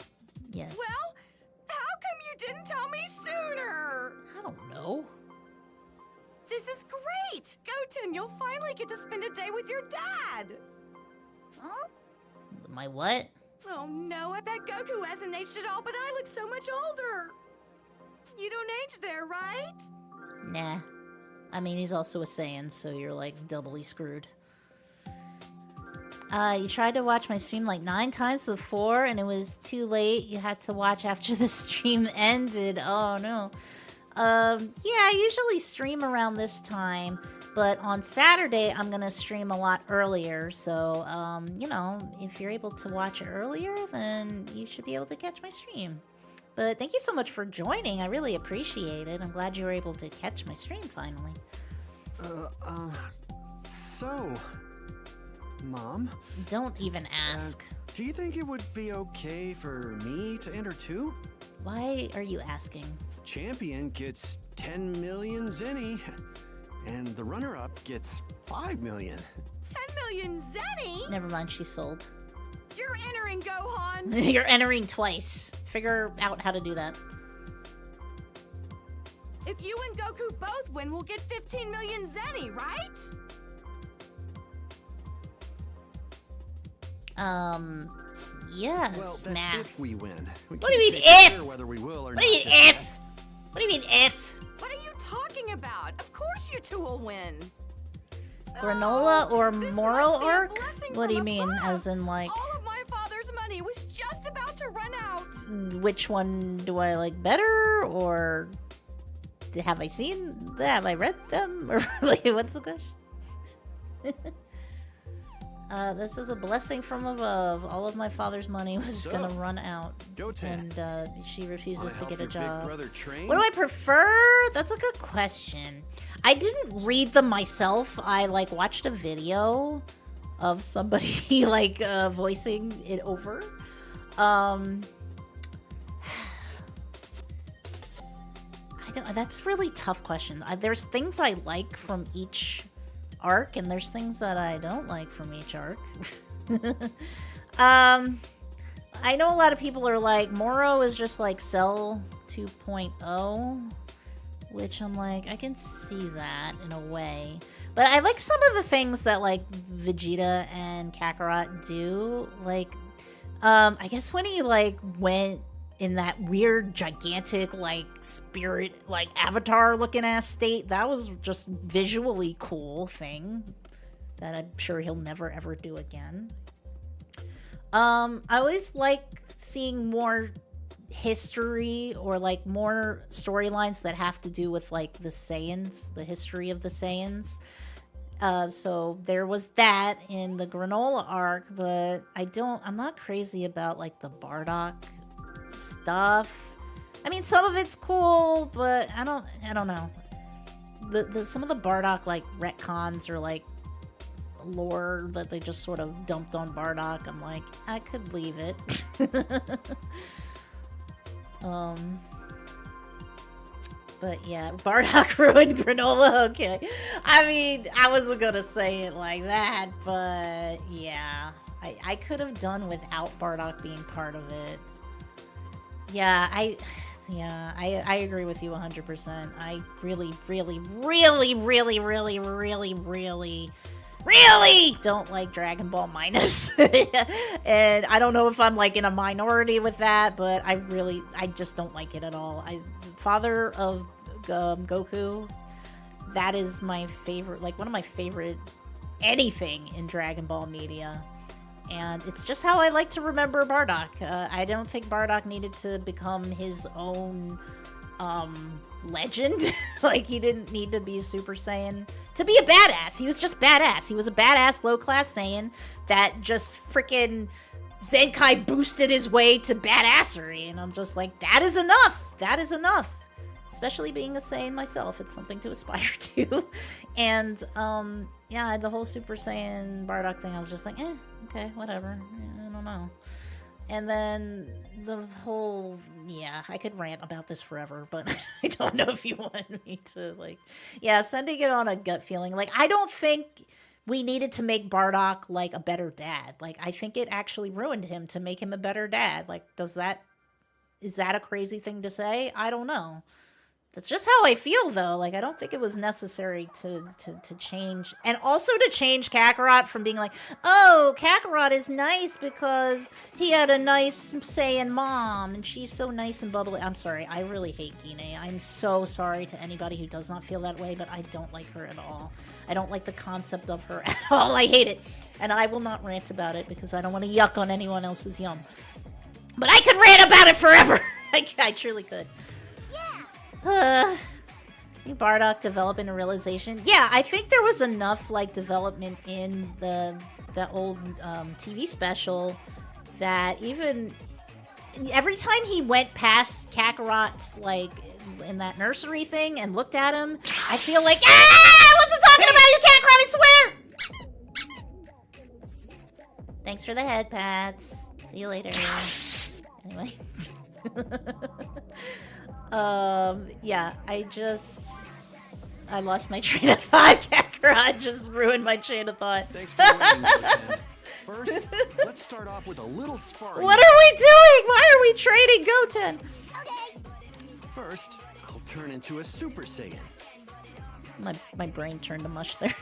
Yes. Well, how come you didn't tell me sooner? I don't know. This is great! Goten, you'll finally get to spend a day with your dad! Huh? My what? Oh no, I bet Goku hasn't aged at all, but I look so much older! You don't age there, right? Nah. I mean, he's also a Saiyan, so you're, like, doubly screwed. You tried to watch my stream like 9 times before, and it was too late. You had to watch after the stream ended. Oh, no. Yeah, I usually stream around this time, but on Saturday, I'm gonna stream a lot earlier, so, you know, if you're able to watch it earlier, then you should be able to catch my stream. But thank you so much for joining. I really appreciate it. I'm glad you were able to catch my stream finally. So... Mom. Don't even ask. Do you think it would be okay for me to enter too? Why are you asking? Champion gets 10 million zenny, and the runner-up gets 5 million. 10 million zenny? Never mind, she's sold. You're entering, Gohan! You're entering twice. Figure out how to do that. If you and Goku both win, we'll get 15 million zenny, right? Yes, Well, that's math. if we win. What do you mean if? Whether we will or What do you mean not if? What do you mean if? What are you talking about? Of course you two will win. Granola or This Moro must be a arc? blessing What do you from mean? above. As in, like, All of my father's money was just about to run out. which one do I like better? Or have I seen them? Have I read them? Or like, what's the question? This is a blessing from above. All of my father's money was So, gonna run out. Goten. And she refuses Wanna to help get a your big job. brother train? What do I prefer? That's a good question. I didn't read them myself. I like watched a video of somebody like voicing it over. That's a really tough question. There's things I like from each arc, and there's things that I don't like from each arc. I know a lot of people are like, Moro is just like Cell 2.0, which I'm like, I can see that in a way. But I like some of the things that like Vegeta and Kakarot do. Like, I guess when he like went in that weird, gigantic, like spirit, like avatar looking ass state, that was just visually cool thing that I'm sure he'll never ever do again. I always like seeing more history or like more storylines that have to do with like the Saiyans, the history of the Saiyans. So there was that in the Granola arc, but I'm not crazy about like the Bardock stuff. I mean, some of it's cool, but I don't know. Some of the Bardock like retcons or like lore that they just sort of dumped on Bardock, I'm like, I could leave it. But yeah, Bardock ruined Granola. Okay, I mean, I wasn't gonna say it like that, but yeah, I could have done without Bardock being part of it. Yeah, I agree with you 100%. I really don't like Dragon Ball Minus. And I don't know if I'm like in a minority with that, but I just don't like it at all. Father of Goku, that is my favorite, like one of my favorite anything in Dragon Ball media. And it's just how I like to remember Bardock. I don't think Bardock needed to become his own legend. Like, he didn't need to be a Super Saiyan to be a badass. He was just badass. He was a badass low-class Saiyan that just freaking Zenkai boosted his way to badassery. And I'm just like, that is enough. That is enough. Especially being a Saiyan myself. It's something to aspire to. And, yeah, the whole Super Saiyan Bardock thing, I was just like, okay, whatever. I don't know. And then the whole, yeah, I could rant about this forever, but I don't know if you want me to, like, yeah, sending it on a gut feeling. Like, I don't think we needed to make Bardock, like, a better dad. Like, I think it actually ruined him to make him a better dad. Like, is that a crazy thing to say? I don't know. That's just how I feel, though. Like, I don't think it was necessary to change. And also to change Kakarot from being like, oh, Kakarot is nice because he had a nice Saiyan mom, and she's so nice and bubbly. I'm sorry. I really hate Gine. I'm so sorry to anybody who does not feel that way, but I don't like her at all. I don't like the concept of her at all. I hate it. And I will not rant about it because I don't want to yuck on anyone else's yum. But I could rant about it forever. I truly could. Bardock developing a realization. Yeah, I think there was enough like development in the old TV special that even every time he went past Kakarot's like in that nursery thing and looked at him, I feel like I wasn't talking about you, Kakarot, I swear. Thanks for the head pats. See you later. Anyway. Yeah, I lost my train of thought. Kakarot just ruined my train of thought. Thanks for waiting, Goten. First, let's start off with a little sparring. What are we doing? Why are we trading Goten? First, I'll turn into a Super Saiyan. My brain turned to mush there.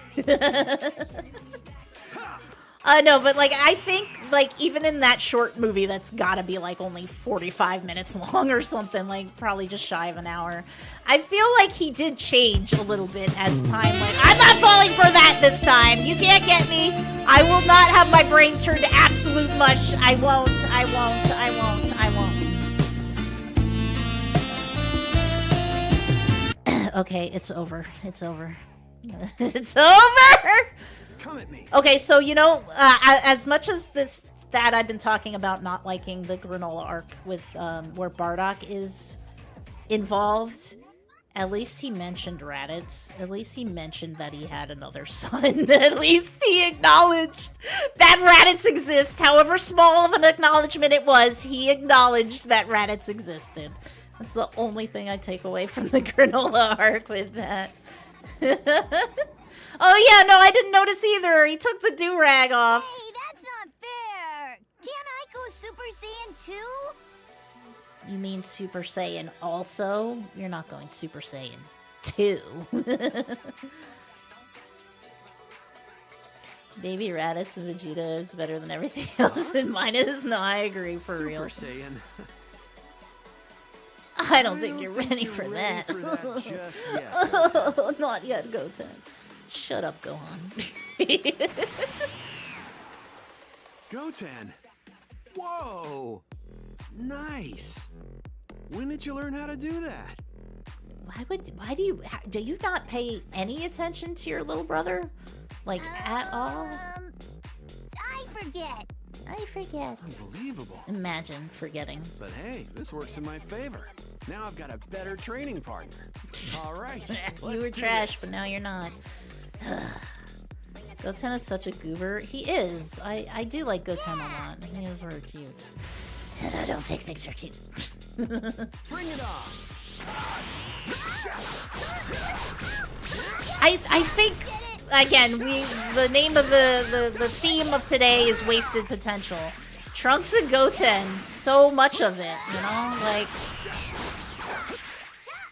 No, but like I think like even in that short movie that's gotta be like only 45 minutes long or something, like probably just shy of an hour. I feel like he did change a little bit as time went. I'm not falling for that this time. You can't get me. I will not have my brain turn to absolute mush. I won't. Okay, it's over. It's over. It's over! Come at me. Okay, so you know, as much as that I've been talking about not liking the Granola arc with where Bardock is involved, at least he mentioned Raditz. At least he mentioned that he had another son. At least he acknowledged that Raditz exists. However small of an acknowledgement it was, he acknowledged that Raditz existed. That's the only thing I take away from the Granola arc with that. Oh yeah, no, I didn't notice either. He took the do-rag off. Hey, that's not fair. Can't I go Super Saiyan too? You mean Super Saiyan also? You're not going Super Saiyan 2. Baby Raditz and Vegeta is better than everything else, and mine is. No, I agree for real. Super Saiyan. I don't think you're ready for that. Just yet. Oh, not yet, Goten. Shut up, Gohan. Goten. Whoa. Nice. When did you learn how to do that? Why do you not pay any attention to your little brother? Like, at all? I forget. Unbelievable. Imagine forgetting. But hey, this works in my favor. Now I've got a better training partner. All right. You were trash, but now you're not. Goten is such a goober. He is. I do like Goten a lot. He is very cute. And I don't think things are cute. Bring it on. I think again the name of the theme of today is wasted potential. Trunks and Goten, so much of it, you know, like.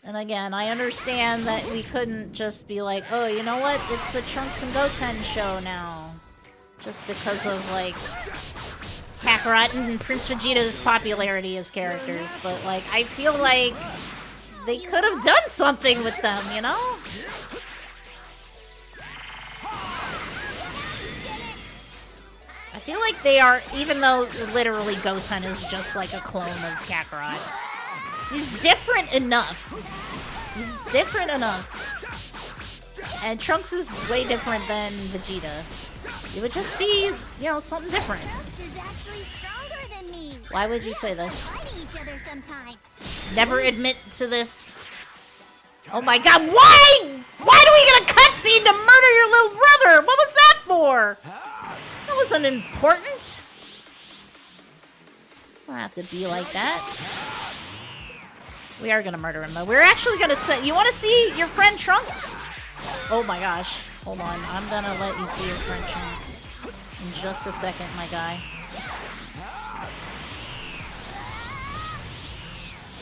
And again, I understand that we couldn't just be like, oh, you know what? It's the Trunks and Goten show now. Just because of, like, Kakarot and Prince Vegeta's popularity as characters. But, like, I feel like they could have done something with them, you know? I feel like they are, even though literally Goten is just like a clone of Kakarot, he's different enough. And Trunks is way different than Vegeta. It would just be, you know, something different. Trunks is actually stronger than me. Why would you say this? Fighting each other sometimes. Never admit to this. Oh my god, why? Why do we get a cutscene to murder your little brother? What was that for? That wasn't important. Don't have to be like that. We are gonna murder him though. We're actually gonna say, you wanna see your friend Trunks? Oh my gosh. Hold on. I'm gonna let you see your friend Trunks in just a second, my guy.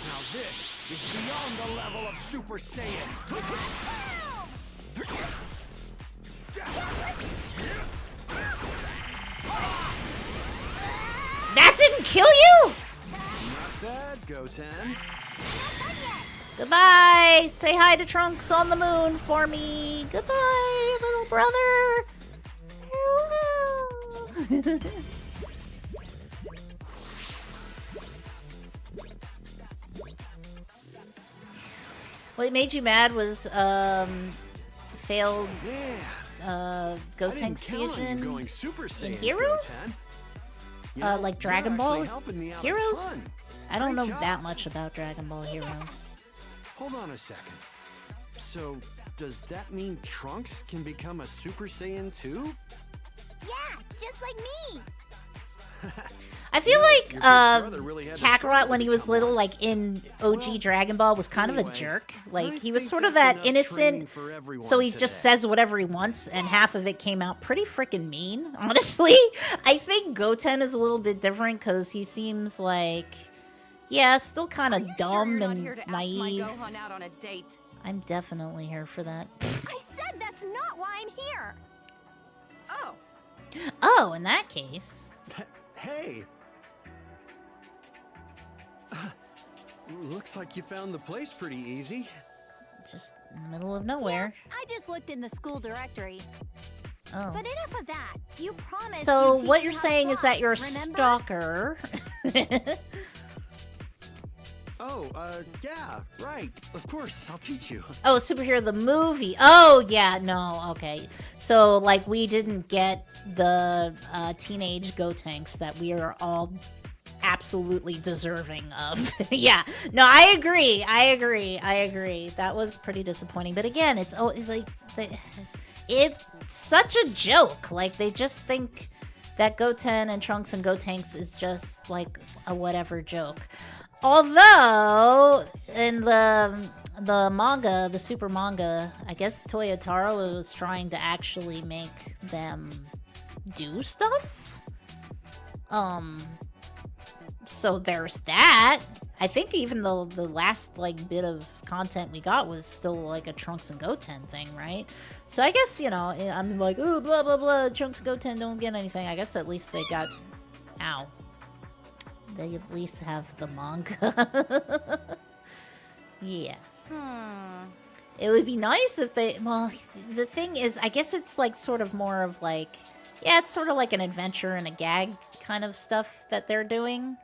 Now this is beyond the level of Super Saiyan. That didn't kill you? Not bad, Goten. Goodbye. Say hi to Trunks on the moon for me. Goodbye, little brother. Farewell. What made you mad was failed Gotenks fusion going Super Saiyan, in Heroes? Goten. You know, Like Dragon Ball Heroes? I don't know Great job. that much about Dragon Ball Heroes. Hold on a second. So, does that mean Trunks can become a Super Saiyan too? Yeah, just like me. I feel You know, like your big brother really had to Kakarot struggle when to he was become little, one. like in OG Well, Dragon Ball, was kind of a anyway, jerk. I Like he was think sort of that's that enough innocent, training for everyone so he just today. says whatever he wants, and half of it came out pretty freaking mean. Honestly, I think Goten is a little bit different because he seems like, yeah, still kind of dumb You're not and here to naive. ask my Gohan out on a date. I'm definitely here for that. I said that's not why I'm here. Oh. Oh, in that case. Hey! Looks like you found the place pretty easy. Just in the middle of nowhere. I just looked in the school directory. Oh. But enough of that. You promised. So you'd teach what me you're how to saying is fly, that you're a remember? stalker. Oh, yeah, right. Of course, I'll teach you. Oh, Superhero the movie. Oh, yeah, no, okay. So, like, we didn't get the teenage Gotenks that we are all absolutely deserving of. Yeah, no, I agree. That was pretty disappointing. But again, it's like, it's such a joke. Like, they just think that Goten and Trunks and Gotenks is just, like, a whatever joke. Although, in the manga, the super manga, I guess Toyotaro was trying to actually make them do stuff. So there's that. I think even the last, like, bit of content we got was still, like, a Trunks and Goten thing, right? So I guess, you know, I'm like, oh, blah, blah, blah, Trunks and Goten don't get anything. I guess at least they got... Ow. They at least have the manga. Yeah. It would be nice if they... Well, the thing is, I guess it's like sort of more of like... Yeah, it's sort of like an adventure and a gag kind of stuff that they're doing.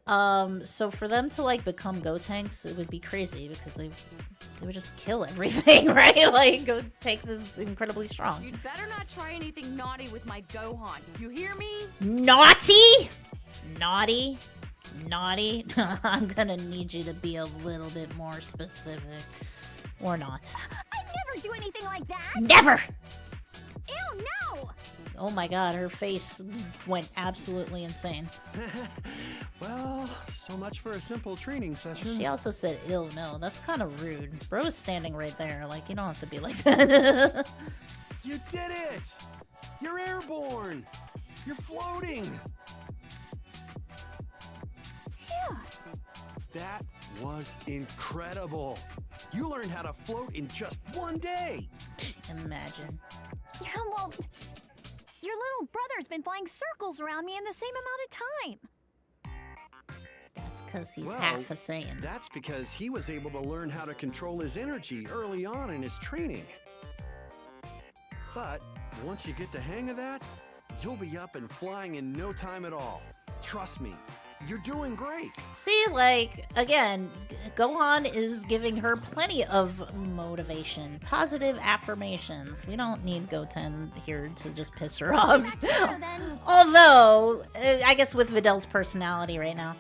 So for them to like become Gotenks, it would be crazy because they would just kill everything, right? Like, Gotenks is incredibly strong. You'd better not try anything naughty with my Gohan. You hear me? Naughty? Naughty? I'm gonna need you to be a little bit more specific. Or not. I'd never do anything like that. Never! Ew, no! Oh my god, her face went absolutely insane. Well, so much for a simple training session. She also said, ew, no. That's kind of rude. Bro is standing right there. Like, you don't have to be like that. You did it! You're airborne! You're floating! Phew. That was incredible. You learned how to float in just one day. Imagine. Yeah, well, your little brother's been flying circles around me in the same amount of time. That's because he's Well, half a Saiyan. That's because he was able to learn how to control his energy early on in his training. But once you get the hang of that, you'll be up and flying in no time at all. Trust me, you're doing great. See, like, again, Gohan is giving her plenty of motivation, positive affirmations. We don't need Goten here to just piss her off. Although, I guess with Vidal's personality right now,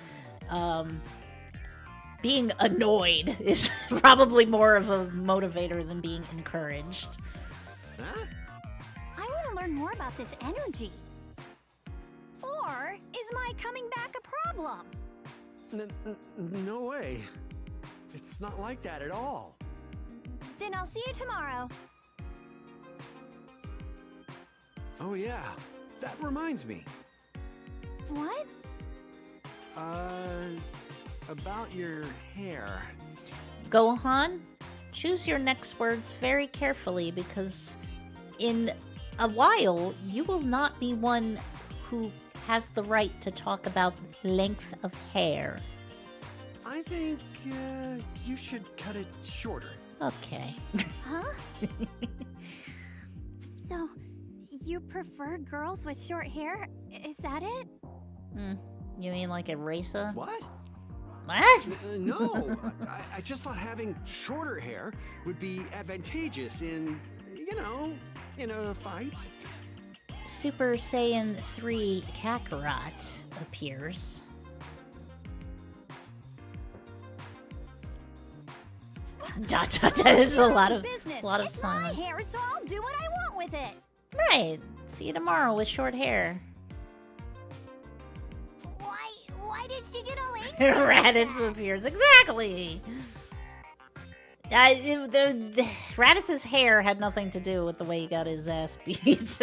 being annoyed is probably more of a motivator than being encouraged. Huh? I want to learn more about this energy. Or is my coming back a problem? No way. It's not like that at all. Then I'll see you tomorrow. Oh yeah, that reminds me. What? About your hair. Gohan, choose your next words very carefully because in a while you will not be one who has the right to talk about length of hair. I think you should cut it shorter. Okay. Huh? So, you prefer girls with short hair? Is that it? You mean like a racer? What? What? No, I just thought having shorter hair would be advantageous in a fight. Super Saiyan 3 Kakarot appears. Dot dot. There's a lot of It's silence. my hair, so I'll do what I want with it. Right. See you tomorrow with short hair. Why did she get all angry? Raditz appears. Exactly. Raditz's hair had nothing to do with the way he got his ass beat.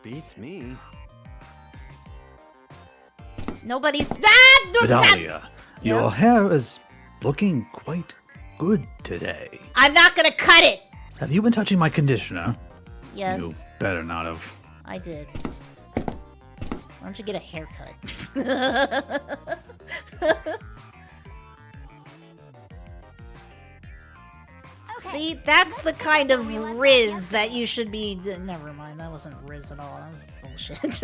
Beats me. Nobody's. Vidalia, your hair is looking quite good today. I'm not gonna cut it. Have you been touching my conditioner? Yes. You better not have. I did. Why don't you get a haircut? See, that's the kind of Riz that you should be. Never mind, that wasn't Riz at all. That was bullshit.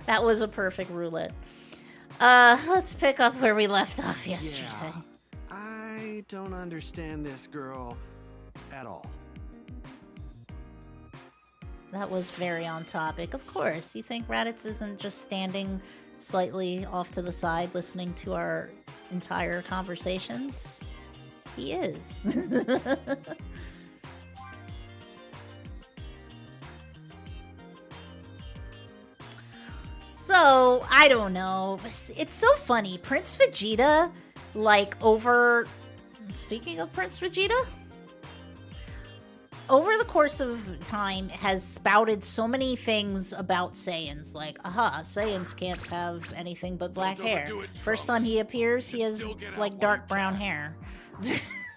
That was a perfect roulette. Let's pick up where we left off yesterday. Yeah, I don't understand this girl at all. That was very on topic. Of course, you think Raditz isn't just standing slightly off to the side listening to our entire conversations? He is. So, I don't know. It's so funny. Prince Vegeta, like, speaking of Prince Vegeta, over the course of time has spouted so many things about Saiyans. Like, Saiyans can't have anything but black hair. First time he appears, he has, like, dark brown hair.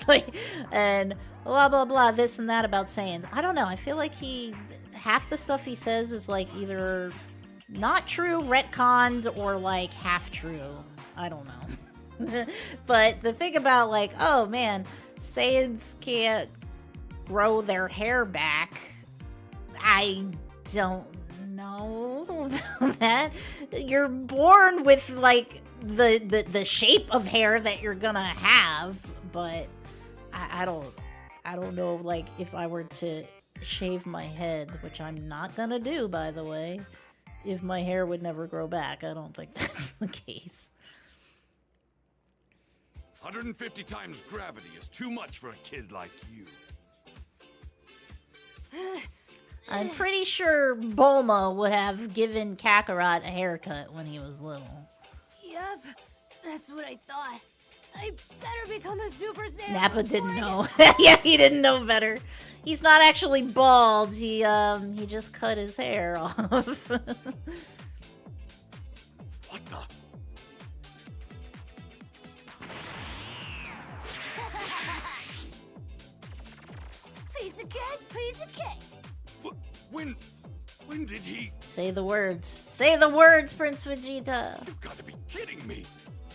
Like, and blah, blah, blah, this and that about Saiyans. I don't know. I feel like half the stuff he says is, like, either not true, retconned, or, like, half true. I don't know. But the thing about, like, oh, man, Saiyans can't grow their hair back, I don't know about that. You're born with, like, the shape of hair that you're gonna have, but I don't know, like, if I were to shave my head, which I'm not gonna do, by the way, if my hair would never grow back. I don't think that's the case. 150 times gravity is too much for a kid like you. I'm pretty sure Bulma would have given Kakarot a haircut when he was little. Yep, that's what I thought. I better become a Super Saiyan. Nappa didn't know. Yeah, he didn't know better. He's not actually bald. He just cut his hair off. What the? Piece of cake, piece of cake. When did he? Say the words. Say the words, Prince Vegeta. You've got to be kidding me.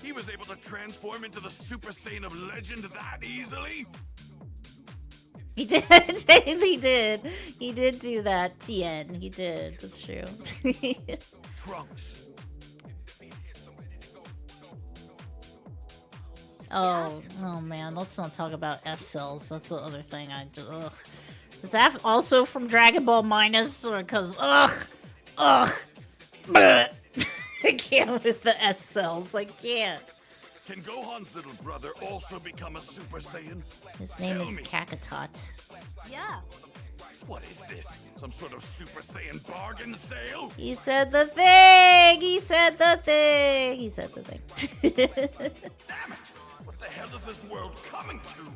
He was able to transform into the Super Saiyan of legend that easily? He did. He did. He did do that, Tien. He did. That's true. Trunks. Oh man. Let's not talk about S cells. That's the other thing. Ugh. Is that also from Dragon Ball Minus? Or because ugh. Bleh. I can't with the S cells. I can't. Can Gohan's little brother also become a Super Saiyan? His name is Kakarot. Yeah. What is this? Some sort of Super Saiyan bargain sale? He said the thing! He said the thing! He said the thing. Damn it! What the hell is this world coming to?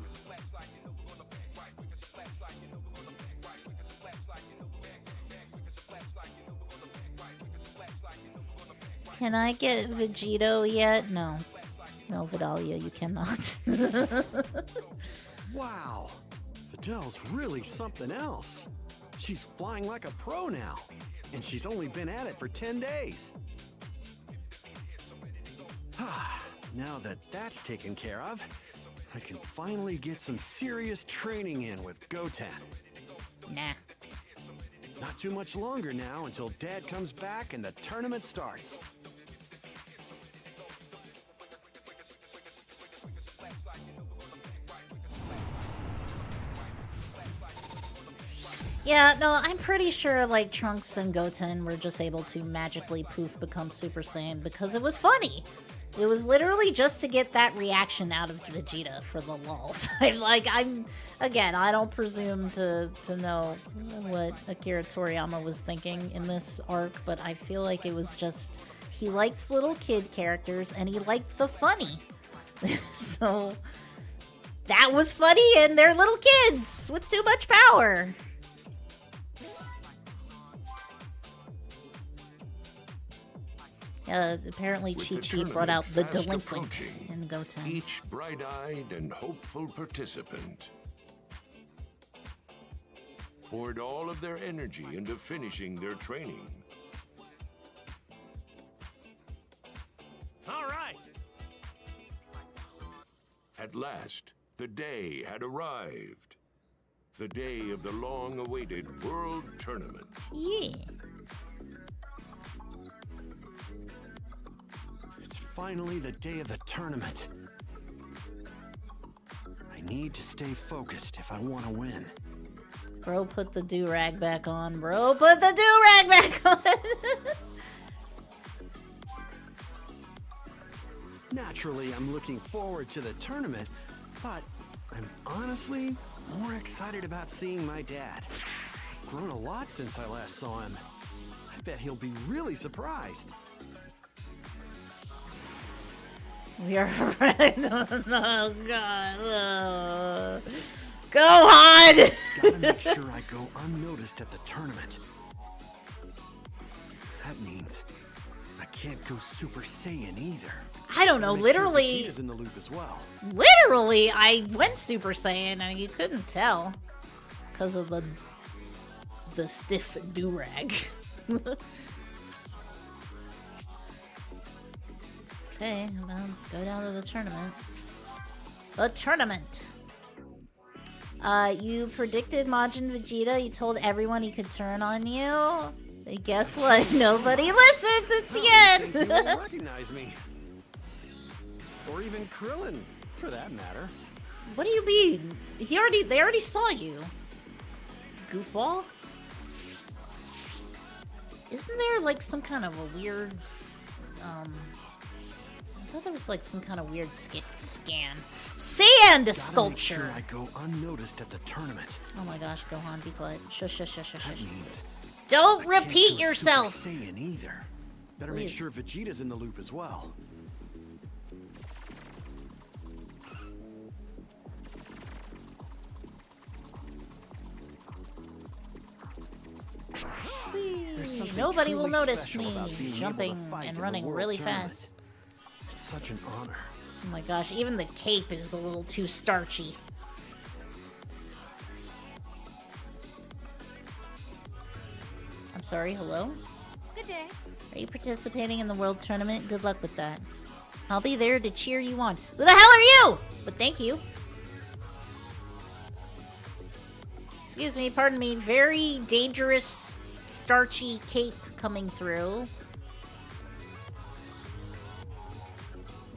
Can I get Vegito yet? No. No, Vidalia, you cannot. Wow. Vidal's really something else. She's flying like a pro now. And she's only been at it for 10 days. Now that that's taken care of, I can finally get some serious training in with Goten. Nah. Not too much longer now until Dad comes back and the tournament starts. Yeah, no, I'm pretty sure, like, Trunks and Goten were just able to magically poof become Super Saiyan because it was funny. It was literally just to get that reaction out of Vegeta for the lulz. Again, I don't presume to know what Akira Toriyama was thinking in this arc, but I feel like it was just, he likes little kid characters and he liked the funny. So that was funny, and they're little kids with too much power. Apparently Chi-Chi brought out the delinquent in Goten. Each bright-eyed and hopeful participant poured all of their energy into finishing their training. All right. At last, the day had arrived. The day of the long-awaited World Tournament. Yeah. It's finally the day of the tournament. I need to stay focused if I want to win. Bro, put the do-rag back on. Bro, put the do-rag back on. Naturally, I'm looking forward to the tournament, but I'm honestly more excited about seeing my dad. I've grown a lot since I last saw him. I bet he'll be really surprised. We are right. Oh, God. Gohan! Gotta make sure I go unnoticed at the tournament. That means I can't go Super Saiyan either. I don't know, literally. Vegeta's in the loop as well. Literally, I went Super Saiyan and you couldn't tell because of the stiff do-rag. Okay, well, go down to the tournament. The tournament. You predicted Majin Vegeta. You told everyone he could turn on you. And guess what? Nobody listens. It's Yen. He won't recognize me. Or even Krillin, for that matter. What do you mean? They already saw you. Goofball? Isn't there like some kind of a weird I thought there was like some kind of weird sand sculpture. Make sure I go unnoticed at the tournament. Oh my gosh, Gohan, be quiet. Shush, shush, shush, shush. That means don't repeat yourself. Super Saiyan either. Better Please. make sure Vegeta's in the loop as well. Nobody will notice me jumping and running really fast. It's such an honor. Oh my gosh, even the cape is a little too starchy. I'm sorry, hello? Good day. Are you participating in the World Tournament? Good luck with that. I'll be there to cheer you on. Who the hell are you? But thank you. Excuse me, pardon me. Very dangerous, starchy cape coming through.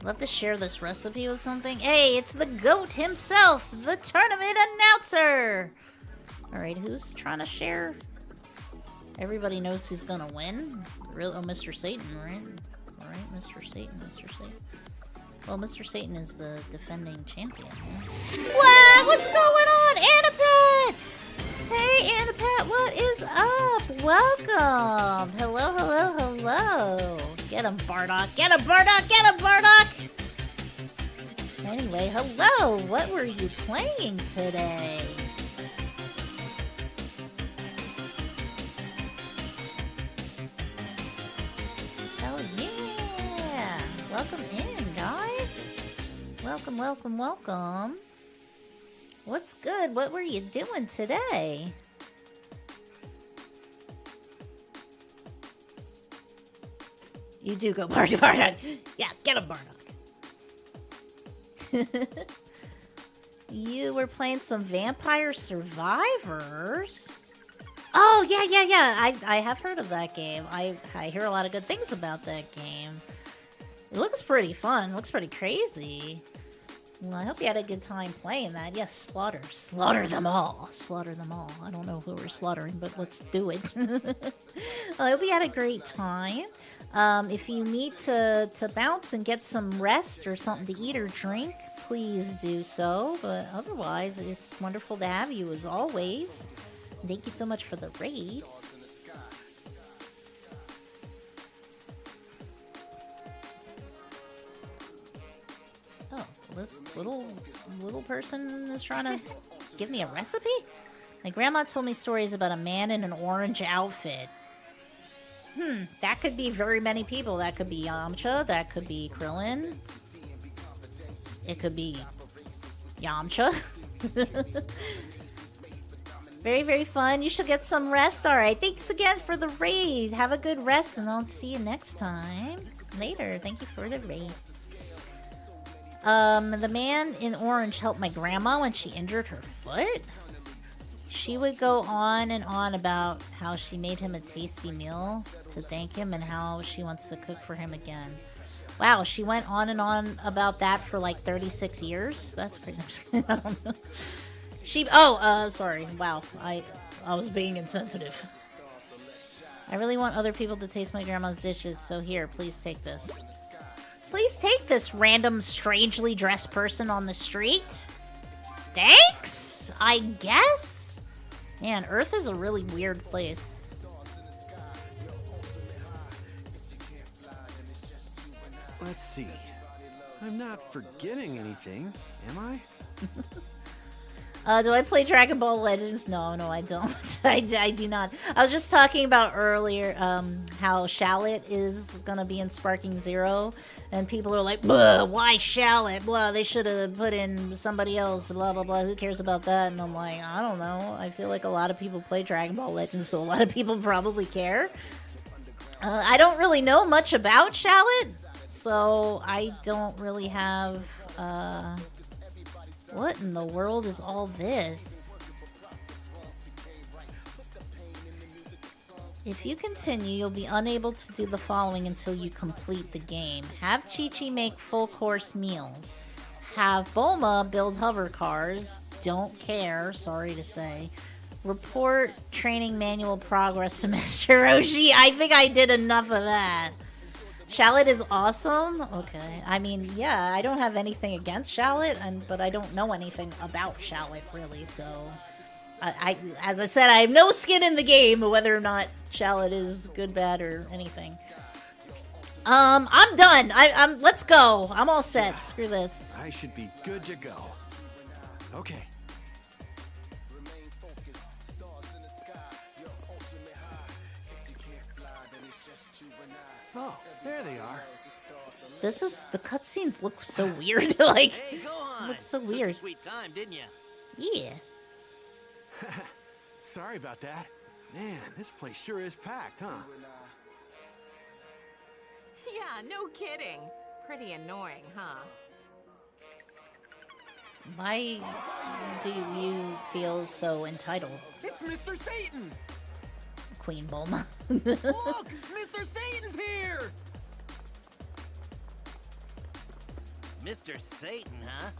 Love to share this recipe with something. Hey, it's the GOAT himself, the tournament announcer. All right, who's trying to share? Everybody knows who's gonna win. Real, oh, Mr. Satan, right? All right, Mr. Satan, Mr. Satan. Well, Mr. Satan is the defending champion. Yeah? What? What's going on, Annapet? Hey, Annapet, what is up? Welcome. Hello, hello, hello. Get him, Bardock. Get him, Bardock. Get him, Bardock. Anyway, hello. What were you playing today? Hell yeah. Welcome in, guys. Welcome, welcome, welcome. What's good? What were you doing today? You do go Bardock. Yeah, get him, Bardock. You were playing some Vampire Survivors? Oh, yeah. I have heard of that game. I hear a lot of good things about that game. It looks pretty fun. It looks pretty crazy. Well, I hope you had a good time playing that. Yes, slaughter. Slaughter them all. Slaughter them all. I don't know who we're slaughtering, but let's do it. I hope you had a great time. If you need to bounce and get some rest or something to eat or drink, please do so. But otherwise, it's wonderful to have you as always. Thank you so much for the raid. Oh, this little person is trying to give me a recipe? My grandma told me stories about a man in an orange outfit. That could be very many people. That could be Yamcha. That could be Krillin. It could be Yamcha. Very, very fun. You should get some rest. Alright, thanks again for the raid. Have a good rest, and I'll see you next time. Later. Thank you for the raid. The man in orange helped my grandma when she injured her foot. She would go on and on about how she made him a tasty meal to thank him and how she wants to cook for him again. Wow, she went on and on about that for like 36 years? That's crazy. I don't know. Sorry. Wow. I was being insensitive. I really want other people to taste my grandma's dishes, so here, please take this. Please take this, random, strangely dressed person on the street. Thanks, I guess? Man, Earth is a really weird place. Let's see. I'm not forgetting anything, am I? Do I play Dragon Ball Legends? No, I don't. I do not. I was just talking about earlier how Shallot is going to be in Sparking Zero, and people are like, blah, why Shallot? Blah, they should have put in somebody else, blah, blah, blah. Who cares about that? And I'm like, I don't know. I feel like a lot of people play Dragon Ball Legends, so a lot of people probably care. I don't really know much about Shallot, so I don't really have... What in the world is all this? If you continue, you'll be unable to do the following until you complete the game. Have Chi-Chi make full course meals. Have Bulma build hover cars. Don't care, sorry to say. Report training manual progress to Master Roshi. I think I did enough of that. Shallot is awesome? Okay. I mean, yeah, I don't have anything against Shallot, but I don't know anything about Shallot, really, so... as I said, I have no skin in the game, whether or not Shallot is good, bad, or anything. I'm done. Let's go. I'm all set. Screw this. I should be good to go. Okay. Oh, there they are. The cutscenes look so weird. Like, hey, Gohan. Looks so weird. Took a sweet time, didn't you? Yeah. Sorry about that. Man, this place sure is packed, huh? Yeah, no kidding. Pretty annoying, huh? Why do you feel so entitled? It's Mr. Satan! Queen Bulma. Look! Mr. Satan's here! Mr. Satan, huh?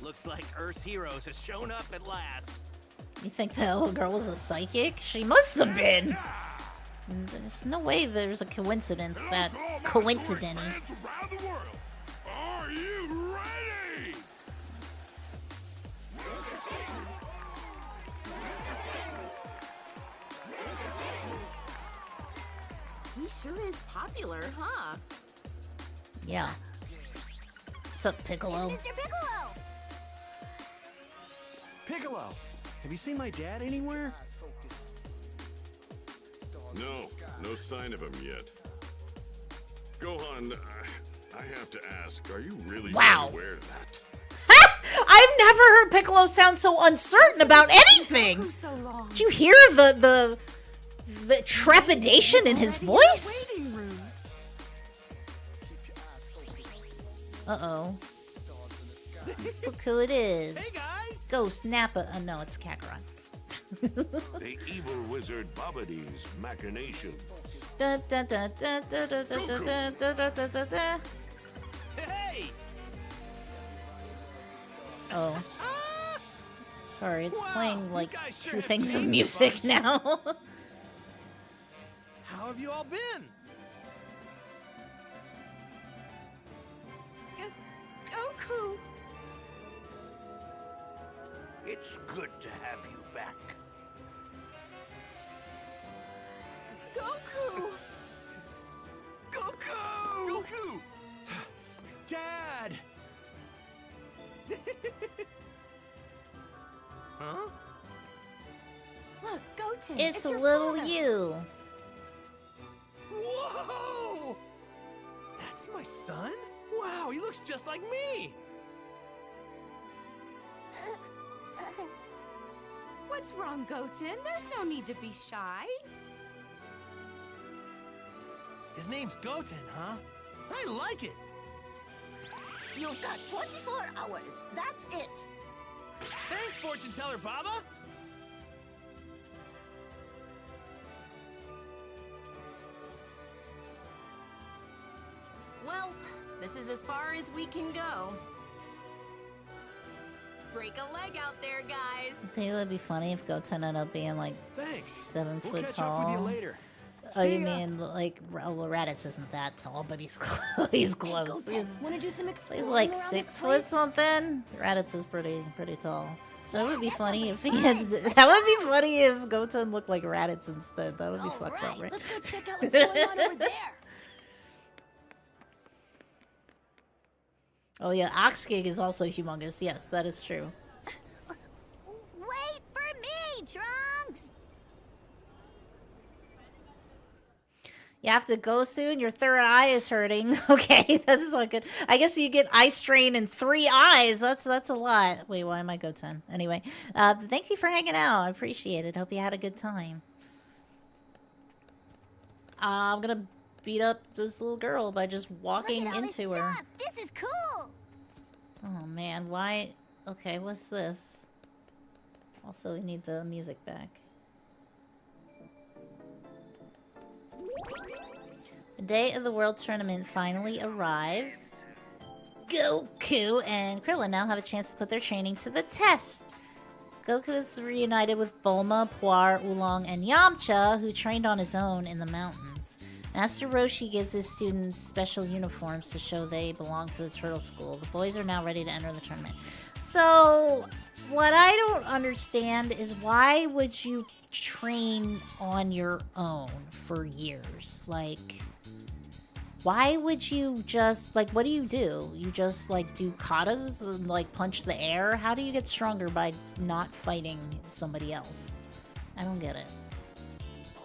Looks like Earth's heroes has shown up at last. You think that little girl was a psychic? She must have been! There's no way there's a coincidence that coincident-y. Are you ready? He sure is popular, huh? Yeah. What's up, Piccolo? Mr. Piccolo! Piccolo! Have you seen my dad anywhere? No sign of him yet. Gohan, I have to ask, are you really aware of that? I've never heard Piccolo sound so uncertain about anything! Did you hear the trepidation in his voice? Uh-oh. Look who it is. Hey, guys! Ghost Nappa. Oh, no, it's Kakarot. The evil wizard Babidi's machinations. Da, da, da, da, da, da, da, da, da, da, da, da, da. Hey! Oh. Sorry, it's Wow, playing you like guys sure two have things of changed a music bunch. now. How have you all been? Goku! It's good to have you back. Goku! Goku! Goku! Dad! Huh? Look, Goten! It's a your little father. you. Whoa! That's my son? Wow, he looks just like me! What's wrong, Goten? There's no need to be shy. His name's Goten, huh? I like it! You've got 24 hours. That's it. Thanks, fortune teller Baba! Well, this is as far as we can go. Break a leg out there, guys. I think it would be funny if Goten ended up being like Thanks. 7 We'll foot catch tall. up with you later. Oh, See you ya. mean like well, Raditz isn't that tall, but he's he's close. Want to do some He's exploring like around 6 this foot place? something. Raditz is pretty tall. So that would be funny if he had. That would be funny if Goten looked like Raditz instead. That would be fucked up, right? Let's go check out what's going on over there. Oh yeah, Oxgig is also humongous. Yes, that is true. Wait for me, Trunks! You have to go soon. Your third eye is hurting. Okay, that's not good. I guess you get eye strain in 3 eyes. That's a lot. Wait, why am I Goten? Anyway, thank you for hanging out. I appreciate it. Hope you had a good time. I'm gonna beat up this little girl by just walking Look at all this into her. stuff. This is cool. Oh man, why? Okay, what's this? Also, we need the music back. The day of the World Tournament finally arrives. Goku and Krillin now have a chance to put their training to the test. Goku is reunited with Bulma, Puar, Oolong, and Yamcha, who trained on his own in the mountains. Master Roshi gives his students special uniforms to show they belong to the Turtle School. The boys are now ready to enter the tournament. So, what I don't understand is why would you train on your own for years? Like, why would you just, like, what do? You just, like, do katas and, like, punch the air? How do you get stronger by not fighting somebody else? I don't get it.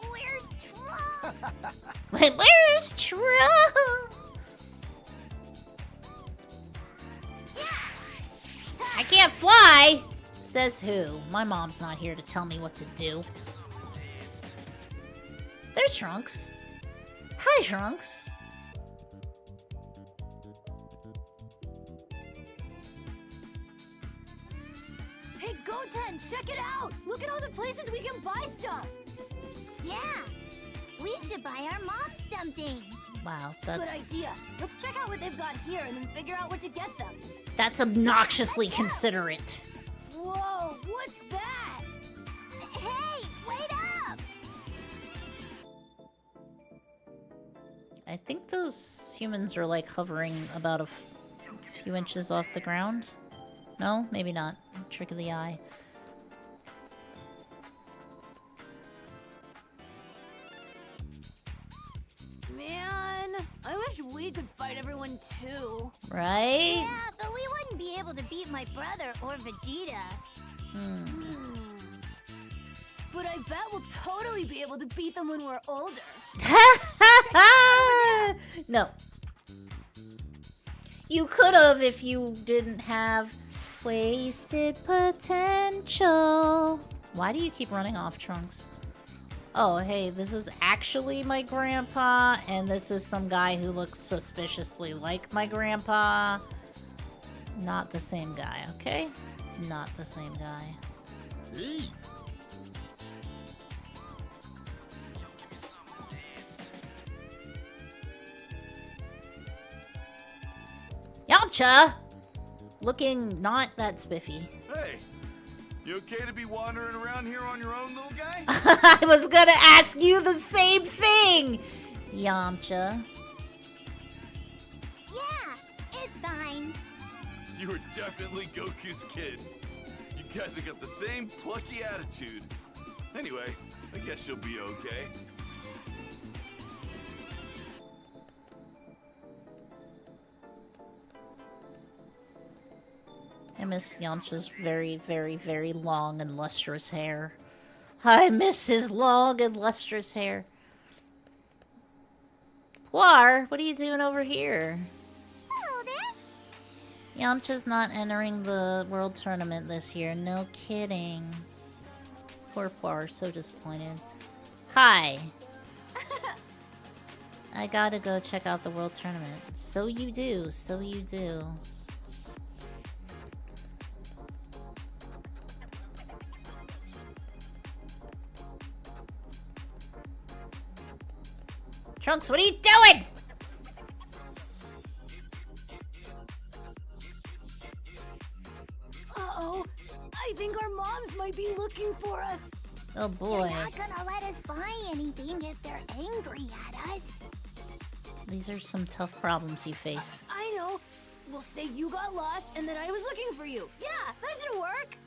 Where's Trunks? Wait, where's Trunks? I can't fly! Says who? My mom's not here to tell me what to do. There's Trunks. Hi, Trunks. Hey, Goten, check it out! Look at all the places we can buy stuff! Yeah! We should buy our mom something! Wow, Good that's idea. Let's check out what they've got here and then figure out what to get them. that's obnoxiously considerate. Whoa, what's that? Hey, wait up! I think those humans are like hovering about a few inches off the ground. No, maybe not. Trick of the eye. Man, I wish we could fight everyone too. Right? Yeah, but we wouldn't be able to beat my brother or Vegeta. But I bet we'll totally be able to beat them when we're older. No. You could have if you didn't have wasted potential. Why do you keep running off, Trunks? Oh, hey, this is actually my grandpa, and this is some guy who looks suspiciously like my grandpa. Not the same guy, okay? Not the same guy. Yamcha! looking not that spiffy. Hey, you okay to be wandering around here on your own, little guy? I was gonna ask you the same thing, Yamcha. Yeah, it's fine. You were definitely Goku's kid. You guys have got the same plucky attitude. Anyway, I guess you'll be okay. I miss Yamcha's very, very, very long and lustrous hair. I miss his long and lustrous hair. Puar, what are you doing over here? Hello there. Yamcha's not entering the World Tournament this year. No kidding. Poor Puar, so disappointed. Hi. I gotta go check out the World Tournament. So you do, so you do. Trunks, what are you doing? Uh-oh. I think our moms might be looking for us. Oh boy. They're not gonna let us buy anything if they're angry at us. These are some tough problems you face. I know. We'll say you got lost and that I was looking for you. Yeah, that should work.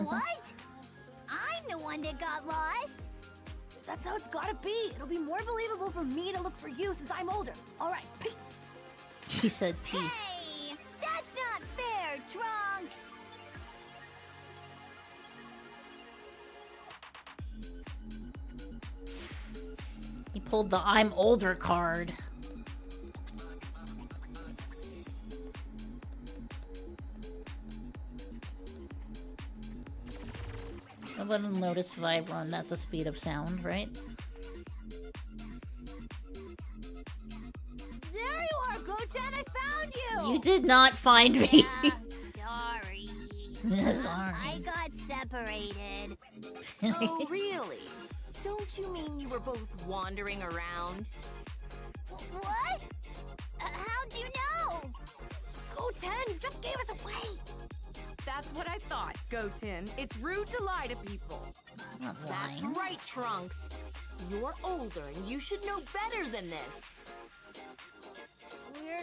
What? I'm the one that got lost. That's how it's gotta be. It'll be more believable for me to look for you since I'm older. All right, peace. She said peace. Hey, that's not fair, Trunks. He pulled the I'm older card. I wouldn't notice if I run at the speed of sound, right? There you are, Goten. I found you. You did not find me. Sorry. Sorry. I got separated. Oh, really? Don't you mean you were both wandering around? What? How'd you know? Goten, you just gave us away. That's what I thought, Goten. It's rude to lie to people. Not That's lying. right, Trunks. You're older and you should know better than this. We're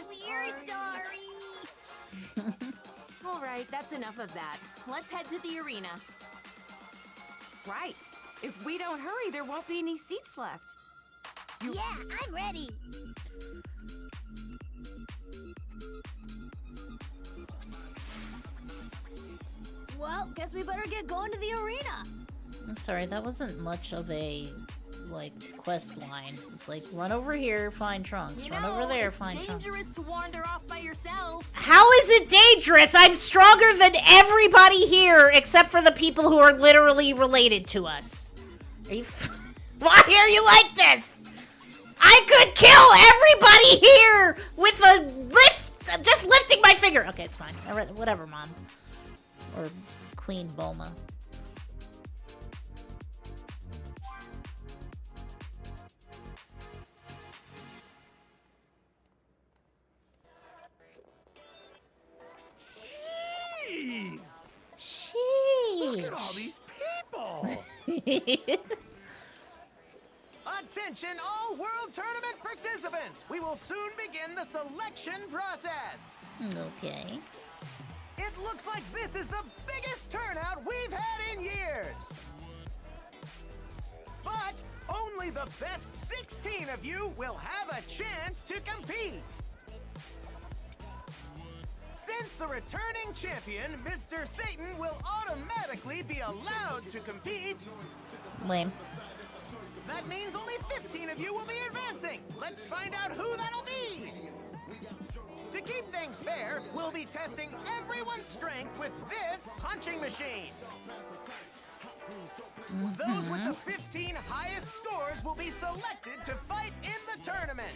sorry. All right, that's enough of that. Let's head to the arena. Right. If we don't hurry, there won't be any seats left. Yeah, I'm ready. Well, guess we better get going to the arena. I'm sorry, that wasn't much of a, like, quest line. It's like, run over here, find Trunks. Run over there, find Trunks. It's dangerous to wander off by yourself. How is it dangerous? I'm stronger than everybody here except for the people who are literally related to us. Are you... Why are you like this? I could kill everybody here with a lift... Just lifting my finger. Okay, it's fine. Whatever, Mom. Or Queen Bulma. Jeez! Sheesh. Look at all these people! Attention all World Tournament participants! We will soon begin the selection process. Okay. It looks like this is the biggest turnout we've had in years. But only the best 16 of you will have a chance to compete. Since the returning champion, Mr. Satan, will automatically be allowed to compete, Lame. that means only 15 of you will be advancing. Let's find out who that'll be. To keep things fair, we'll be testing everyone's strength with this punching machine. Those with the 15 highest scores will be selected to fight in the tournament.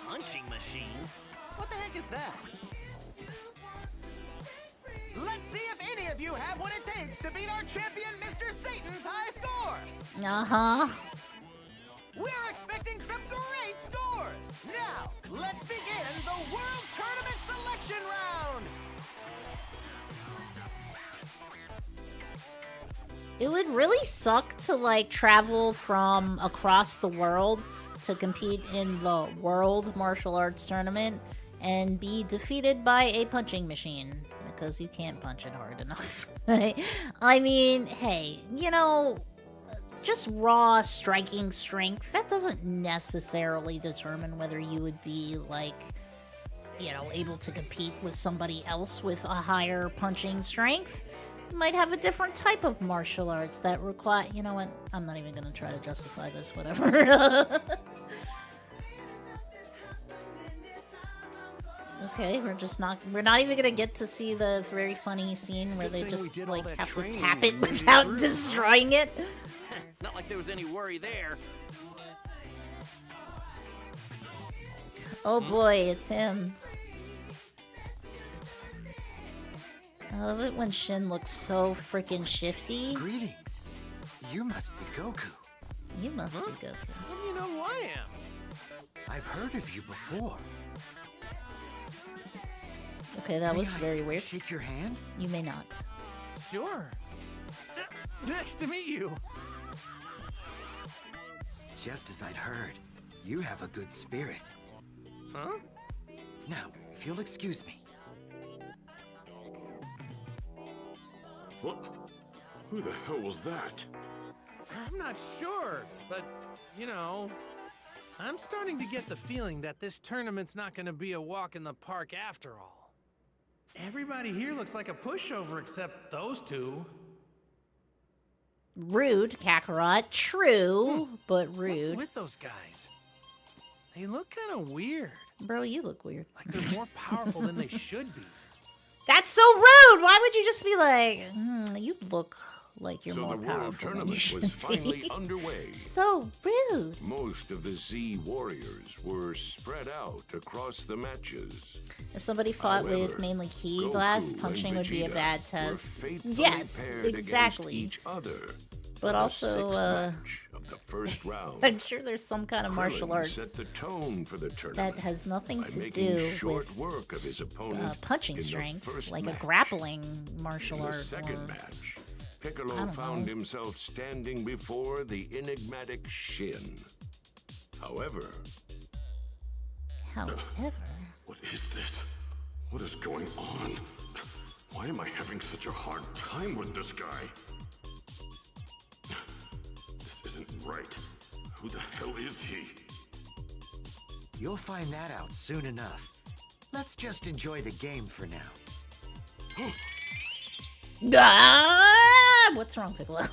Punching machine? What the heck is that? Let's see if any of you have what it takes to beat our champion, Mr. Satan's high score. Uh-huh. We're expecting some great scores. Now, let's begin the World Tournament selection round! It would really suck to, like, travel from across the world to compete in the World Martial Arts Tournament and be defeated by a punching machine because you can't punch it hard enough. I mean, hey, you know, just raw striking strength, that doesn't necessarily determine whether you would be, like, you know, able to compete with somebody else with a higher punching strength. You might have a different type of martial arts that require... You know what? I'm not even gonna try to justify this, whatever. Okay, we're not even gonna get to see the very funny scene where they just, like, have to tap it without destroying it. Not like there was any worry there. Oh boy, it's him. I love it when Shin looks so freaking shifty. Greetings. You must be Goku. You must be Goku. How do you know who I am? I've heard of you before. Okay, that was very weird. Shake your hand? You may not. Sure. Nice to meet you. Just as I'd heard, you have a good spirit. Huh? Now, if you'll excuse me. What? Who the hell was that? I'm not sure, but, you know, I'm starting to get the feeling that this tournament's not going to be a walk in the park after all. Everybody here looks like a pushover except those two. Rude, Kakarot. True, but rude. What's with those guys? They look kind of weird. Bro, you look weird. Like they're more powerful than they should be. That's so rude! Why would you just be like, you look like you're more So the World powerful than you Tournament should was be. finally underway. So rude. Most of the Z Warriors were spread out across the matches. If somebody fought with However, mainly ki Goku glass, and punching would be a Vegeta bad were test. faithfully Yes, paired exactly. against each other. But also, match of the first round. I'm sure there's some kind of martial Krillin arts set the tone for the tournament that has nothing by to making do short with work of his opponent punching in the strength, first like match. a grappling martial In the art. second or... match, I Piccolo don't found know. himself standing before the enigmatic Shin. However, What is this? What is going on? Why am I having such a hard time with this guy? This isn't right. Who the hell is he? You'll find that out soon enough. Let's just enjoy the game for now. Ah! What's wrong, Piccolo?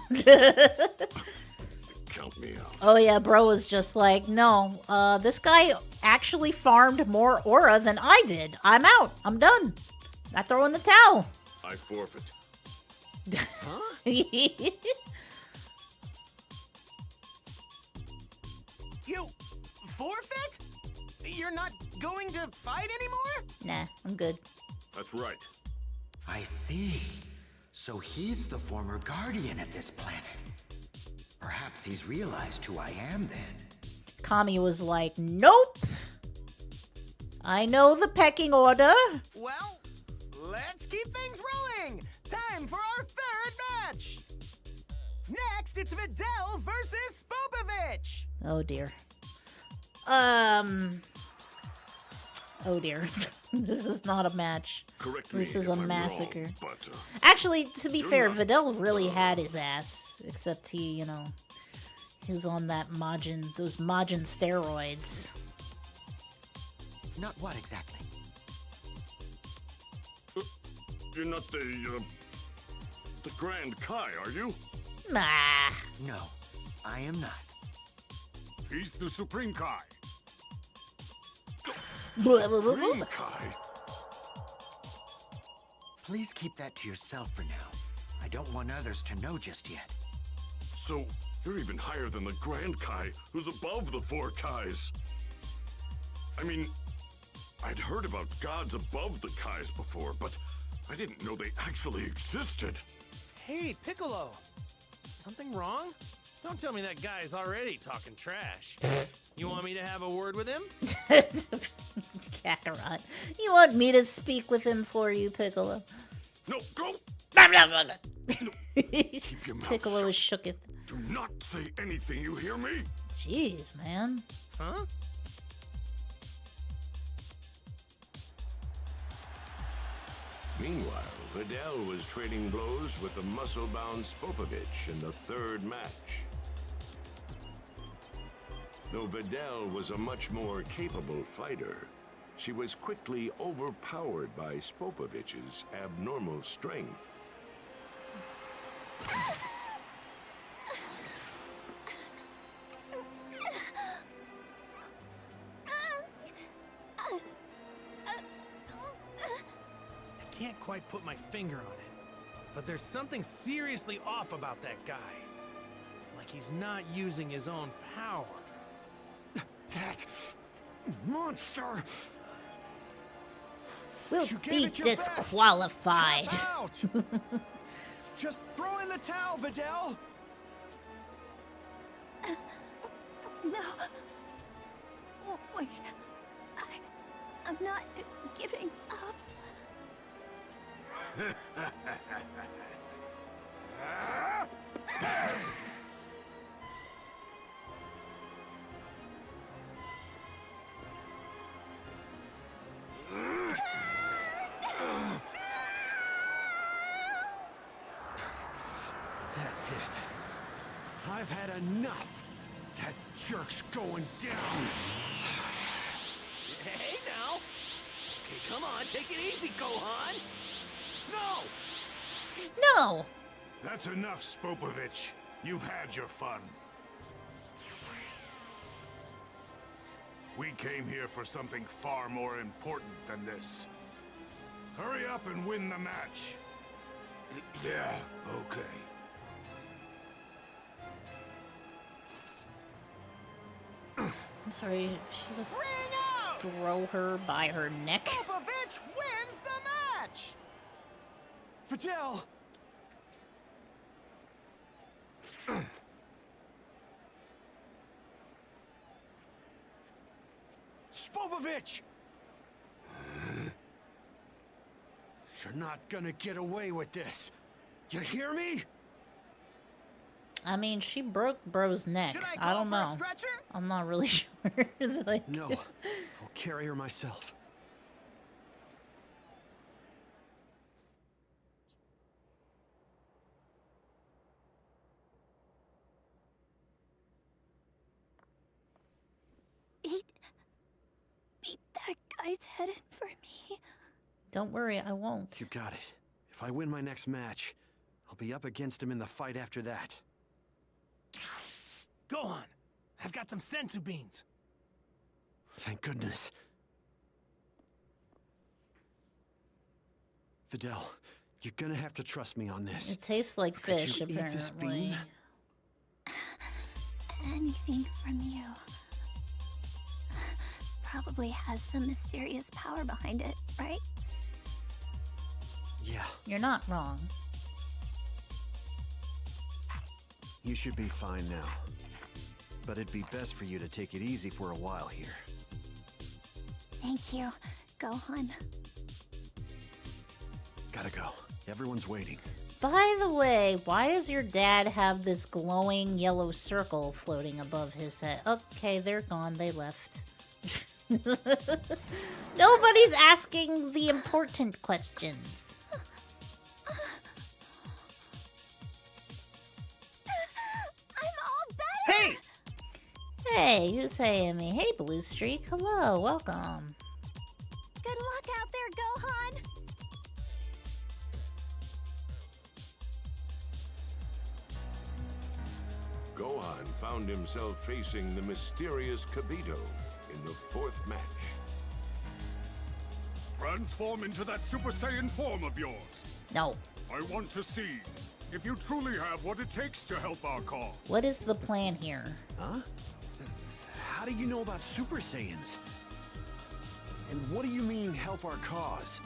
Count me out. Oh yeah, bro was just like, no, this guy actually farmed more aura than I did. I'm out. I'm done. I throw in the towel. I forfeit. Huh? You forfeit? You're not going to fight anymore? Nah, I'm good. That's right. I see. So he's the former guardian of this planet. Perhaps he's realized who I am then. Kami was like, nope. I know the pecking order. Well, let's keep things rolling. Time for our third match. Next, it's Videl versus Spopovich. Oh dear. Oh dear. This is not a match. This is a massacre. Actually, to be fair, Videl really had his ass. Except he, you know, he was on that those Majin steroids. Not what exactly? You're not the Grand Kai, are you? Nah. No, I am not. He's the Supreme Kai. Supreme Kai? Please keep that to yourself for now. I don't want others to know just yet. So, you're even higher than the Grand Kai, who's above the four Kais. I mean, I'd heard about gods above the Kais before, but I didn't know they actually existed. Hey, Piccolo. Something wrong? Don't tell me that guy's already talking trash. You want me to have a word with him? Kakarot. You want me to speak with him for you, Piccolo? No, don't! Keep your mouth Piccolo is shooketh. Do not say anything, you hear me? Jeez, man. Huh? Meanwhile, Vidal was trading blows with the muscle-bound Spopovich in the third match. Though Vidal was a much more capable fighter, she was quickly overpowered by Spopovich's abnormal strength. I can't quite put my finger on it, but there's something seriously off about that guy. Like he's not using his own power. That monster! Will You be gave it your best. disqualified. Tap out! Just throw in the towel, Vidal! No. Wait. I'm not giving up. That's it. I've had enough. That jerk's going down. Hey, now. Okay, come on, take it easy, Gohan. No! No! That's enough, Spopovich. You've had your fun. We came here for something far more important than this. Hurry up and win the match. Yeah, okay. I'm sorry, she just throw her by her neck. Spopovich wins the match! Vidal! Spopovich! You're not gonna get away with this. You hear me? I mean, she broke Bro's neck. I don't know. I'm not really sure. Like, No, I'll carry her myself. Beat that guy's head in for me. Don't worry, I won't. You got it. If I win my next match, I'll be up against him in the fight after that. Gohan, I've got some senzu beans. Thank goodness. Vidal, you're gonna have to trust me on this. It tastes like Could fish, you eat this apparently. bean? Anything from you. Probably has some mysterious power behind it, right? Yeah, You're not wrong. you should be fine now. But it'd be best for you to take it easy for a while here. Thank you, Gohan. Gotta go. Everyone's waiting. By the way, why does your dad have this glowing yellow circle floating above his head? Okay, they're gone. They left. Nobody's asking the important questions. I'm all better! Hey! Hey, who's saying me? Hey, Blue Streak. Hello, welcome. Good luck out there, Gohan! Gohan found himself facing the mysterious Kibito in the fourth match. Transform into that Super Saiyan form of yours. No. I want to see if you truly have what it takes to help our cause. What is the plan here? Huh? How do you know about Super Saiyans? And what do you mean, help our cause?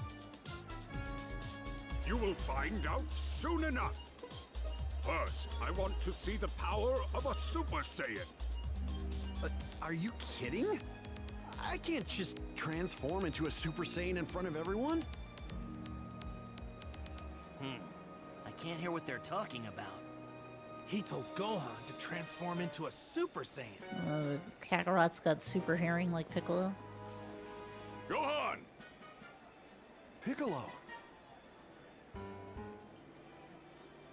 You will find out soon enough. First, I want to see the power of a Super Saiyan. Are you kidding? I can't just transform into a Super Saiyan in front of everyone. I can't hear what they're talking about. He told Gohan to transform into a Super Saiyan. Kakarot's got super hearing like Piccolo. Gohan! Piccolo.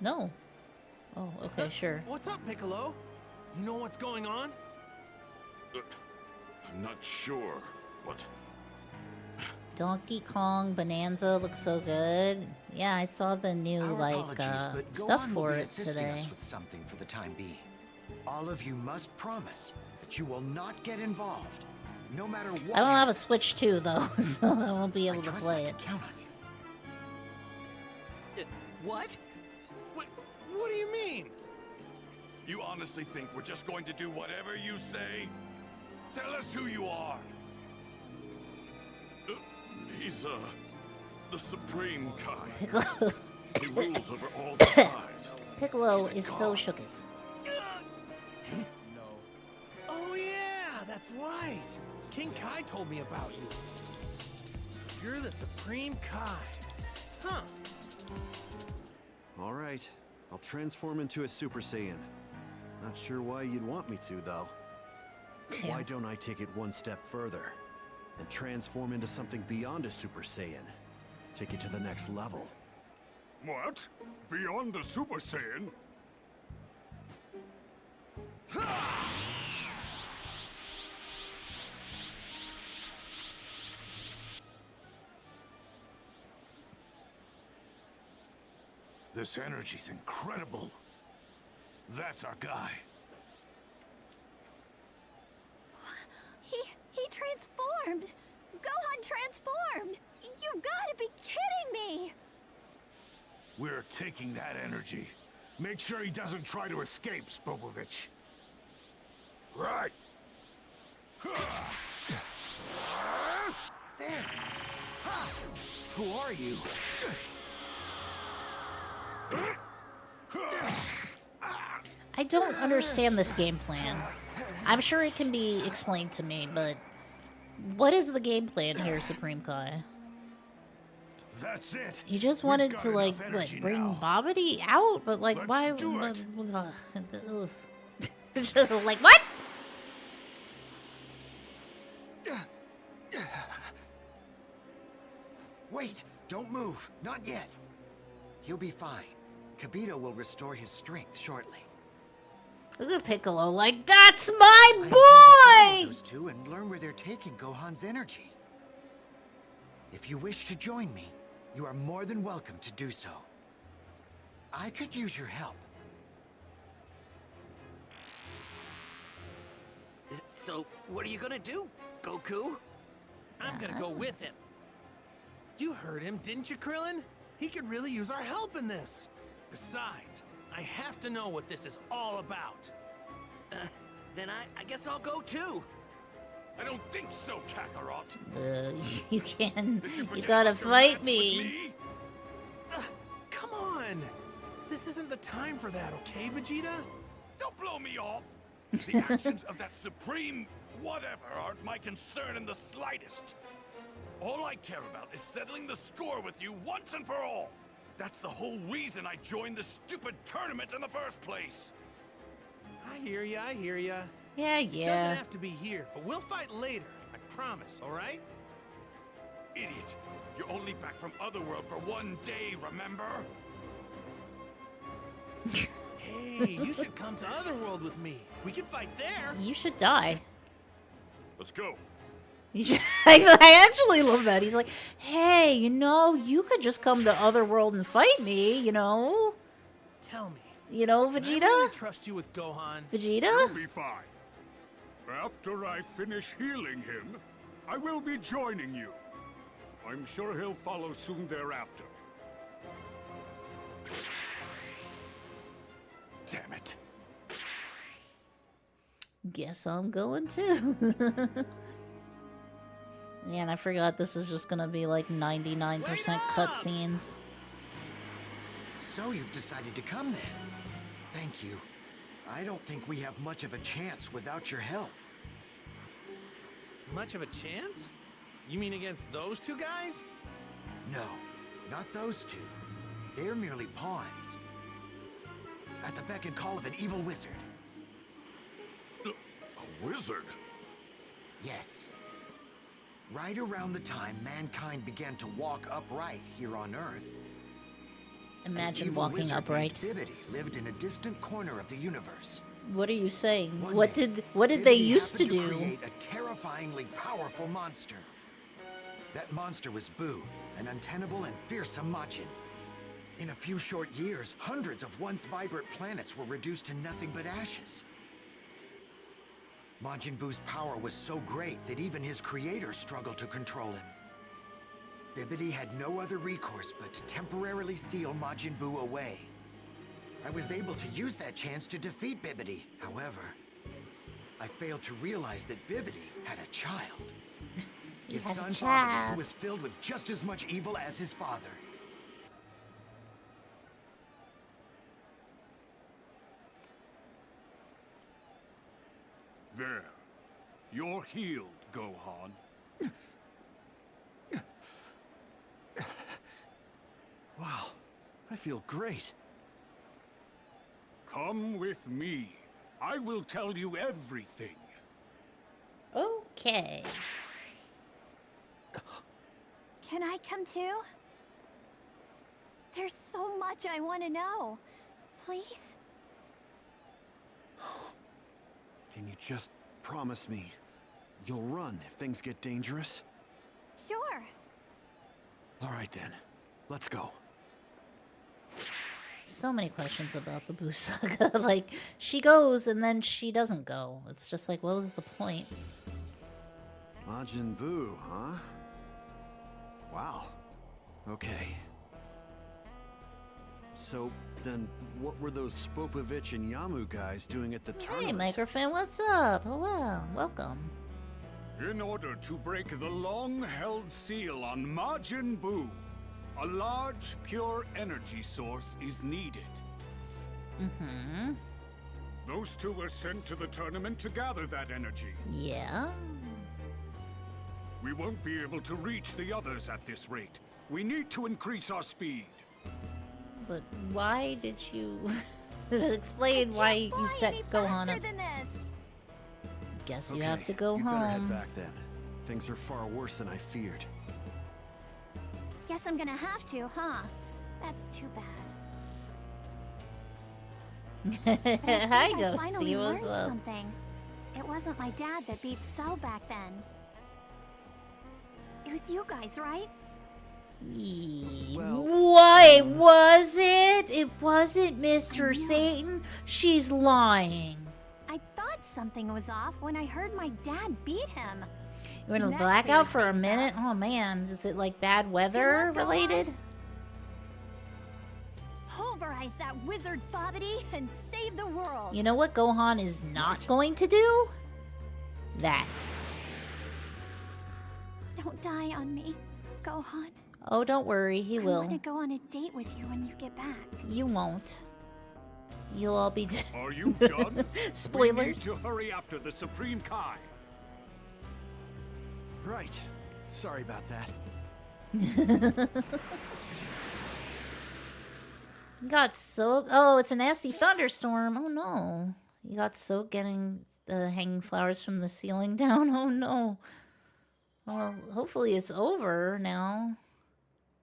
No. Oh, okay, sure. What's up, Piccolo? You know what's going on? I'm not sure. What? Donkey Kong Bonanza looks so good. Yeah, I saw the new stuff for it today. Us with something for the time being. All of you must promise that you will not get involved, no matter what. I don't have a Switch 2 though, so I won't be able to play it. Count on you. What? What do you mean? You honestly think we're just going to do whatever you say? Tell us who you are. He's, the Supreme Kai. Piccolo. He rules over all the Kais. Piccolo is so shooketh. Oh yeah, that's right. King Kai told me about you. You're the Supreme Kai. Huh. All right, I'll transform into a Super Saiyan. Not sure why you'd want me to, though. Why don't I take it one step further and transform into something beyond a Super Saiyan? Take it to the next level. What? Beyond the Super Saiyan? This energy's incredible. That's our guy. He transformed! Gohan transformed! You gotta be kidding me! We're taking that energy. Make sure he doesn't try to escape, Spopovich. Right. There. Who are you? I don't understand this game plan. I'm sure it can be explained to me, but what is the game plan here, Supreme Kai? That's it. You just wanted to, like, what, bring Bobbity out? But, like, why? It's just like, what? Wait, don't move. Not yet. He'll be fine. Kibito will restore his strength shortly. Look at Piccolo, like, that's my boy! Those two and learn where they're taking Gohan's energy. If you wish to join me, you are more than welcome to do so. I could use your help. So, what are you gonna do, Goku? I'm gonna go with him. You heard him, didn't you, Krillin? He could really use our help in this. Besides, I have to know what this is all about. Then I guess I'll go too. I don't think so, Kakarot. You can. You gotta fight me. Come on. This isn't the time for that, okay, Vegeta? Don't blow me off. The actions of that supreme whatever aren't my concern in the slightest. All I care about is settling the score with you once and for all. That's the whole reason I joined this stupid tournament in the first place. I hear ya, I hear ya. Yeah. Doesn't have to be here, but we'll fight later. I promise, all right? Idiot. You're only back from Otherworld for one day, remember? Hey, you should come to Otherworld with me. We can fight there. You should die. Let's go. I actually love that. He's like, hey, you know, you could just come to Otherworld and fight me, you know? Tell me. You know, Vegeta? Can I really trust you with Gohan? Vegeta? You'll be fine. After I finish healing him, I will be joining you. I'm sure he'll follow soon thereafter. Damn it. Guess I'm going too. Yeah, and I forgot this is just gonna be like 99% cutscenes. So you've decided to come then? Thank you. I don't think we have much of a chance without your help. much of a chance? You mean against those two guys? No, not those two. They're merely pawns. At the beck and call of an evil wizard. A wizard? Yes. Right around the time mankind began to walk upright here on Earth. Imagine an evil walking wizard upright. named Bibbidi lived in a distant corner of the universe. What are you saying? One What day, did they Bibbidi used to happened do? Create a terrifyingly powerful monster. That monster was Boo, an untenable and fearsome Majin. In a few short years, hundreds of once vibrant planets were reduced to nothing but ashes. Majin Buu's power was so great that even his creator struggled to control him. Bibbidi had no other recourse but to temporarily seal Majin Buu away. I was able to use that chance to defeat Bibbidi. However, I failed to realize that Bibbidi had a child. His had a son Babidi, child. who was filled with just as much evil as his father. There. You're healed, Gohan. Wow, I feel great. Come with me. I will tell you everything. Okay. Can I come too? There's so much I want to know. Please? Can you just promise me you'll run if things get dangerous? Sure. All right then, let's go. So many questions about the Buu saga. Like, she goes and then she doesn't go. It's just like, what was the point? Majin Buu, huh? Wow. Okay. So then, what were those Spopovich and Yamu guys doing at the Hey, tournament? Microfan, what's up? Hello, welcome. In order to break the long-held seal on Majin Buu, a large, pure energy source is needed. Mm-hmm. Those two were sent to the tournament to gather that energy. Yeah. We won't be able to reach the others at this rate. We need to increase our speed. But why did you explain why you set Gohan up? Guess you have to go you better head home. back then. Things are far worse than I feared. Guess I'm gonna have to, huh? That's too bad. Hi, I go finally see what's learned up. something. It wasn't my dad that beat Cell back then. It was you guys, right? What was it? It wasn't Mr. Satan. She's lying. I thought something was off when I heard my dad beat him. You were in a That blackout clears for a minute? Oh man, is it like bad weather related? Pulverize that wizard Bobbity and save the world. You know what Gohan is not going to do? That. Don't die on me, Gohan. Oh, don't worry, he I will. want to go on a date with you when you get back. You won't. You'll all be dead. Are you done? Spoilers. We need to hurry after the Supreme Kai. Right. Sorry about that. Got soaked. Oh, it's a nasty thunderstorm. Oh no. You got soaked getting the hanging flowers from the ceiling down. Oh no. Well, hopefully it's over now.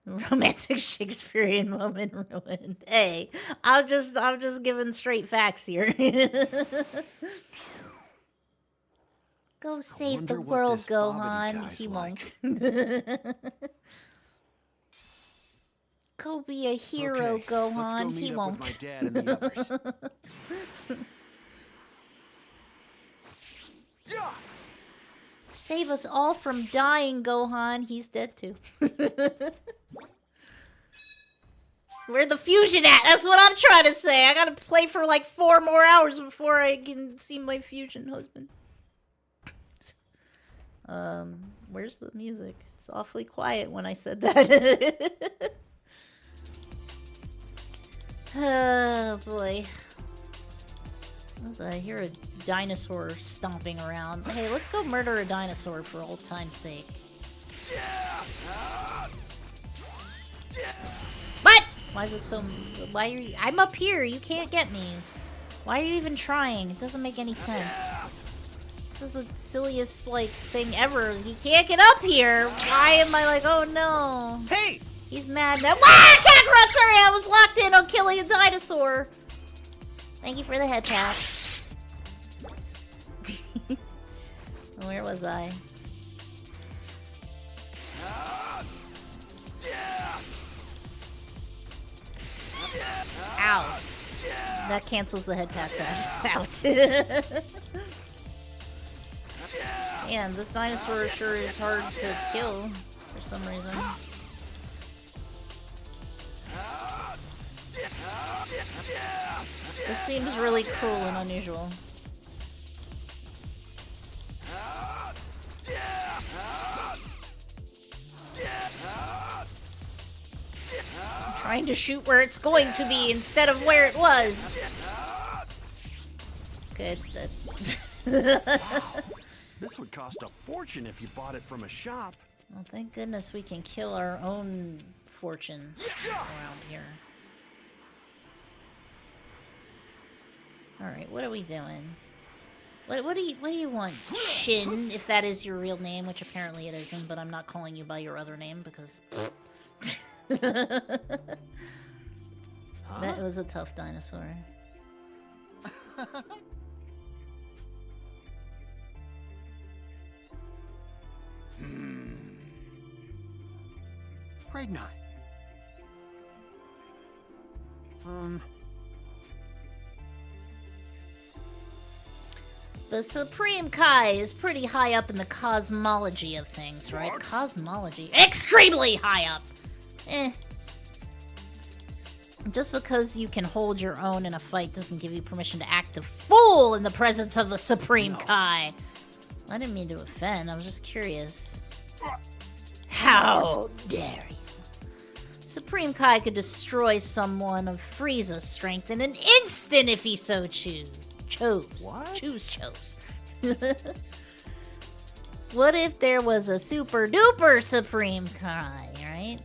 Romantic Shakespearean moment ruined. Hey, I'm just giving straight facts here. Go save the world, Gohan. He won't. Go be a hero, Okay, Gohan. let's go He meet up won't. with my dad and the others. Save us all from dying, Gohan. He's dead too. Where the fusion at? That's what I'm trying to say. I gotta play for like 4 more hours before I can see my fusion husband. Where's the music? It's awfully quiet when I said that. Oh boy. I hear a dinosaur stomping around. Hey, let's go murder a dinosaur for old time's sake. What? Why is it so... Why are you... I'm up here. You can't get me. Why are you even trying? It doesn't make any sense. This is the silliest, like, thing ever. He can't get up here. Why am I like, oh no. Hey! He's mad now. Ah! Kakarot, sorry, I was locked in on killing a dinosaur. Thank you for the head tap. Where was I? Ow. That cancels the head pats out. Man, this dinosaur sure is hard to kill for some reason. This seems really cruel and unusual. I'm trying to shoot where it's going to be instead of where it was. Okay, it's dead. This would cost a fortune if you bought it from a shop. Well, thank goodness we can kill our own fortune around here. Alright, what are we doing? What do you want? Shin, if that is your real name, which apparently it isn't, but I'm not calling you by your other name because... That was a tough dinosaur. Right not. The Supreme Kai is pretty high up in the cosmology of things, right? Cosmology. Extremely high up! Just because you can hold your own in a fight doesn't give you permission to act a fool in the presence of the Supreme Kai. I didn't mean to offend, I was just curious. How dare you? Supreme Kai could destroy someone of Frieza's strength in an instant if he so chose. What? Chose. What if there was a super duper Supreme Kai, right?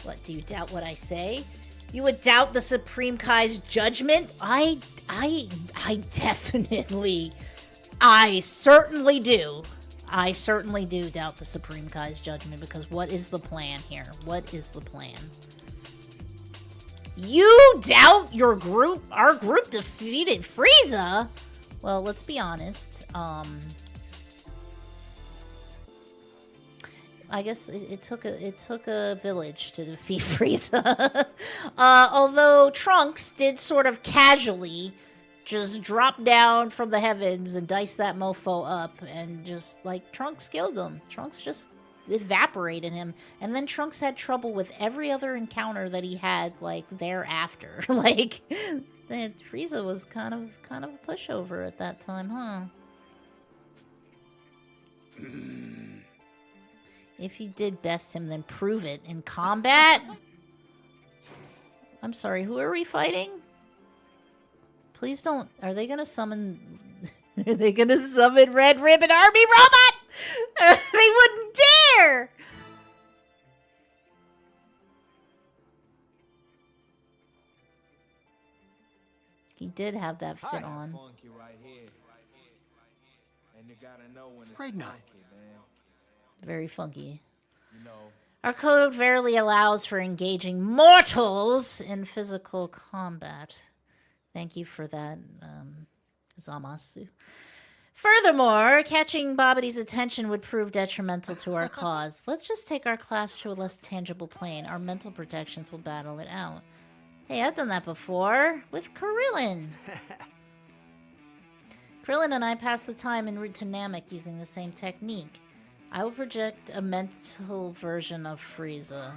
What, do you doubt what I say? You would doubt the Supreme Kai's judgment? I certainly do. I certainly do doubt the Supreme Kai's judgment, because what is the plan here? What is the plan? You doubt your group? Our group defeated Frieza? Well, let's be honest. I guess it took a village to defeat Frieza. Although Trunks did sort of casually just drop down from the heavens and dice that mofo up, and just like Trunks killed him. Trunks just evaporated him, and then Trunks had trouble with every other encounter that he had like thereafter. Like Frieza was kind of a pushover at that time, huh? If you did best him, then prove it in combat. I'm sorry, who are we fighting? Please don't. Are they gonna summon? Are they gonna summon Red Ribbon Army Robot? They wouldn't dare. He did have that fit on. Right not. Very funky. Our code verily allows for engaging mortals in physical combat. Thank you for that, Zamasu. Furthermore, catching Babbidy's attention would prove detrimental to our cause. Let's just take our class to a less tangible plane. Our mental protections will battle it out. Hey, I've done that before with Krillin. Krillin and I passed the time en route to Namek using the same technique. I will project a mental version of Frieza.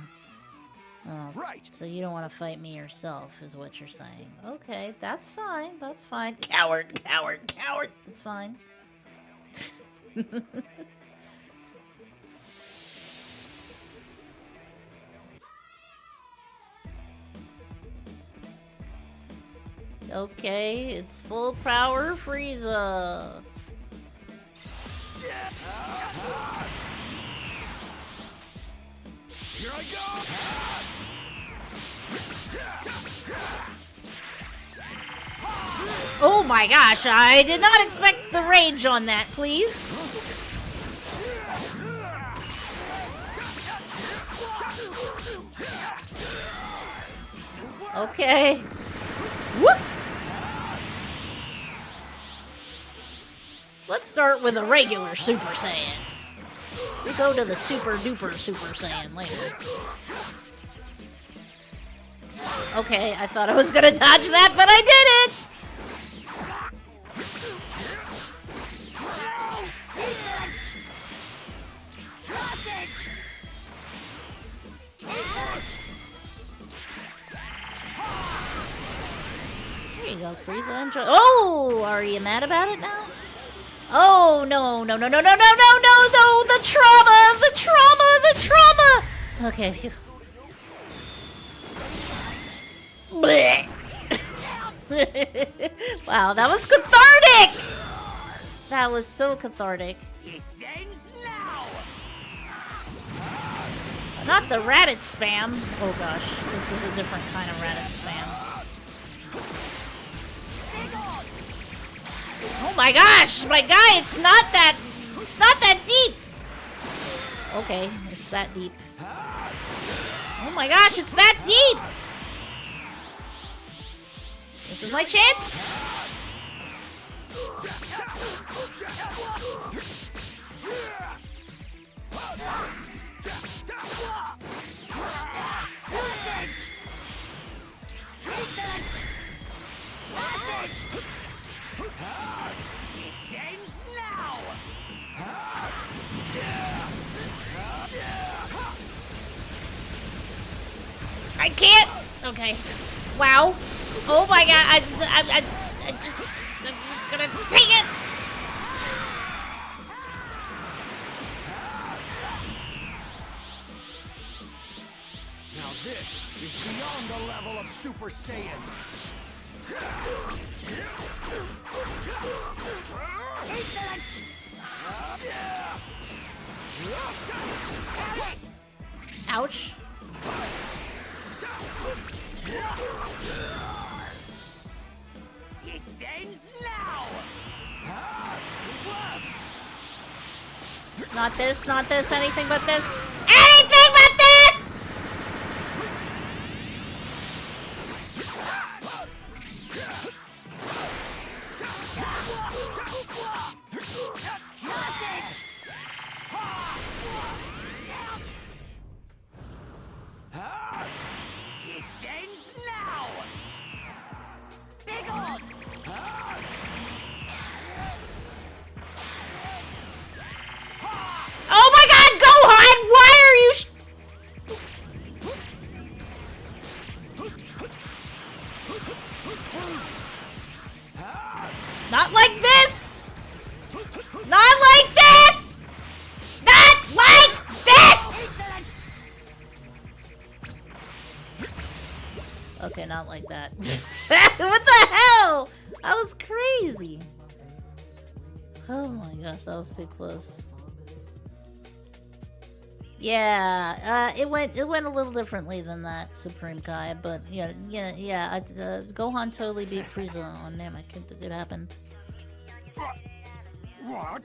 Oh, right. So you don't want to fight me yourself, is what you're saying. Okay, that's fine. That's fine. Coward, coward, coward. That's fine. Okay, it's full power Frieza. Here I go! Oh my gosh, I did not expect the range on that, please. Okay. Whoop! Let's start with a regular Super Saiyan. We go to the Super Duper Super Saiyan later. Okay, I thought I was gonna dodge that, but I didn't! There you go, Frieza. Enjoy. Oh, are you mad about it now? Oh, no, no, no, no, no, no, no, no, no, the trauma, the trauma, the trauma. Okay, phew. Blech. Wow, that was cathartic. That was so cathartic. Not the Raditz spam. Oh gosh, this is a different kind of Raditz spam. Oh my gosh, my guy, it's not that deep. Okay, it's that deep. Oh my gosh, it's that deep. This is my chance. I can't. Okay. Wow. Oh my god. I'm just gonna take it. Now this is beyond the level of Super Saiyan. Ouch. It ends now. Not this, anything but this. Anything but this! Oh my god, Gohan! Why are you Not like this! Not like this! Not like this! Okay, not like that. What the hell? That was crazy. Oh my gosh, that was too close. Yeah, it went a little differently than that, Supreme Kai, but yeah, Gohan totally beat Frieza on Namek. It happened. What? I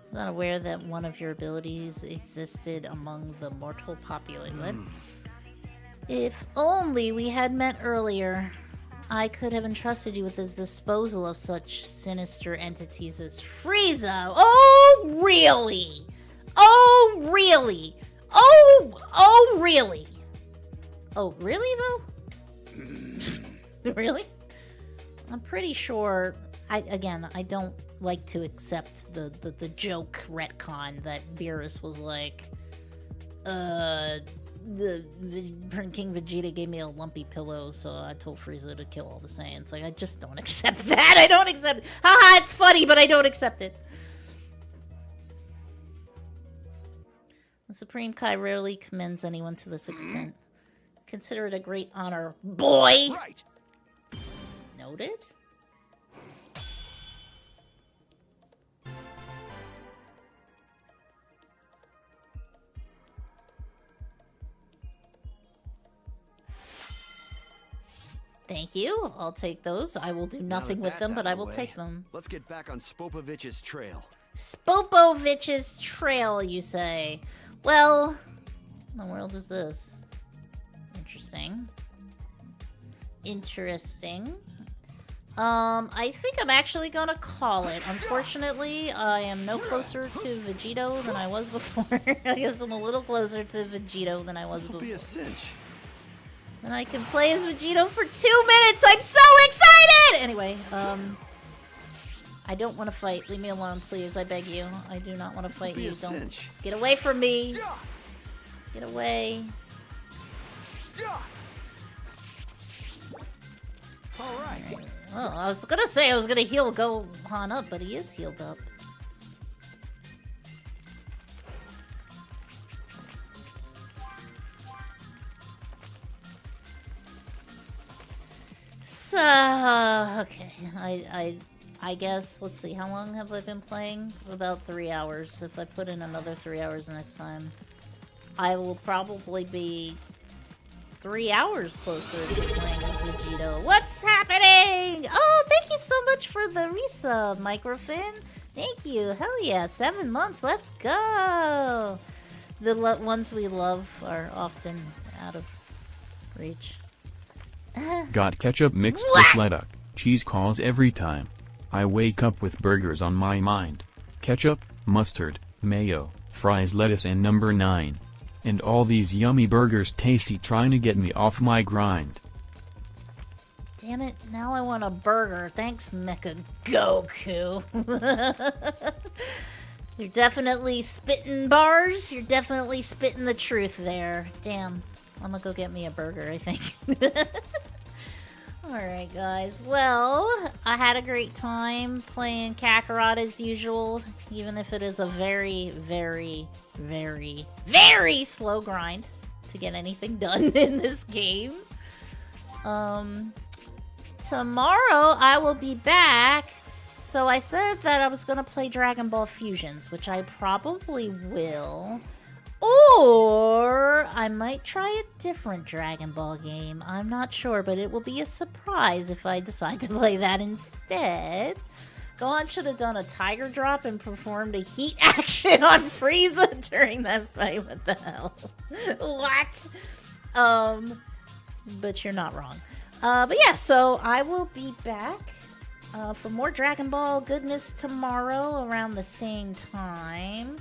was not aware that one of your abilities existed among the mortal population. If only we had met earlier, I could have entrusted you with the disposal of such sinister entities as Frieza. Oh, really? Oh, really? Oh, really? Oh, really, though? Really? I'm pretty sure, I don't like to accept the joke retcon that Beerus was like, King Vegeta gave me a lumpy pillow, so I told Frieza to kill all the Saiyans. Like, I just don't accept that. I don't accept it. Haha, it's funny, but I don't accept it. The Supreme Kai rarely commends anyone to this extent. Consider it a great honor, boy! Right. promoted? Thank you. I'll take those. I will do nothing with them, but I will take them. Let's get back on Spopovich's trail. Spopovich's trail, you say? Well, what in the world is this? Interesting. Interesting. I think I'm actually gonna call it. Unfortunately, I am no closer to Vegito than I was before. I guess I'm a little closer to Vegito than I was before. This will be a cinch. And I can play as Vegito for 2 minutes! I'm so excited! Anyway, I don't want to fight. Leave me alone, please. I beg you. I do not want to fight you. Don't get away from me. Get away. All right. Well, I was gonna say I was gonna heal Gohan up, but he is healed up. So, okay, I guess, let's see, how long have I been playing? About 3 hours. If I put in another 3 hours next time, I will probably be 3 hours closer to playing as Vegito. What's happening? Oh, thank you so much for the resub, Microfin. Thank you. Hell yeah, 7 months. Let's go. The ones we love are often out of reach. Got ketchup mixed with lettuce. Cheese calls every time. I wake up with burgers on my mind. Ketchup, mustard, mayo, fries, lettuce, and number 9. And all these yummy burgers tasty trying to get me off my grind. Damn it, now I want a burger. Thanks, Mecha Goku. You're definitely spitting bars. You're definitely spitting the truth there. Damn. I'm gonna go get me a burger, I think. Alright, guys. Well, I had a great time playing Kakarot as usual, even if it is a very, very, very, very slow grind to get anything done in this game. Tomorrow I will be back. So I said that I was gonna play Dragon Ball Fusions, which I probably will. Or I might try a different Dragon Ball game. I'm not sure, but it will be a surprise if I decide to play that instead. Gohan should have done a Tiger Drop and performed a heat action on Frieza during that fight. What the hell? What? But you're not wrong. But yeah, so I will be back for more Dragon Ball goodness tomorrow around the same time.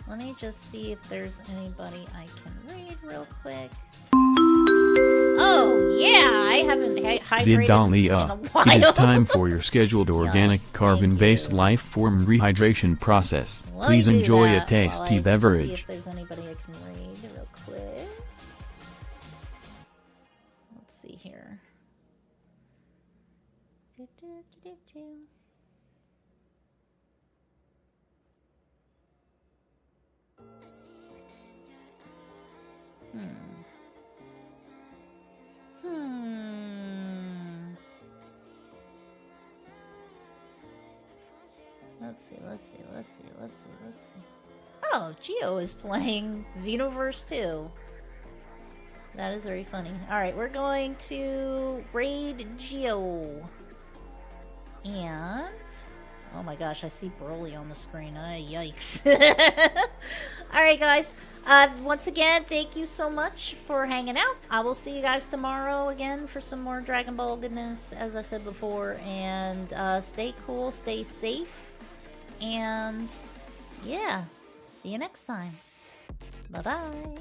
Let me just see if there's anybody I can read real quick. Oh, yeah, I haven't hydrated Vidalia, in a while. it is time for your scheduled organic carbon-based life form rehydration process. Please enjoy a tasty beverage. See if there's anybody I can read real quick. Let's see here. Let's see. Oh, Geo is playing Xenoverse 2. That is very funny. Alright, we're going to raid Geo. And... oh my gosh, I see Broly on the screen. Yikes. Alright, guys. Once again, thank you so much for hanging out. I will see you guys tomorrow again for some more Dragon Ball goodness, as I said before. And stay cool, stay safe. And yeah, see you next time. Bye-bye.